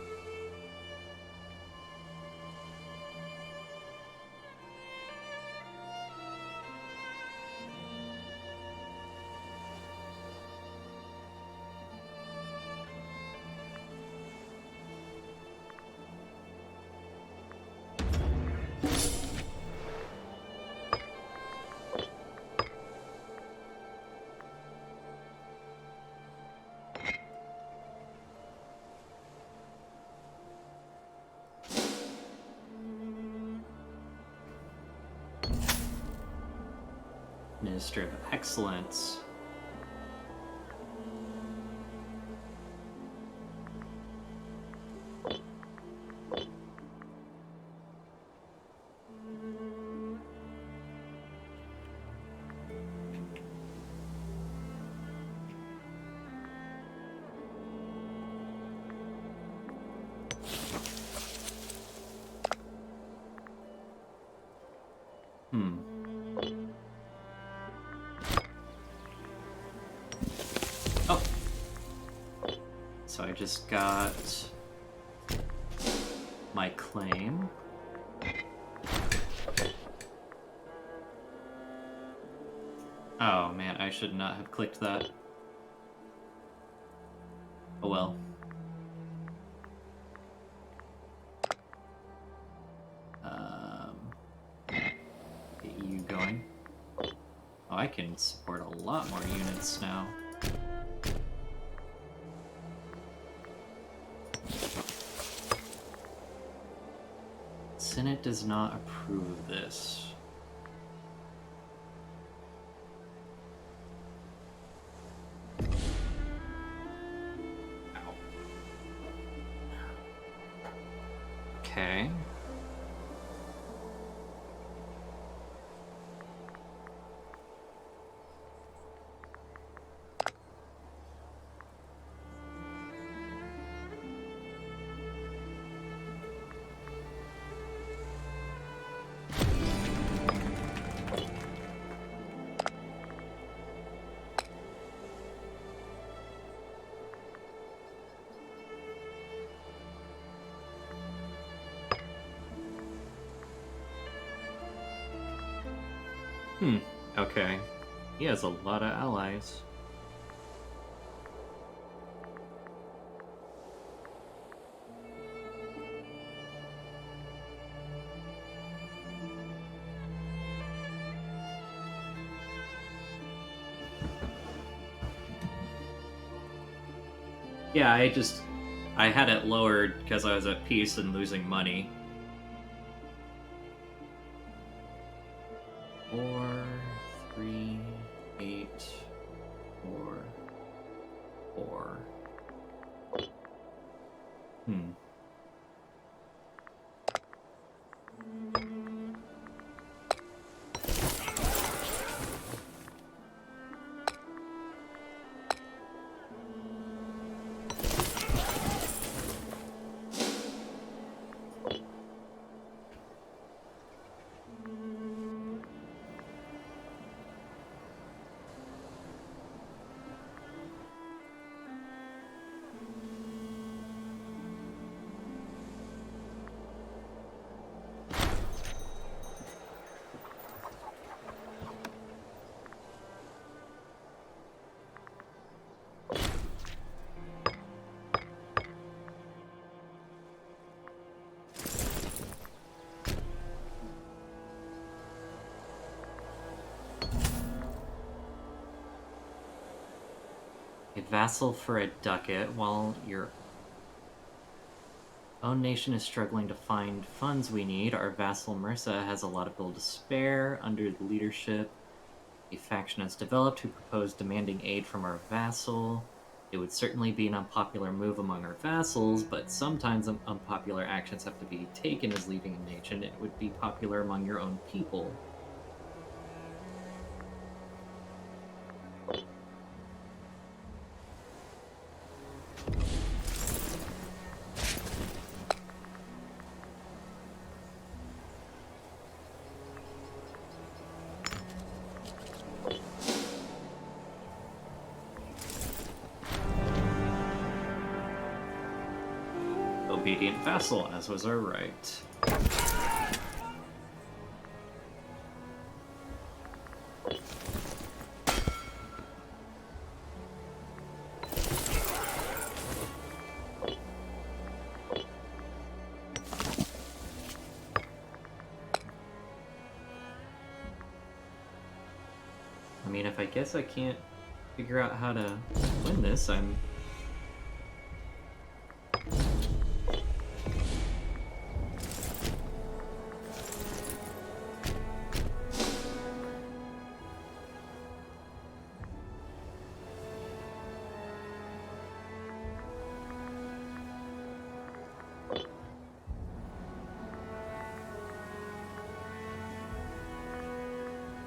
A: Minister of Excellence. Oh. So I just got my claim. Oh man, I should not have clicked that. Oh well. Get you going. Oh, I can support a lot more units now. Senate does not approve of this. Ow. Okay. Okay. He has a lot of allies. Yeah, I had it lowered because I was at peace and losing money. 4, 3, 8, 4, 4. A vassal for a ducat while your own nation is struggling to find funds we need. Our vassal Mursa has a lot of gold to spare. Under the leadership, a faction has developed who propose demanding aid from our vassal. It would certainly be an unpopular move among our vassals, but sometimes unpopular actions have to be taken as leading a nation. It would be popular among your own people. Obedient vassal, as was our right. I mean, if I guess I can't figure out how to win this, I'm...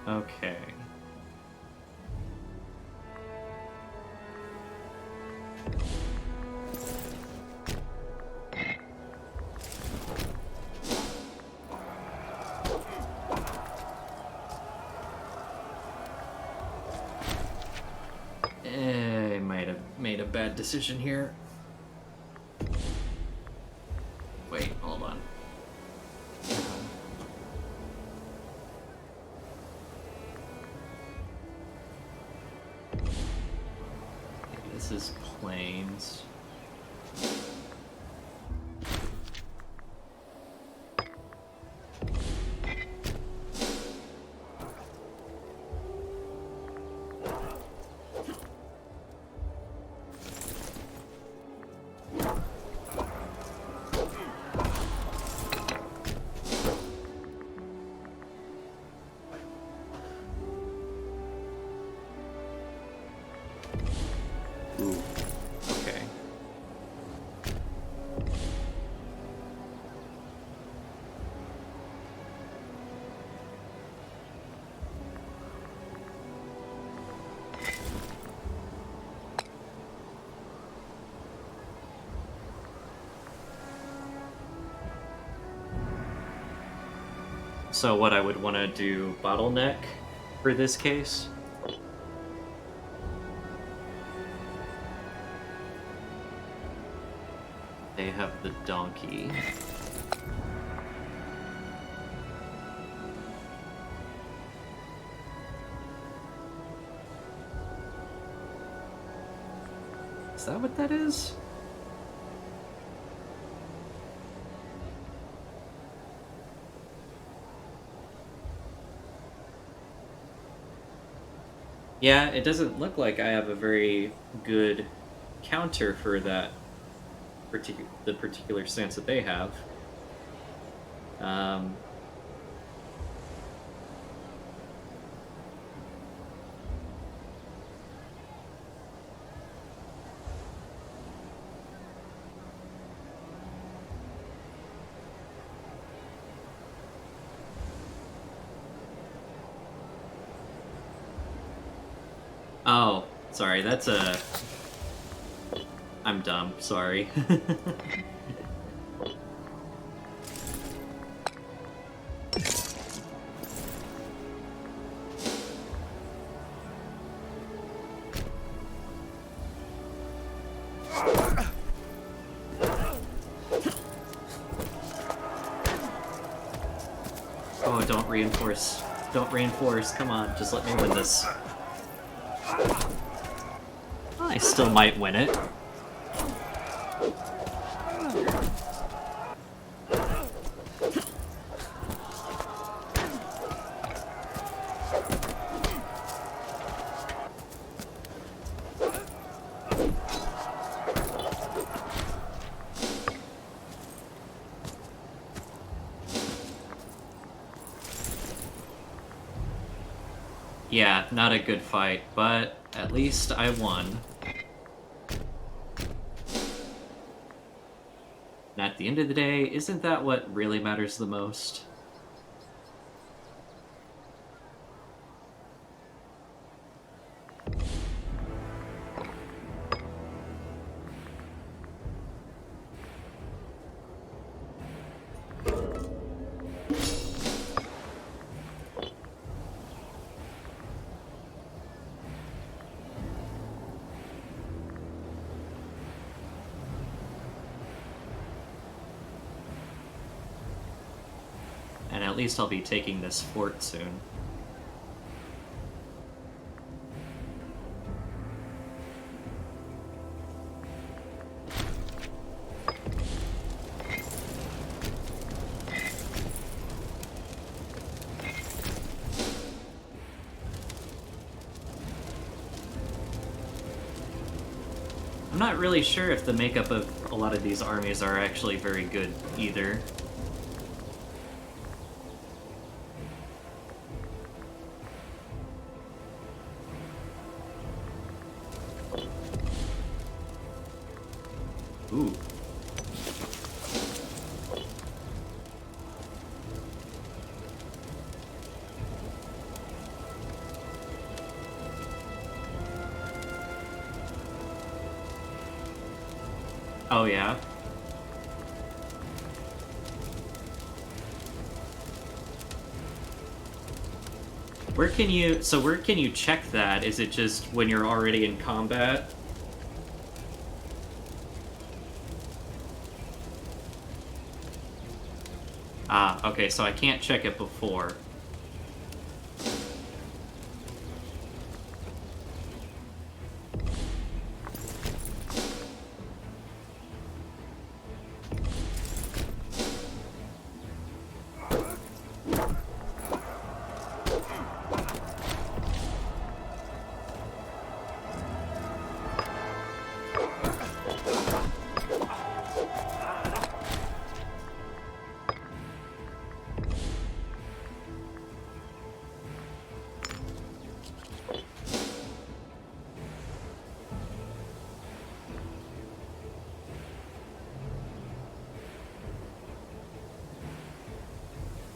A: Okay. I might have made a bad decision here. Wait, hold on. versus planes. Ooh, okay. So what I would want to do bottleneck for this case? They have the donkey. Is that what that is? Yeah, it doesn't look like I have a very good counter for that the particular stance that they have. Oh, sorry, that's a... I'm dumb, sorry. Oh, don't reinforce. Don't reinforce, come on, just let me win this. I still might win it. Yeah, not a good fight, but at least I won. And at the end of the day, isn't that what really matters the most? And at least I'll be taking this fort soon. I'm not really sure if the makeup of a lot of these armies are actually very good either. Ooh. Oh, yeah? Where can you check that? Is it just when you're already in combat? Ah, okay, so I can't check it before.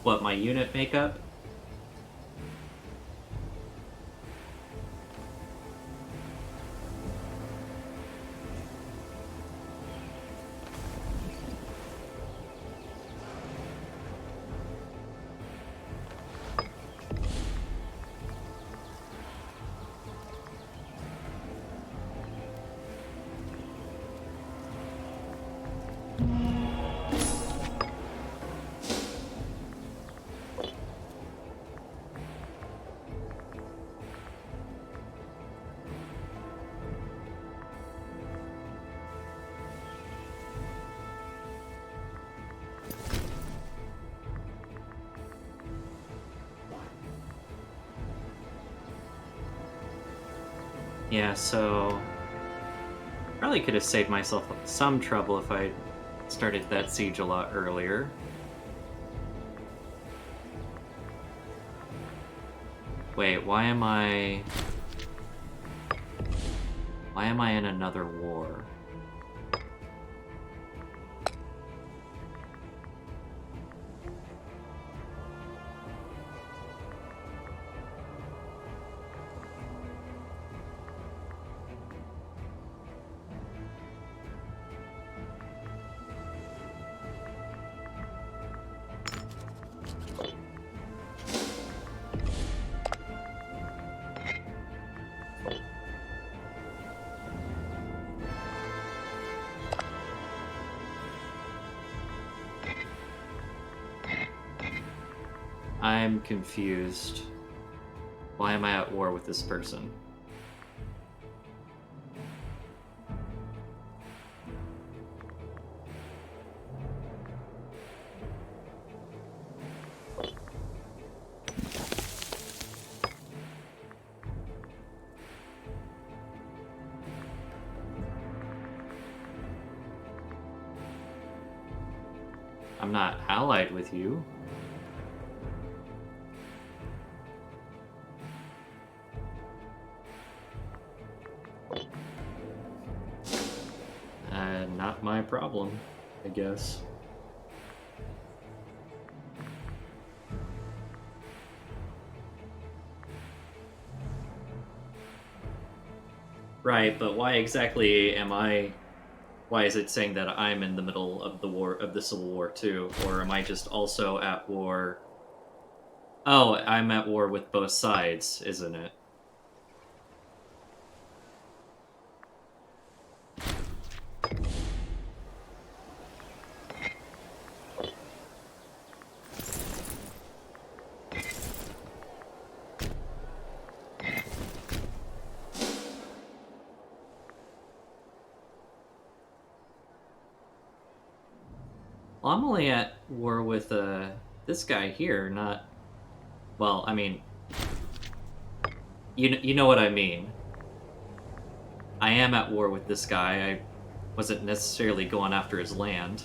A: What, my unit makeup? Yeah, so probably could have saved myself some trouble if I started that siege a lot earlier. Wait, why am I in another war? I'm confused. Why am I at war with this person? I'm not allied with you. Not my problem, I guess. Right, but why exactly am I... Why is it saying that I'm in the middle of the war, of the Civil War too? Or am I just also at war... Oh, I'm at war with both sides, isn't it? Well, I'm only at war with this guy here, not... Well, I mean... You know what I mean. I am at war with this guy. I wasn't necessarily going after his land.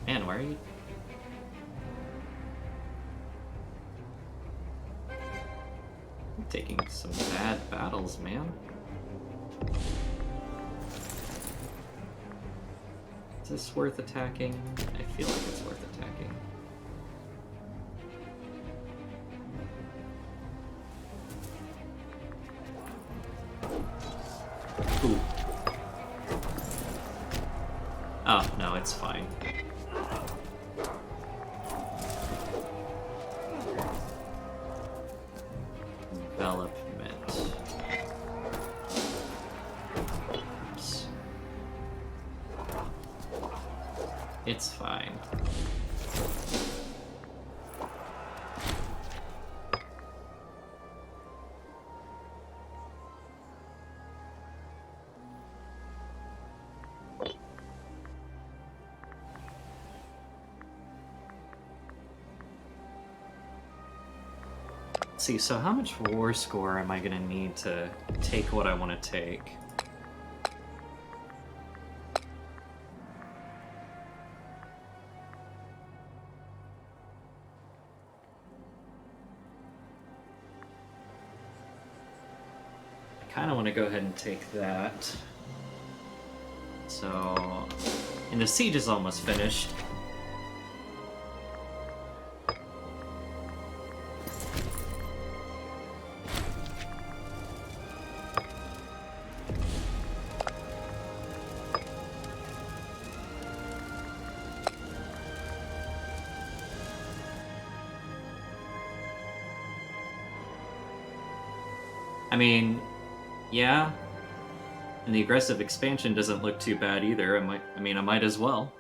A: Man, why are you... I'm taking some bad battles, man. Is this worth attacking? I feel like it's worth attacking. Ooh. Oh, no, it's fine. Development. Oops. It's fine. Let's see, so how much war score am I gonna need to take what I want to take? kind of want to go ahead and take that. So, and the siege is almost finished. I mean, yeah, and the aggressive expansion doesn't look too bad either. I might as well.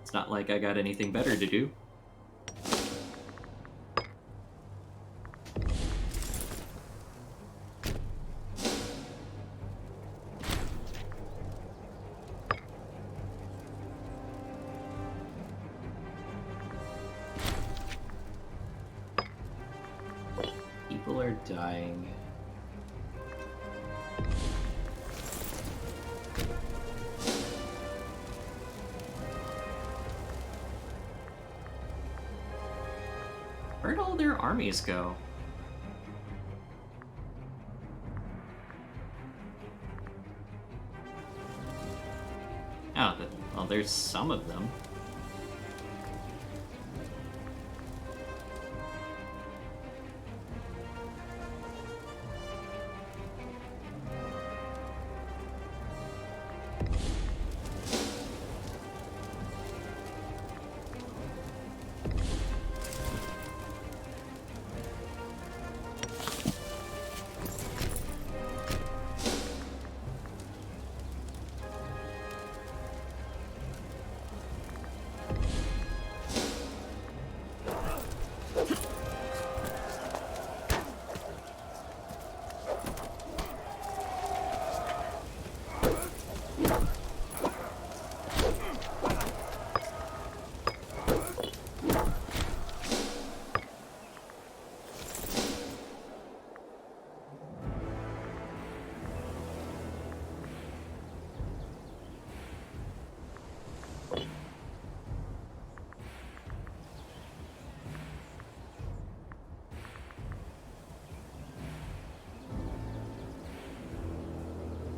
A: It's not like I got anything better to do. People are dying. Where'd all their armies go? Oh, well, there's some of them.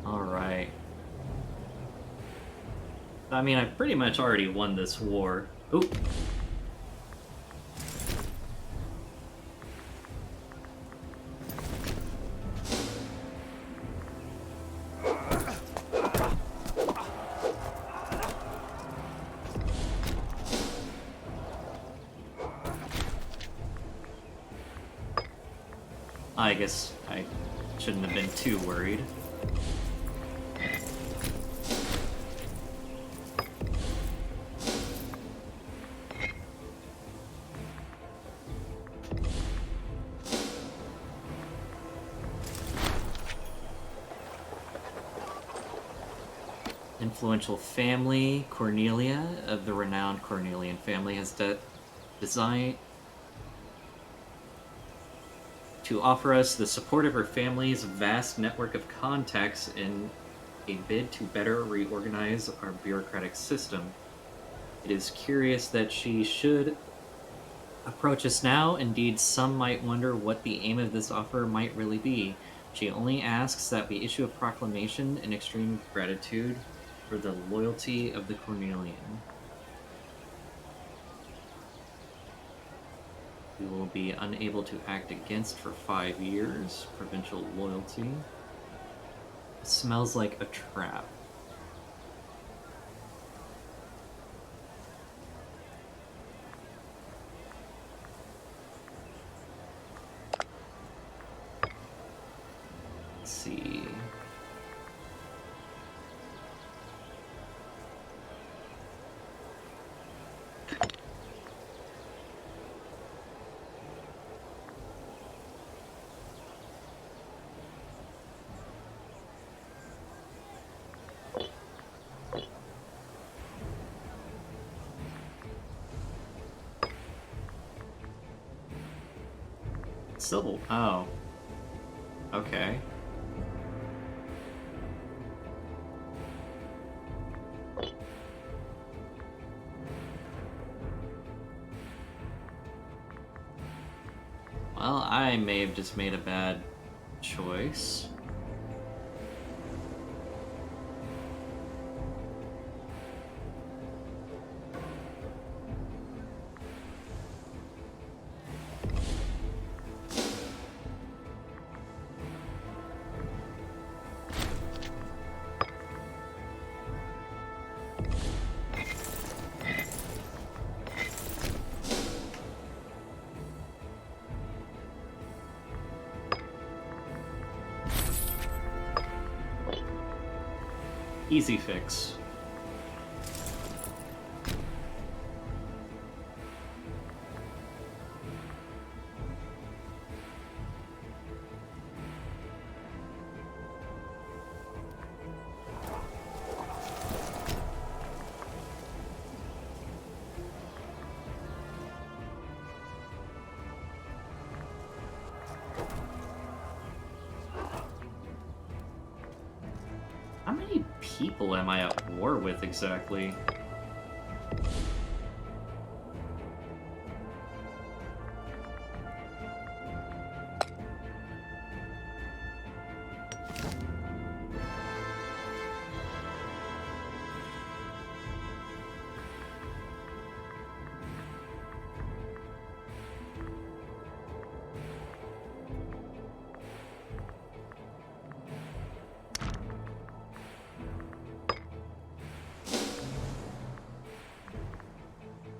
A: Alright. I mean, I pretty much already won this war. Oop. I guess I shouldn't have been too worried. Influential family, Cornelia, of the renowned Cornelian family, has designed to offer us the support of her family's vast network of contacts in a bid to better reorganize our bureaucratic system. It is curious that she should approach us now. Indeed, some might wonder what the aim of this offer might really be. She only asks that we issue a proclamation in extreme gratitude for the loyalty of the Cornelian. We will be unable to act against for 5 years. Provincial loyalty. It smells like a trap. Let's see. Civil. Oh. Okay. Well, I may have just made a bad choice. Easy fix. How many people am I at war with exactly?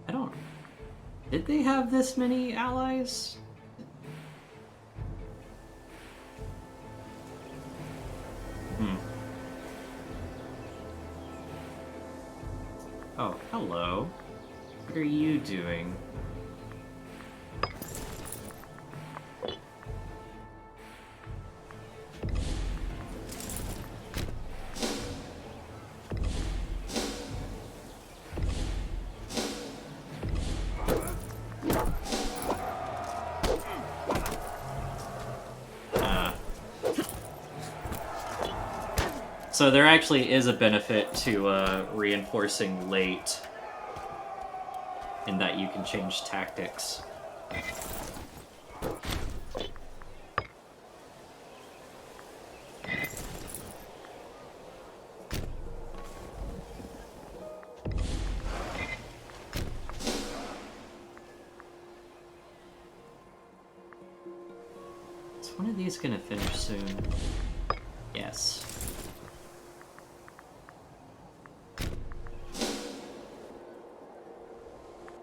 A: I don't... Did they have this many allies? Oh, hello. What are you doing? So there actually is a benefit to reinforcing late, in that you can change tactics. Is one of these gonna finish soon? Yes.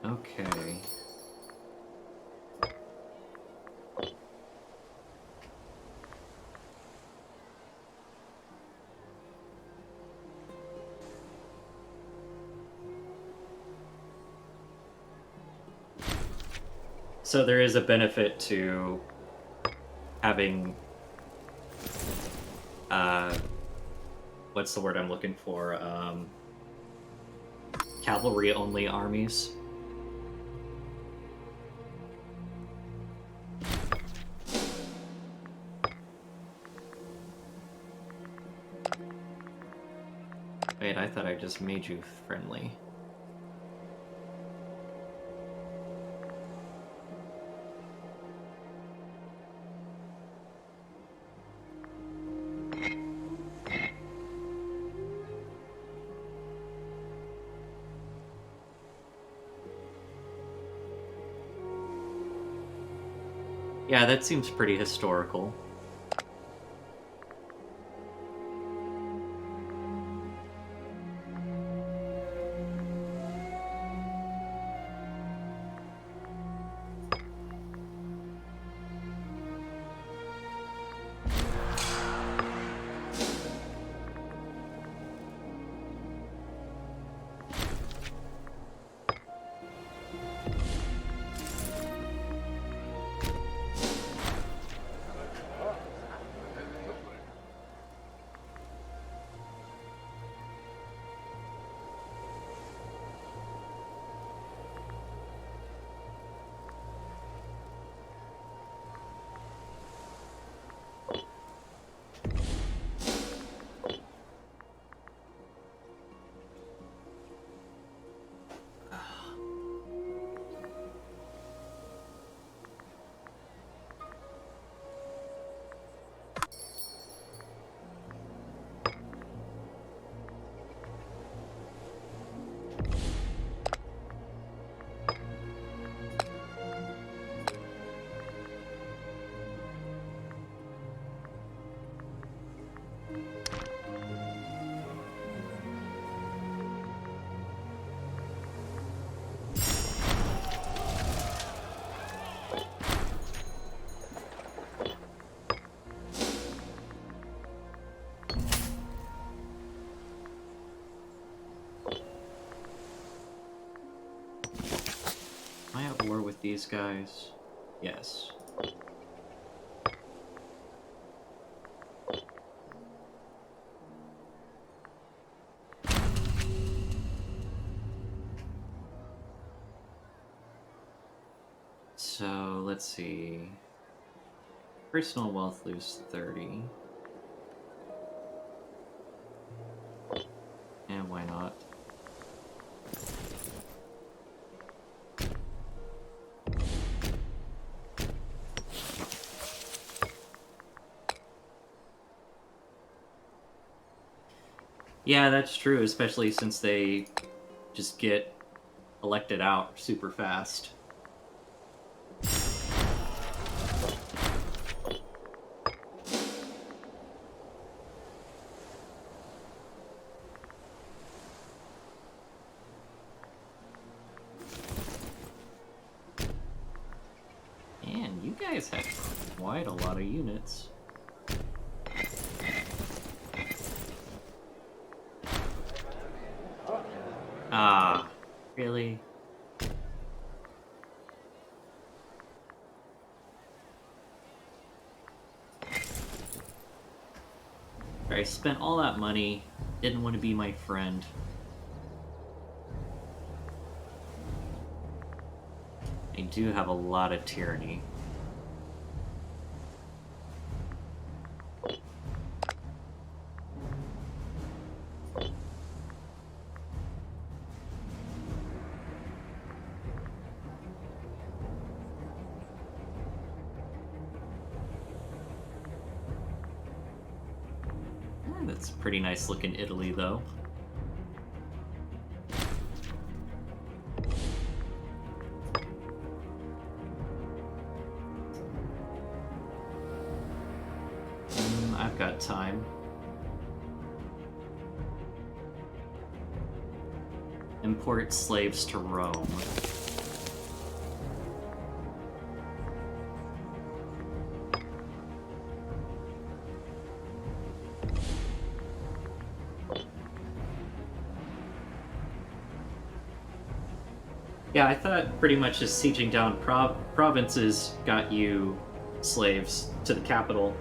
A: Okay. So there is a benefit to having what's the word I'm looking for? Cavalry only armies. Wait, I thought I just made you friendly. Yeah, that seems pretty historical. Am I at war with these guys? Yes. So, let's see. Personal wealth lose 30. And why not? Yeah, that's true, especially since they just get elected out super fast. Man, you guys have quite a lot of units. Ah, really? I spent all that money, didn't want to be my friend. I do have a lot of tyranny. That's pretty nice looking Italy, though. I've got time. Import slaves to Rome. Yeah, I thought pretty much just sieging down provinces got you slaves to the capital.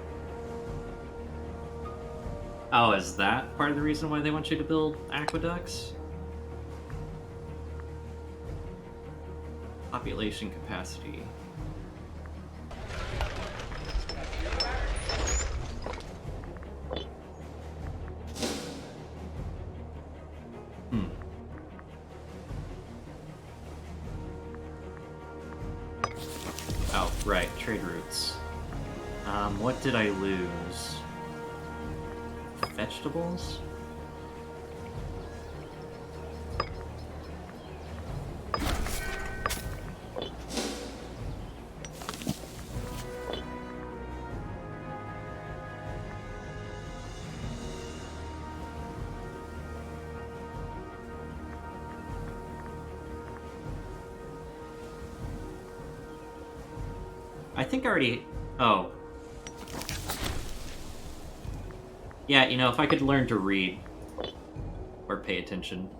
A: Oh, is that part of the reason why they want you to build aqueducts? Population capacity. Oh, right, trade routes. What did I lose? Vegetables? I think I already... Oh. Yeah, you know, if I could learn to read or pay attention.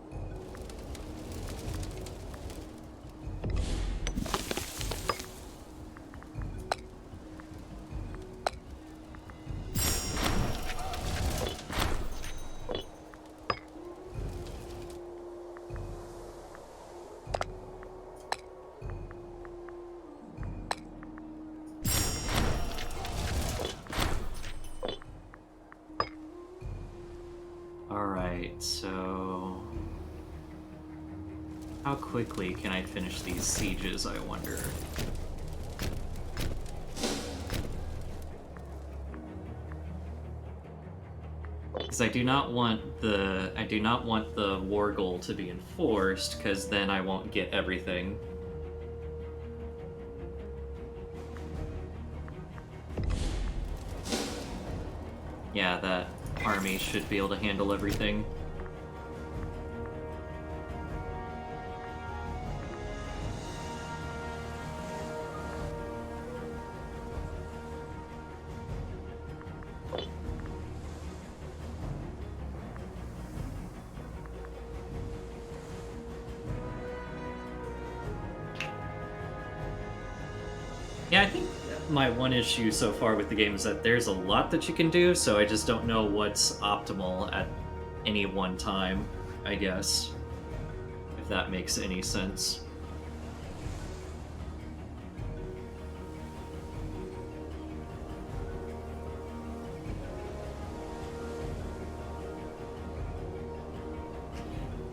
A: Alright, so... How quickly can I finish these sieges, I wonder? Because I do not want the war goal to be enforced, because then I won't get everything. Yeah, that army should be able to handle everything. Yeah, I think my one issue so far with the game is that there's a lot that you can do, so I just don't know what's optimal at any one time, I guess. If that makes any sense.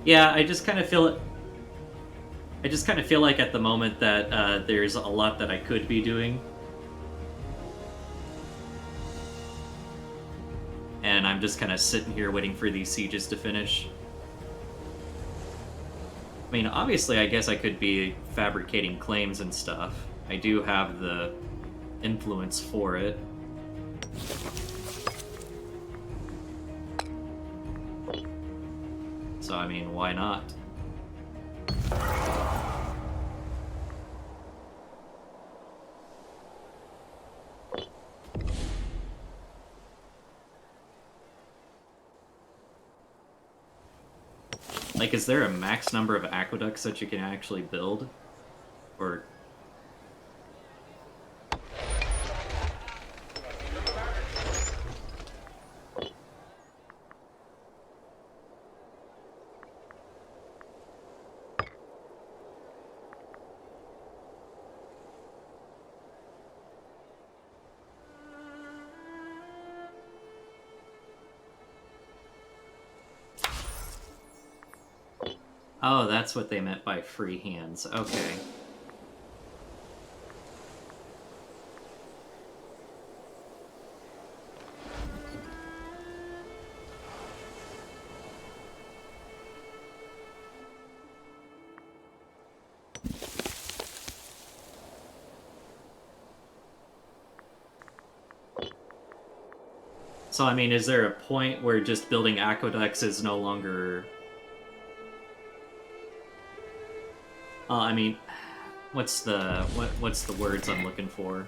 A: Yeah, I just kind of feel it. I just kind of feel like at the moment that there's a lot that I could be doing, and I'm just kind of sitting here waiting for these sieges to finish. I mean, obviously, I guess I could be fabricating claims and stuff. I do have the influence for it. So, I mean, why not? Like, is there a max number of aqueducts that you can actually build? Or... Oh, that's what they meant by free hands. Okay. So, I mean, is there a point where just building aqueducts is no longer... I mean, what's the words I'm looking for?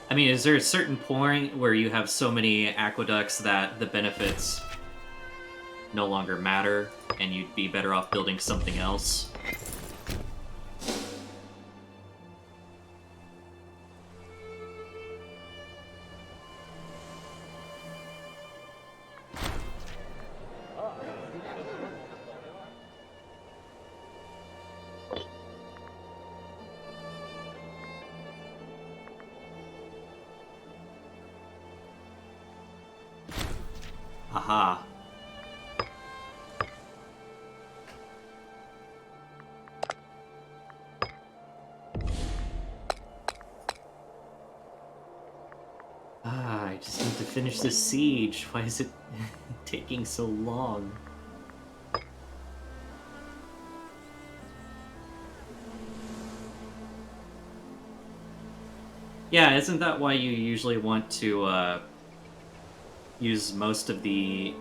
A: I mean, is there a certain point where you have so many aqueducts that the benefits no longer matter, and you'd be better off building something else? Aha. I just need to finish this siege. Why is it taking so long? Yeah, isn't that why you usually want to use most of the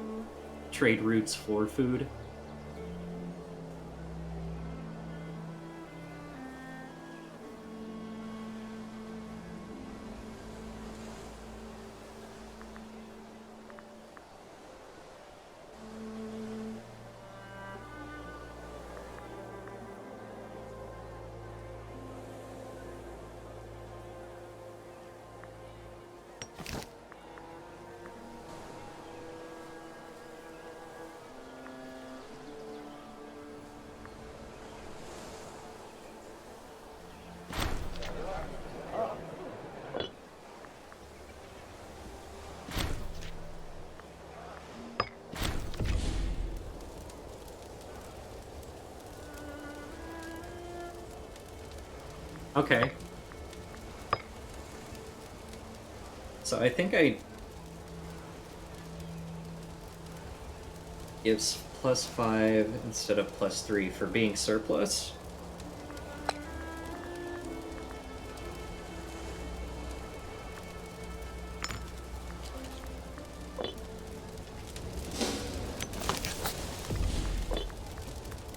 A: trade routes for food? Okay. So I think I gives +5 instead of +3 for being surplus.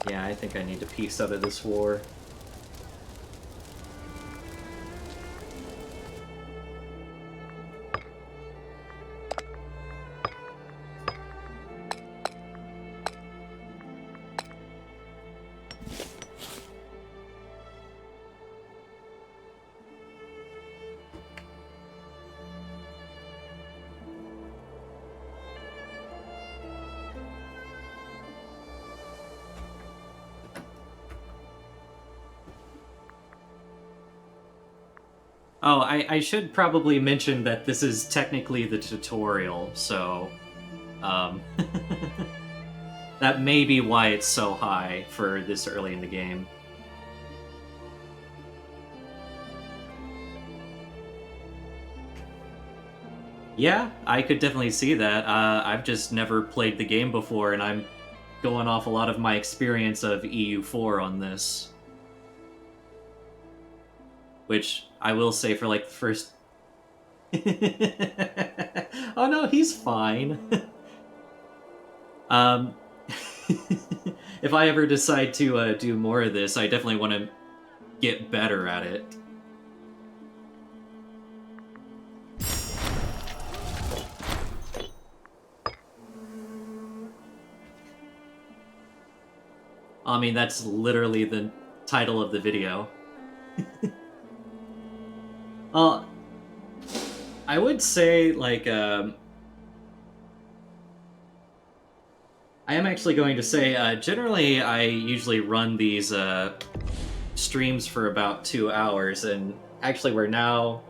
A: Yeah, I think I need to piece out of this war. Oh, I should probably mention that this is technically the tutorial, so um, that may be why it's so high for this early in the game. Yeah, I could definitely see that. I've just never played the game before, and I'm going off a lot of my experience of EU4 on this. Which I will say for like the first. Oh no, he's fine. um, if I ever decide to do more of this, I definitely want to get better at it. I mean, that's literally the title of the video. I would say, like, I am actually going to say, generally, I usually run these streams for about 2 hours, and actually, we're now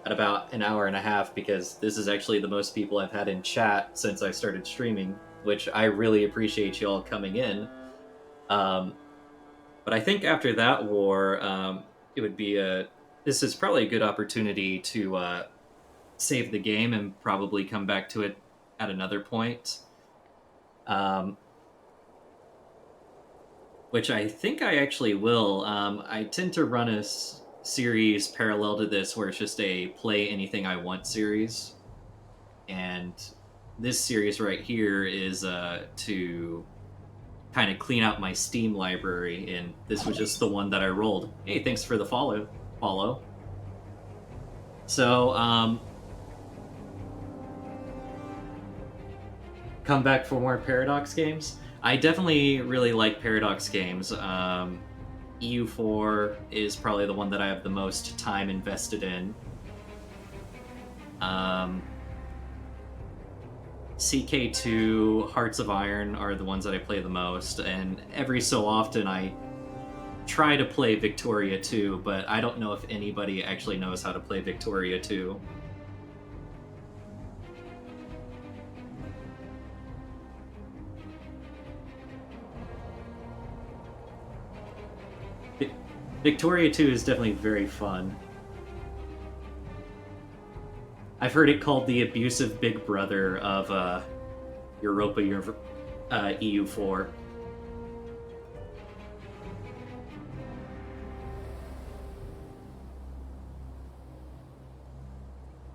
A: at about an hour and a half because this is actually the most people I've had in chat since I started streaming, which I really appreciate you all coming in. But I think after that war, it would be this is probably a good opportunity to save the game and probably come back to it at another point. Which I think I actually will. I tend to run a series parallel to this where it's just a play anything I want series. And this series right here is to kind of clean out my Steam library, and this was just the one that I rolled. Hey, thanks for the follow. So, come back for more Paradox games. I definitely really like Paradox games. EU4 is probably the one that I have the most time invested in. CK2, Hearts of Iron are the ones that I play the most, and every so often I try to play Victoria 2, but I don't know if anybody actually knows how to play Victoria 2. Victoria 2 is definitely very fun. I've heard it called the abusive big brother of Europa EU4.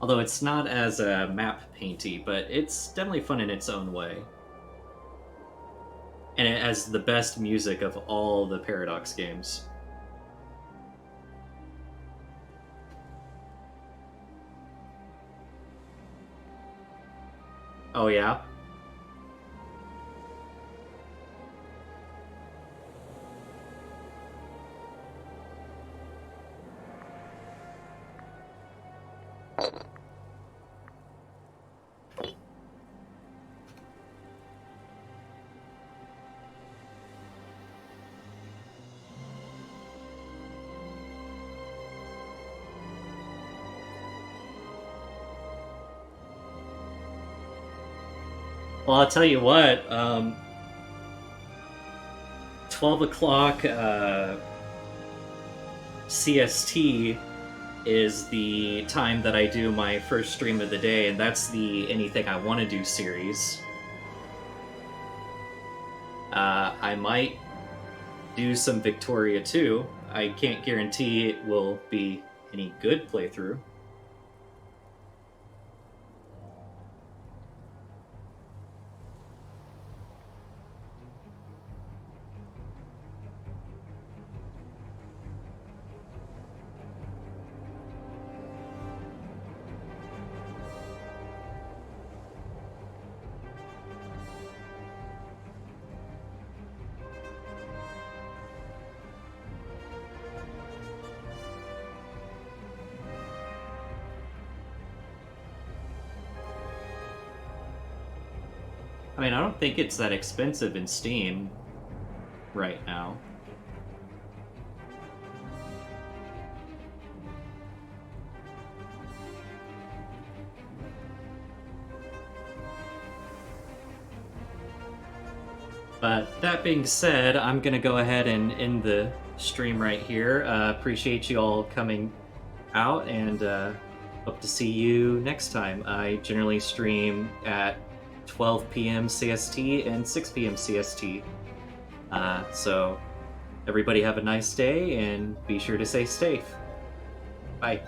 A: Although it's not as map painty, but it's definitely fun in its own way. And it has the best music of all the Paradox games. Oh yeah? Well, I'll tell you what, 12 o'clock CST is the time that I do my first stream of the day, and that's the Anything I Want to Do series. I might do some Victoria 2. I can't guarantee it will be any good playthrough. I mean, I don't think it's that expensive in Steam right now. But that being said, I'm gonna go ahead and end the stream right here. Appreciate you all coming out, and hope to see you next time. I generally stream at 12 p.m. CST and 6 p.m. CST. So everybody have a nice day, and be sure to stay safe. Bye.